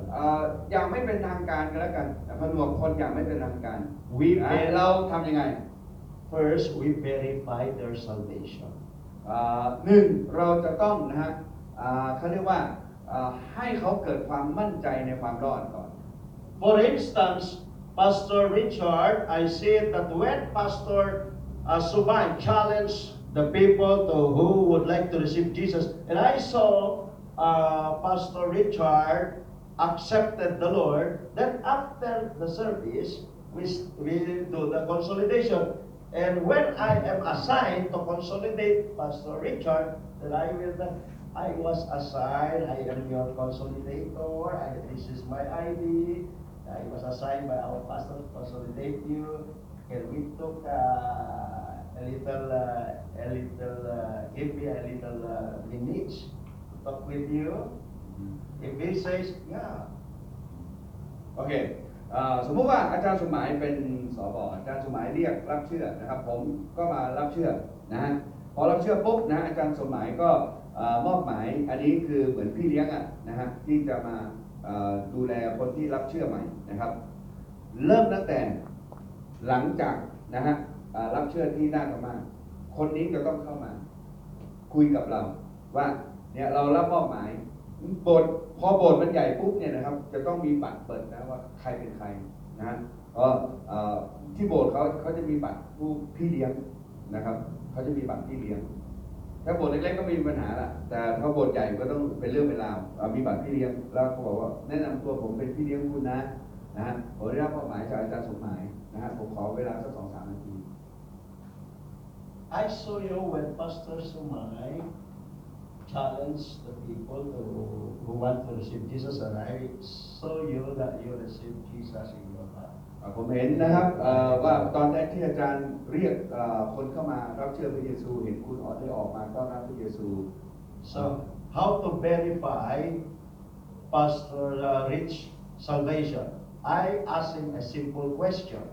อย่างไม่เป็นทางการกันแล้วกันผนวกคนอย่างไม่เป็นทางการ เราทำยังไง First, we verify their salvation. หนึ่งเราจะต้องนะฮะเขาเรียกว่าให้เขาเกิดความมั่นใจในความรอดก่อน For instance, Pastor Richard, I said that when Pastor Subhan challenged the people who would like to receive Jesus, and I saw Pastor Richard accepted the Lord, then after the service, we do the consolidation. And when I am assigned to consolidate Pastor Richard, then I was assigned, I am your consolidator, this is my ID. I was assigned by our pastor to consolidate you, and we took give me a little minutes to talk with you. If he says, yeah. โอเคสมมุติว่าอาจารย์สมหมายเป็นสบอาจารย์สมหมายเรียกรับเชื่อนะครับผมก็มารับเชื่อนะฮะพอรับเชื่อปุ๊บนะอาจารย์สมหมายก็มอบหมายอันนี้คือเหมือนพี่เลี้ยงนะฮะที่จะมาดูแลคนที่รับเชื่อใหม่นะครับเริ่มตั้งแต่หลังจากนะฮะรับเชื่อที่หน้าธรรมะคนนี้จะต้องเข้ามาคุยกับเราว่าเนี่ยเรารับมอบหมายพอโบสถ์มันใหญ่ปุ๊บเนี่ยนะครับจะต้องมีบัตรเปิดนะว่าใครเป็นใครนะที่โบสถ์เขาจะมีบัตรผู้พี่เลี้ยงนะครับเขาจะมีบัตรพี่เลี้ยงถ้าโบสถ์เล็กๆก็ไม่มีปัญหาละแต่ถ้าโบสถ์ใหญ่ก็ต้องเป็นเรื่องเป็นราวมีบัตรพี่เลี้ยงแล้วเขาบอกว่าแนะนำตัวผมเป็นพี่เลี้ยงคุณนะฮะผมได้รับมอบหมายจากอาจารย์สมหมายนะฮะผมขอเวลาสัก 2-3 นาที I saw you when Pastor Sumay challenged the people who want to receive Jesus, and I saw you that you received Jesus in your heart. ผมเห็นนะครับว่าตอนแรกที่อาจารย์เรียกคนเข้ามารับเชื่อพระเยซูเห็นคุณได้ออกมาต้อนรับพระเยซู So how to verify Pastor Rich salvation? I asked him a simple question.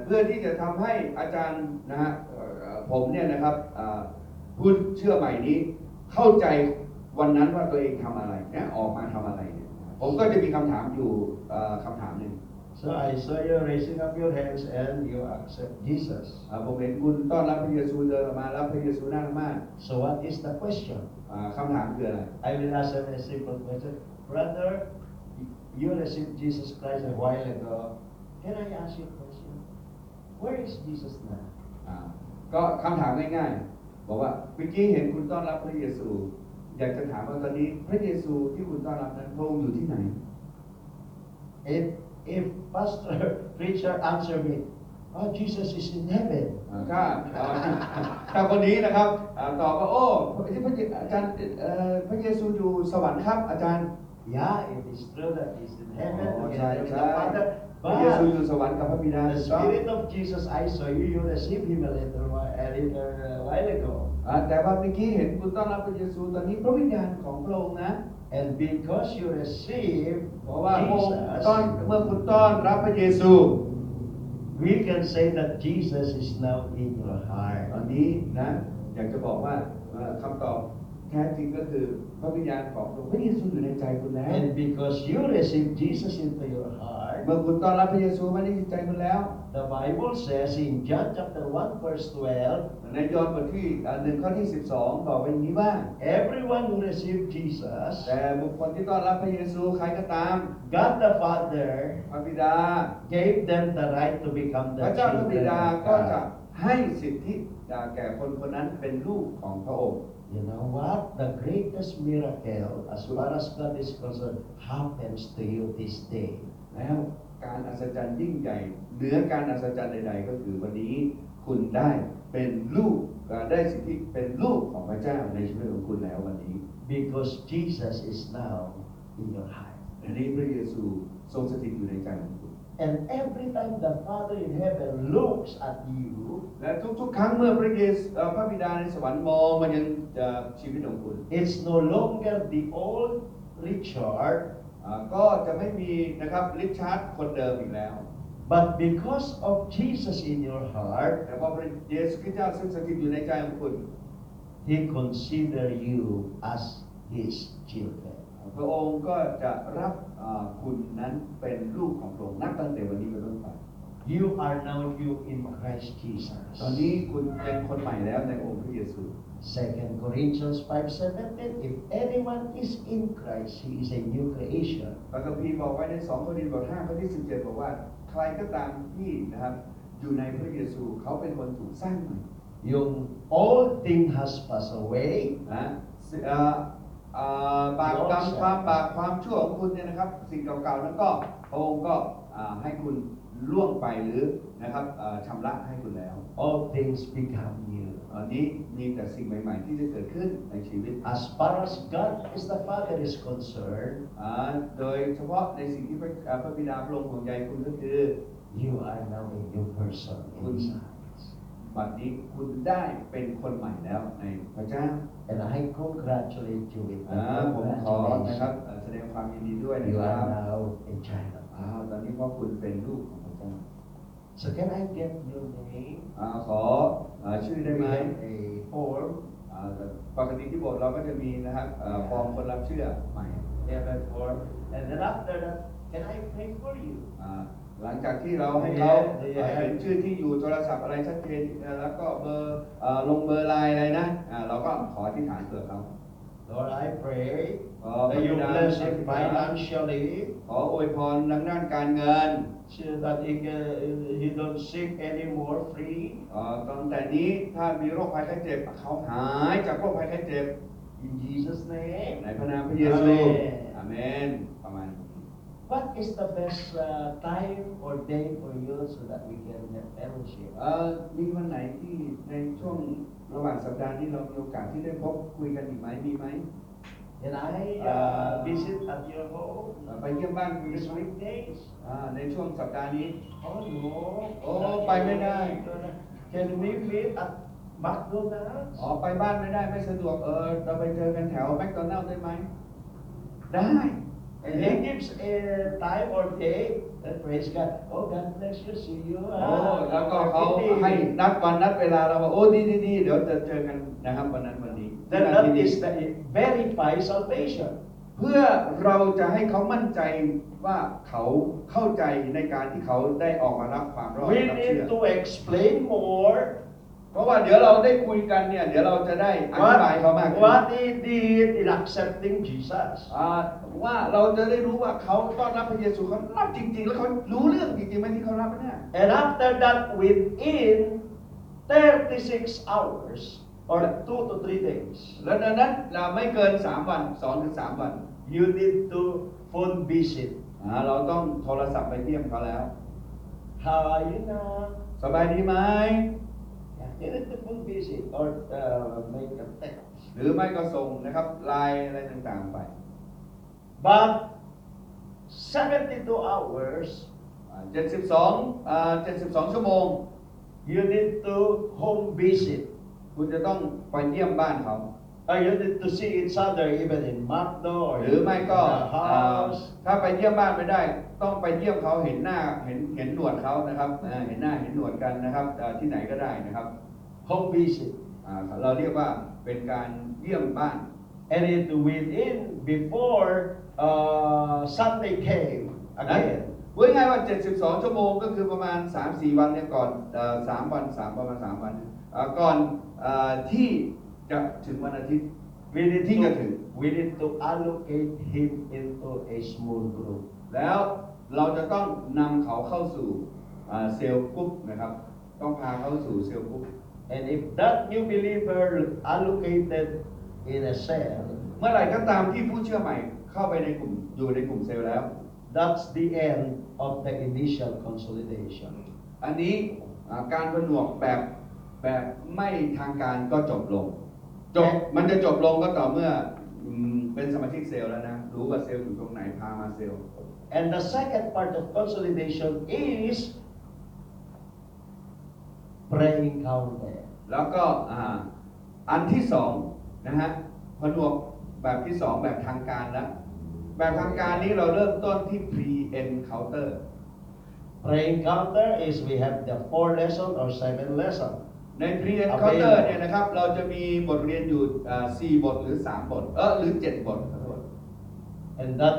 เพื่อที่จะทำให้อาจารย์นะฮะผมเนี่ยนะครับผู้เชื่อใหม่นี้เข้าใจวันนั้นว่าตัวเองทำอะไรเนี่ยออกมาทำอะไรเนี่ยผมก็จะมีคำถามอยู่คำถามหนึ่ง So I saw you raising up your hands and you accept Jesus. ผมเห็นคุณต้อนรับพระเยซูเดินออกมารับพระเยซูหน้าธรรมะ So what is the question? คำถามคืออะไร I will ask him a simple question. Brother, you received Jesus Christ a while ago. Can I ask you a question? Where is Jesus now? ก็คำถามง่ายๆบอกว่าเมื่อกี้เห็นคุณต้อนรับพระเยซูอยากจะถามว่าตอนนี้พระเยซูที่คุณต้อนรับนั้นพระองค์อยู่ที่ไหน If Pastor Richard answer me, oh Jesus is in heaven. ถ้าคนนี้นะครับตอบว่าโอ้ที่อาจารย์พระเยซูอยู่สวรรค์ครับอาจารย์ Yeah, it is true that he's in heaven Oh, together with the right. Father. พระเยซู But อยู่สวรรค์กับพระบิดา the Spirit of Jesus, I saw you, you received him a while ago. แต่ว่าเมื่อกี้เห็นคุณต้อนรับพระเยซูตอนนี้พระวิญญาณของพระองค์นะ And because you received เพราะว่าพระองค์ Jesus, เมื่อคุณต้อนรับพระเยซู we can say that Jesus is now in your ต heart. อนนี้นะอยากจะบอกว่าคำตอบแท้จริงก็คือพระวิญญาณของพระเยซูอยู่ในใจคุณแล้ว And because you received Jesus into your heart, เมื่อคุณต้อนรับพระเยซูมาในใจคุณแล้ว the Bible says in John chapter 1 verse 12, ในยอห์นบทที่1 ข้อที่ 12 บอกไว้อย่างนี้ว่า everyone who received Jesus, แต่บุคคลที่ต้อนรับพระเยซูใครก็ตาม God the Father พระบิดา gave them the right to become พ the ระเจ้าพระบิ children ดา of ก็จะ God. ให้สิทธิแก่คนคนนั้นเป็นลูกของพระองค์ You know what? The greatest miracle, as far as God is concerned, happens to you this day. แล้วการอัศจรรย์ยิ่งใหญ่เหนือการอัศจรรย์ใดๆก็คือวันนี้คุณได้เป็นลูกได้สิทธิเป็นลูกของพระเจ้าในชีวิตของคุณแล้ววันนี้ Because Jesus is now in your heart. อันนี้พระเยซูทรงสถิตอยู่ในใจของคุณ And every time the Father in heaven looks at you, และทุกๆครั้งเมื่อพระเยซูพระบิดาในสวรรค์มองมายังชีวิตของคุณ it's no longer the old Richard, ก็จะไม่มีนะครับริชาร์ดคนเดิมอีกแล้ว but because of Jesus in your heart, แต่พอพระเยซูคริสต์เจ้าซึ่งสถิตอยู่ในใจของคุณ He consider you as His children. พระองค์ก็จะรับคุณนั้นเป็นลูกของพระองค์นับตั้งแต่วันนี้เป็นต้นไป You are now you in Christ ตอน Jesus. นี้คุณเป็นคนใหม่แล้วในองค์พระเยซู 2 Corinthians 5:17, if anyone is in Christ, he is a new creation. พระคัมภีร์บอกไว้ใน2 โครินธ์บท 5 ข้อที่ 17 บอกว่าใครก็ตามที่นะครับอยู่ในพระเยซูเขาเป็นคนถูกสร้างใหม่ Yung old thing has passed away, นะบาปกรรมความชั่วของคุณเนี่ยนะครับสิ่งเก่าๆนั้นก็พระองค์ก็ให้คุณล่วงไปหรือนะครับชำระให้คุณแล้ว all things become new. อันนี้มีแต่สิ่งใหม่ๆที่จะเกิดขึ้นในชีวิต As far as God is the Father is concerned, โดยเฉพาะในสิ่งที่พระบิดาพระองค์ห่วงใยคุณก็คือ you are now a new person in His eyes. บัดนี้คุณได้เป็นคนใหม่แล้วในพระเจ้า And I congratulate you with ผมขอนะครับ congratulations. แสดงความยินดีด้วยนะ You ครั are บ now a child of ตอนนี้เพราะคุณเป็นลูกของพระเจ้า So can I get your name? ขอชื่อได้ We ไหม have a form. ปกติที่โบสถ์เราก็จะมีนะครับฟอร์มคนรับเชื่อใหม่ We have a form. And then after that, can I pray for you? หลังจากที่เราให้เขาเป็นชื่อที่อยู่โทรศัพท์อะไรชัดเจนแล้วก็เบอร์ลงเบอร์ไลน์อะไรนะเราก็ขออธิษฐานเผื่อเขา Lord, I pray ขอ that you bless him financially ขออวยพรทางด้านการเงิน so that he don't sick anymore free. ตั้งแต่นี้ถ้ามีโรคภัยไข้เจ็บเขาหายจากโรคภัยไข้เจ็บ In Jesus' name. ในพระนามพระเยซู อาเมนประมาณนี้ What is the best time or day for you so that we can have fellowship? มีวันไหนที่ในช่วงระหว่างสัปดาห์นี้เรามีโอกาสที่ได้พบคุยกันอีกไหมมีไหม Can I visit at your home ไปเยี่ยมบ้านคุณได้ these ไหม weekdays? ในช่วงสัปดาห์นี้ Oh no. โอ้ไปไม่ได้ Can we meet at McDonald's? ไปบ้านไม่ได้ไม่สะดวกเราไปเจอกันแถวแมคโดนัลด์ได้ไหมได้ And he gives a time or day. And praise God. Oh, God bless you. See you. แล้วก็เขาให้นัดวันนัดเวลาเราว่าโอ้ดีเดี๋ยวจะเจอกันนะครับวันนั้นวันนี้ That is the verify salvation. เพื่อเราจะให้เขามั่นใจว่าเขาเข้าใจในการที่เขาได้ออกมารับความรอด We รับเชื่ need อ to explain more เพราะว่าเดี๋ยวเราได้คุยกันเนี่ยเดี๋ยวเราจะได้อธิบายเขามากขึ้น what he did in accepting Jesus. ว่าเราจะได้รู้ว่าเขาต้อนรับพระเยซูเขารับจริงๆแล้วเขารู้เรื่องจริงๆไหมที่เขารับเนี่ย And after that, within 36 hours or 2 to 3 days, แล้วดังนั้นเราไม่เกิน3วัน2 ถึง 3 วัน you need to phone visit. เราต้องโทรศัพท์ไปเยี่ยมเขาแล้ว How are you now? สบายดีไหม You need to phone visit or make a text. หรือไม่ก็ส่งนะครับไลน์อะไรต่างๆไป But 72 hours, 72 ชั่วโมง you need to home visit. คุณจะต้องไปเยี่ยมบ้านเขา You need to see each other even in Macdo or หรือไม่ก็ in the house. ถ้าไปเยี่ยมบ้านไม่ได้ ต้องไปเยี่ยมเขาเห็นหน้าเห็นหนวดเขานะครับเห็นหน้าเห็นหนวดกันนะครับที่ไหนก็ได้นะครับ Home visit. เราเรียกว่าเป็นการเยี่ยมบ้าน And it within before Sunday came นะ again. พูดง่ายๆว่า 72 ชั่วโมงก็คือประมาณ 3-4 วันเนี่ยก่อน3 วันประมาณ 3 วันก่อนที่จะถึงวันอาทิตย์ We need ที่จะถึง we need to allocate him into a small group. แล้วเราจะต้องนำเขาเข้าสู่เซลล์กรุ๊ปนะครับต้องพาเข้าสู่เซลล์กรุ๊ป And if that new believer allocated in a cell, เมื่อไหร่ก็ตามที่ผู้เชื่อใหม่เข้าไปในกลุ่มอยู่ในกลุ่มเซลล์แล้ว that's the end of the initial consolidation. อันนี้การผนวกแบบไม่ทางการก็จบลงมันจะจบลงก็ต่อเมื่อเป็นสมาชิกเซลล์แล้วนะรู้ว่าเซลล์อยู่ตรงไหนพามาเซลล์ And the second part of consolidation is praying counter. แล้วก็อันที่สองนะฮะผนวกแบบที่สองแบบทางการแล้วแบบทางการนี้เราเริ่มต้นที่ pre-encounter Praying counter is we have the 4 lesson or 7 lesson. ใน pre-encounter เนี่ยนะครับเราจะมีบทเรียนอยู่4 บทหรือ3 บทหรือ 7 บท And that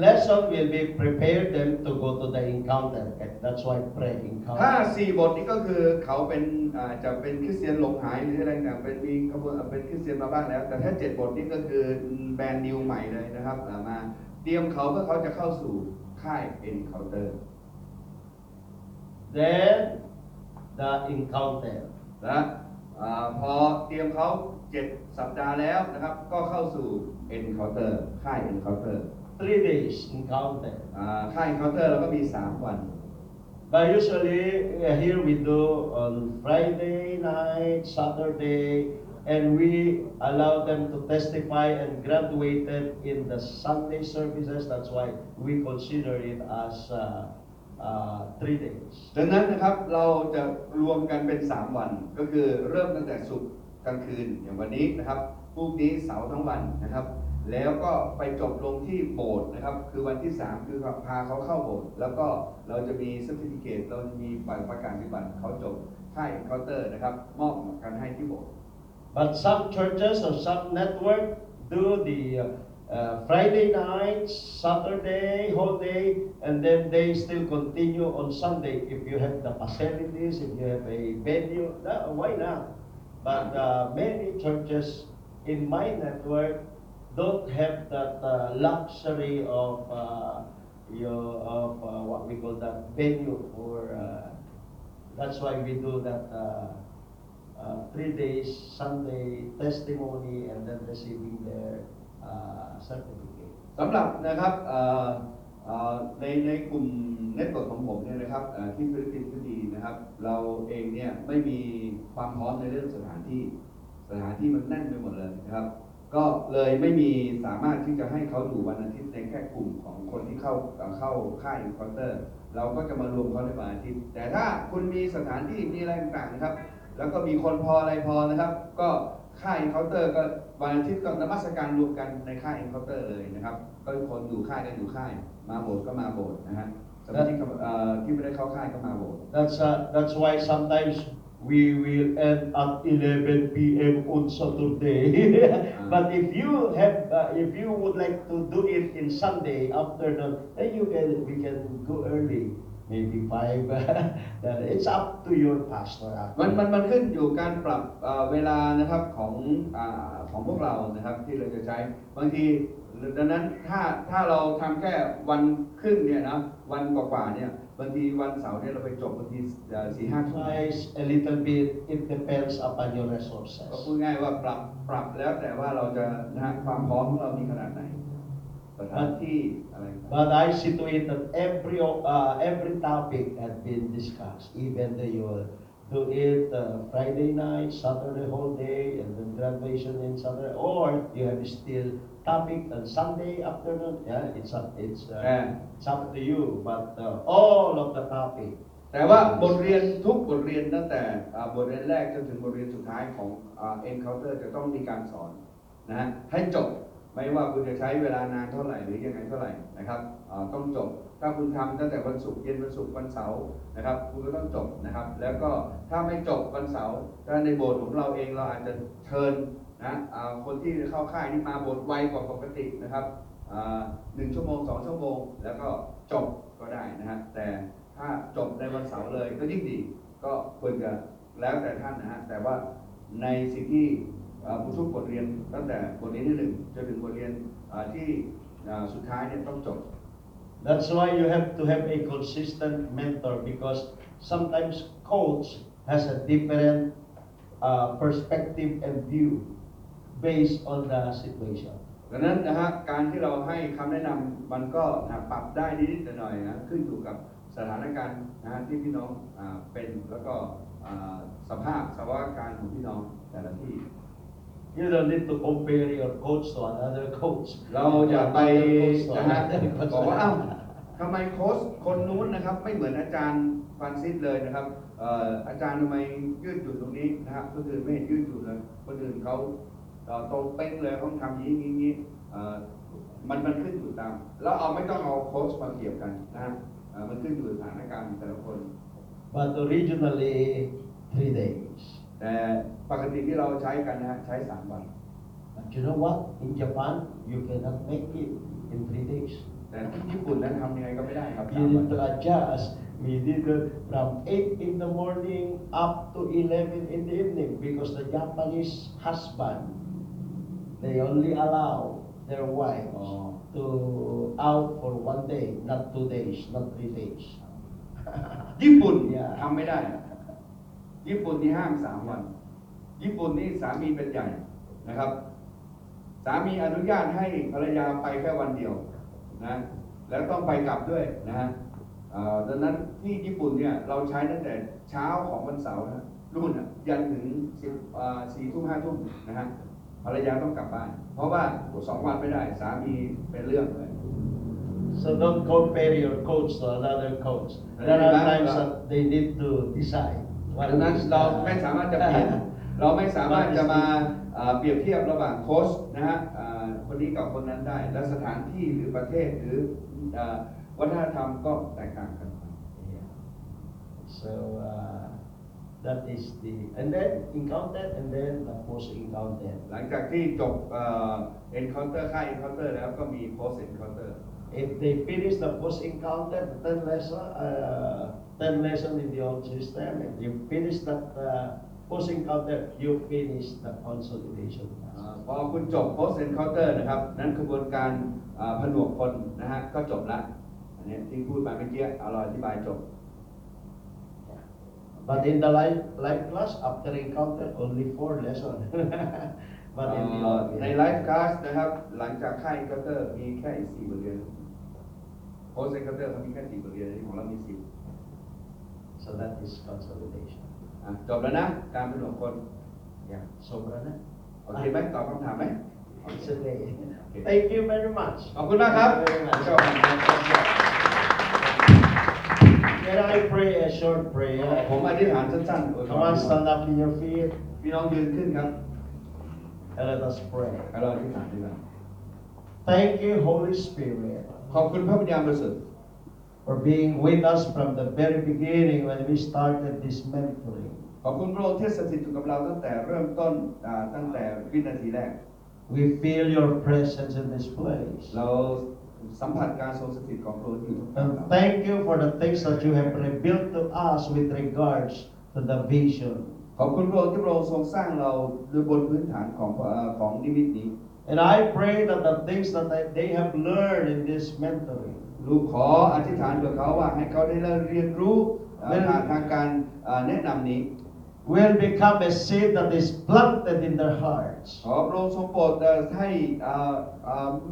lesson will be prepared them to go to the encounter. That's why pray ถ้า encounter. 4 บทนี้ก็คือเขาเป็นจะเป็นคริสเตียนหลงหายหรืออะไรต่างเป็นมีขบวนเป็นคริสเตียนมาบ้างแล้ว แต่ถ้า 7 บทนี้ก็คือแบรนด์นิวใหม่เลยนะครับมาเตรียมเขาเพื่อเขาจะเข้าสู่ค่าย encounter Then the encounter. และพอเตรียมเขา7 สัปดาห์แล้วนะครับก็เข้าสู่ encounter ค่าย encounter 3 days encounter. ค่าย encounter เราก็มี 3 วัน But usually here we do on Friday night, Saturday, and we allow them to testify and graduated in the Sunday services. That's why we consider it as 3 days. ดังนั้นนะครับเราจะรวมกันเป็น 3 วันก็คือเริ่มตั้งแต่ศุกร์กลางคืนอย่างวันนี้นะครับพรุ่งนี้เสาร์ทั้งวันนะครับแล้วก็ไปจบลงที่โบสถ์นะครับคือวันที่ 3 คือพาเขาเข้าโบสถ์แล้วก็เราจะมีเซอร์ติฟิเคตเราจะมีใบประกาศนียบัตรเขาจบค่ายเคาน์เตอร์นะครับมอบกันให้ที่โบสถ์ But some churches or some network do the Friday night, Saturday, whole day, and then they still continue on Sunday. If you have the facilities, if you have a venue, why not? But many churches in my network don't have that luxury of what we call that venue for. That's why we do that 3 days Sunday testimony and then receiving their certificate. สำหรับนะครับในกลุ่มเน็ตเวิร์กของผมเนี่ยนะครับที่ฟิลิปปินส์ก็ดีนะครับเราเองเนี่ยไม่มีความพร้อมในเรื่องสถานที่มันแน่นไปหมดเลยนะครับก็เลยไม่มีสามารถที่จะให้เขาอยู่วันอาทิตย์ในแค่กลุ่มของคนที่เข้าค่ายคอนเตอร์เราก็จะมารวมเขาในวันอาทิตย์แต่ถ้าคุณมีสถานที่มีอะไรต่างๆนะครับแล้วก็มีคนพออะไรพอนะครับก็ค่ายเคาน์เตอร์ก็วันอาทิตย์ก็นมัสการรวมกันในค่ายเคาน์เตอร์เลยนะครับก็คนอยู่ค่ายก็อยู่ค่ายมาโบสถ์ก็มาโบสถ์นะฮะสมาชิกที่ไม่ได้เข้าค่ายก็มาโบสถ์ That's why sometimes we will end at 11 p.m. on Saturday. But if you would like to do it in Sunday afternoon, then we can go early. Maybe 5. It's up to your pastor. มันขึ้นอยู่การปรับเวลานะครับของพวกเรานะครับที่เราจะใช้บางทีดังนั้นถ้าเราทำแค่วันครึ่งเนี่ยนะวันกว่าๆเนี่ยบางทีวันเสาร์เนี่ยเราไปจบบางที4-5 ทุ่ม A little bit. It depends upon your resources. ก็พูดง่ายว่าปรับแล้วแต่ว่าเราจะนะฮะความพร้อมของเรามีขนาดไหนสถานที่อะไร But I see to it that every topic has been discussed. Even though you do it Friday night, Saturday whole day, and then graduation in Saturday, or you have still topic on Sunday afternoon. Yeah, it's up to you. But all of the topic. แต่ว่าบทเรียนทุกบทเรียนตั้งแต่บทเรียนแรกจนถึงบทเรียนสุดท้ายของ Encounter จะต้องมีการสอนนะฮะให้จบไม่ว่าคุณจะใช้เวลานานเท่าไหร่หรือยังไงเท่าไหร่นะครับต้องจบถ้าคุณทำตั้งแต่วันศุกร์เย็นวันศุกร์วันเสาร์นะครับคุณก็ต้องจบนะครับแล้วก็ถ้าไม่จบวันเสาร์ถ้าในโบสถ์ของเราเองเราอาจจะเชิญนะคนที่เข้าค่ายนี่มาโบสถ์ไวกว่าปกตินะครับ1 ชั่วโมง 2 ชั่วโมงแล้วก็จบก็ได้นะฮะแต่ถ้าจบในวันเสาร์เลยก็ยิ่งดีก็ควรจะแล้วแต่ท่านนะฮะแต่ว่าในสิ่งที่ทุกบทเรียนตั้งแต่บทเรียนที่1จนถึงบทเรียนที่สุดท้ายเนี่ยต้องจบ That's why you have to have a consistent mentor because sometimes coach has a different perspective and view based on the situation. ดังนั้นนะฮะการที่เราให้คำแนะนำมันก็ปรับได้นิดๆหน่อยๆนะขึ้นอยู่กับสถานการณ์นะฮะที่พี่น้องเป็นแล้วก็สภาพสภาวะการของพี่น้องแต่ละที่ You don't need to compare your coach to another coach. เราอย่าไปนะฮะบอกว่าทำไมโค้ชคนนู้นนะครับไม่เหมือนอาจารย์ฟรานซิสเลยนะครับอาจารย์ทำไมยืดหยุ่นตรงนี้นะครับคนอื่นไม่เห็นยืดหยุ่นเลยคนอื่นเขาตรงเป๊ะเลยเขาทำอย่างนี้มันขึ้นอยู่ตามแล้วไม่ต้องเอาโค้ชมาเกี่ยวกันนะฮะมันขึ้นอยู่สถานการณ์แต่ละคน But originally 3 days. แต่ปกติที่เราใช้กันนะฮะใช้3 วัน But you know what? In Japan, you cannot make it in 3 days. แต่ที่ญี่ปุ่นนั้นทำยังไงก็ไม่ได้ครับ You need to adjust. We did it from 8 in the morning up to 11 in the evening because the Japanese husband, they only allow their wives to out for 1 day, not 2 days, not 3 days. ญี่ปุ่นทำไม่ได้ญี่ปุ่นที่ห้าม3 วันญี่ปุ่นนี่สามีเป็นใหญ่นะครับสามีอนุญาตให้ภรรยาไปแค่วันเดียวนะแล้วต้องไปกลับด้วยนะฮะดังนั้นที่ญี่ปุ่นเนี่ยเราใช้ตั้งแต่เช้าของวันเสาร์นะรุ่นยันถึง4 ทุ่ม 5 ทุ่มนะฮะภรรยาต้องกลับบ้านเพราะว่า2 วันไม่ได้สามีเป็นเรื่องเลย So don't compare your coach to another coach. There are times that they need to decide. ดังนั้นเราไม่สามารถจะเปลี่ยนเราไม่สามารถจะมาเปรียบเทียบระหว่างโค้ชนะฮะคนนี้กับคนนั้นได้และสถานที่หรือประเทศหรือวัฒนธรรมก็แตกต่างกัน So that is the and then encounter and then the post encounter. หลังจากที่จบencounter ค่าย encounter แล้วก็มี post encounter. If they finish the post encounter, 10 lesson in the old system, and you finish that post encounter, you finish the consolidation. พอคุณจบ post encounter นะครับนั้นกระบวนการผนวกคนนะฮะก็จบละอันนี้ที่พูดมาเมื่อกี้เราอธิบายจบ But in the life class after encounter only 4 lessons. But in the ใน life class นะครับหลังจากค่าย encounter มีแค่4 บทเรียน post encounter เขามีแค่4 บทเรียนของเรามี10 So that is consolidation. จบแล้วนะการผนวกคน Yeah. Sobra na. โอเคไหมตอบคำถามไหม It's okay. Thank you very much. ขอบคุณมากครับ Thank you very much. Can I pray a short ผ prayer? มอธิษฐานสั้นๆ Come on, stand up in your feet พี่น้องยืนขึ้นครับ and let us pray. เราอธิษฐานด้วยกัน Thank you, Holy Spirit, ขอบคุณพระวิญญาณบริสุทธิ์ for being with us from the very beginning when we started this mentoring. ขอบคุณพระองค์ที่สถิตอยู่กับเราตั้งแต่เริ่มต้นตั้งแต่วินาทีแรก We feel your presence in this place. เราสัมผัสการทรงสถิตของพระองค์อยู่ทุกท่าน And thank you for the things that you have revealed to us with regards to the vision. ขอบคุณพระองค์ที่พระองค์ทรงสร้างเราโดยบนพื้นฐานของนิมิตนี้ And I pray that the things that they have learned in this mentoring ลูกขออธิษฐานกับเขาว่าให้เขาได้เรียนรู้ผ่านทางการแนะนำนี้ will become a seed that is planted in their hearts. ขอพระองค์ทรงโปรดให้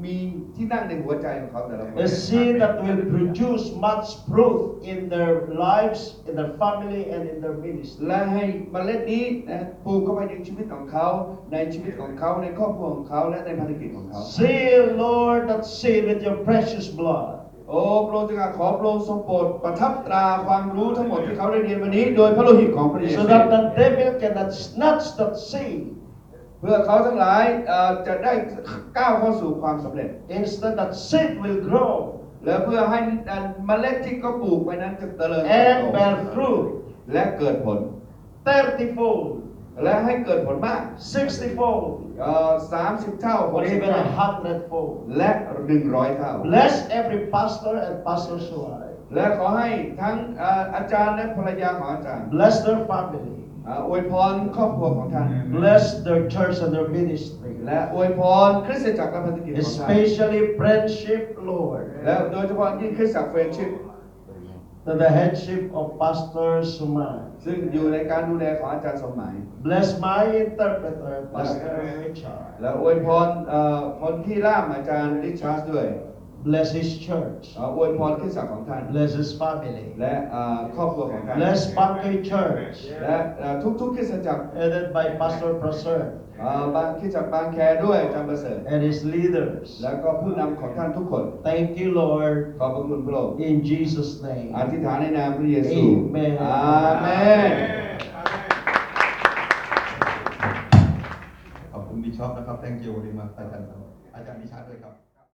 มีที่นั่งในหัวใจของเขาแต่ละคน A seed that will produce much fruit in their lives, in their family, and in their ministry. และให้เมล็ดนี้นะปลูกเข้าไปในชีวิตของเขาในชีวิตของเขาในครอบครัวของเขาและในภารกิจของเขา Seal, Lord, that seed with your precious blood. โอ้พระองค์จะขอพระองค์ทรงโปรดประทับตราความรู้ทั้งหมดที่เขาได้เรียนวันนี้โดยพระโลหิตของพระเยซู So that the devil cannot snatch that seed. เพื่อเขาทั้งหลายจะได้ก้าวเข้าสู่ความสำเร็จ Instead, that seed will grow และเพื่อให้เมล็ดที่เขาปลูกไปนั้นจะเจริญ and bear fruit และเกิดผล 30-fold, และให้เกิดผลมาก 60-fold, 30 เท่า or 60 evenเท่า 100-fold. และ100 เท่า Bless every pastor and pastor's wife. และขอให้ทั้งอาจารย์และภรรยาของอาจารย์ Bless their family. อวยพรครอบครัวของท่าน Bless their church and their ministry. และอวยพรคริสตจักรและพันธกิจของท่าน Especially friendship, Lord. และโดยเฉพาะยิ่งคริสตจักรเฟรนชิพ The headship of Pastor Sumay. ซึ่งอยู่ในการดูแลของอาจารย์สมหมาย Bless my interpreter, Pastor Richard. และอวยพรคนที่ล่ามอาจารย์ริชาร์ดด้วย Bless his church. อวยพรคริสตจักรของท่าน Bless his family. และครอบครัวของท่าน Bless Pankay Church. และทุกคริสตจักร Headed by Pastor Praser บางคริสตจักรบางแคด้วยอาจารย์ประเสริฐ and his leaders. แล้วก็ผู้นำของท่านทุกคน Thank you, Lord. ขอบพระคุณพระองค์ In Jesus' name. อธิษฐานในนามพระเยซู Amen. อาเมน ขอบคุณบิชอปนะครับ thank you very much อาจารย์บิชาร์ด้วยครับ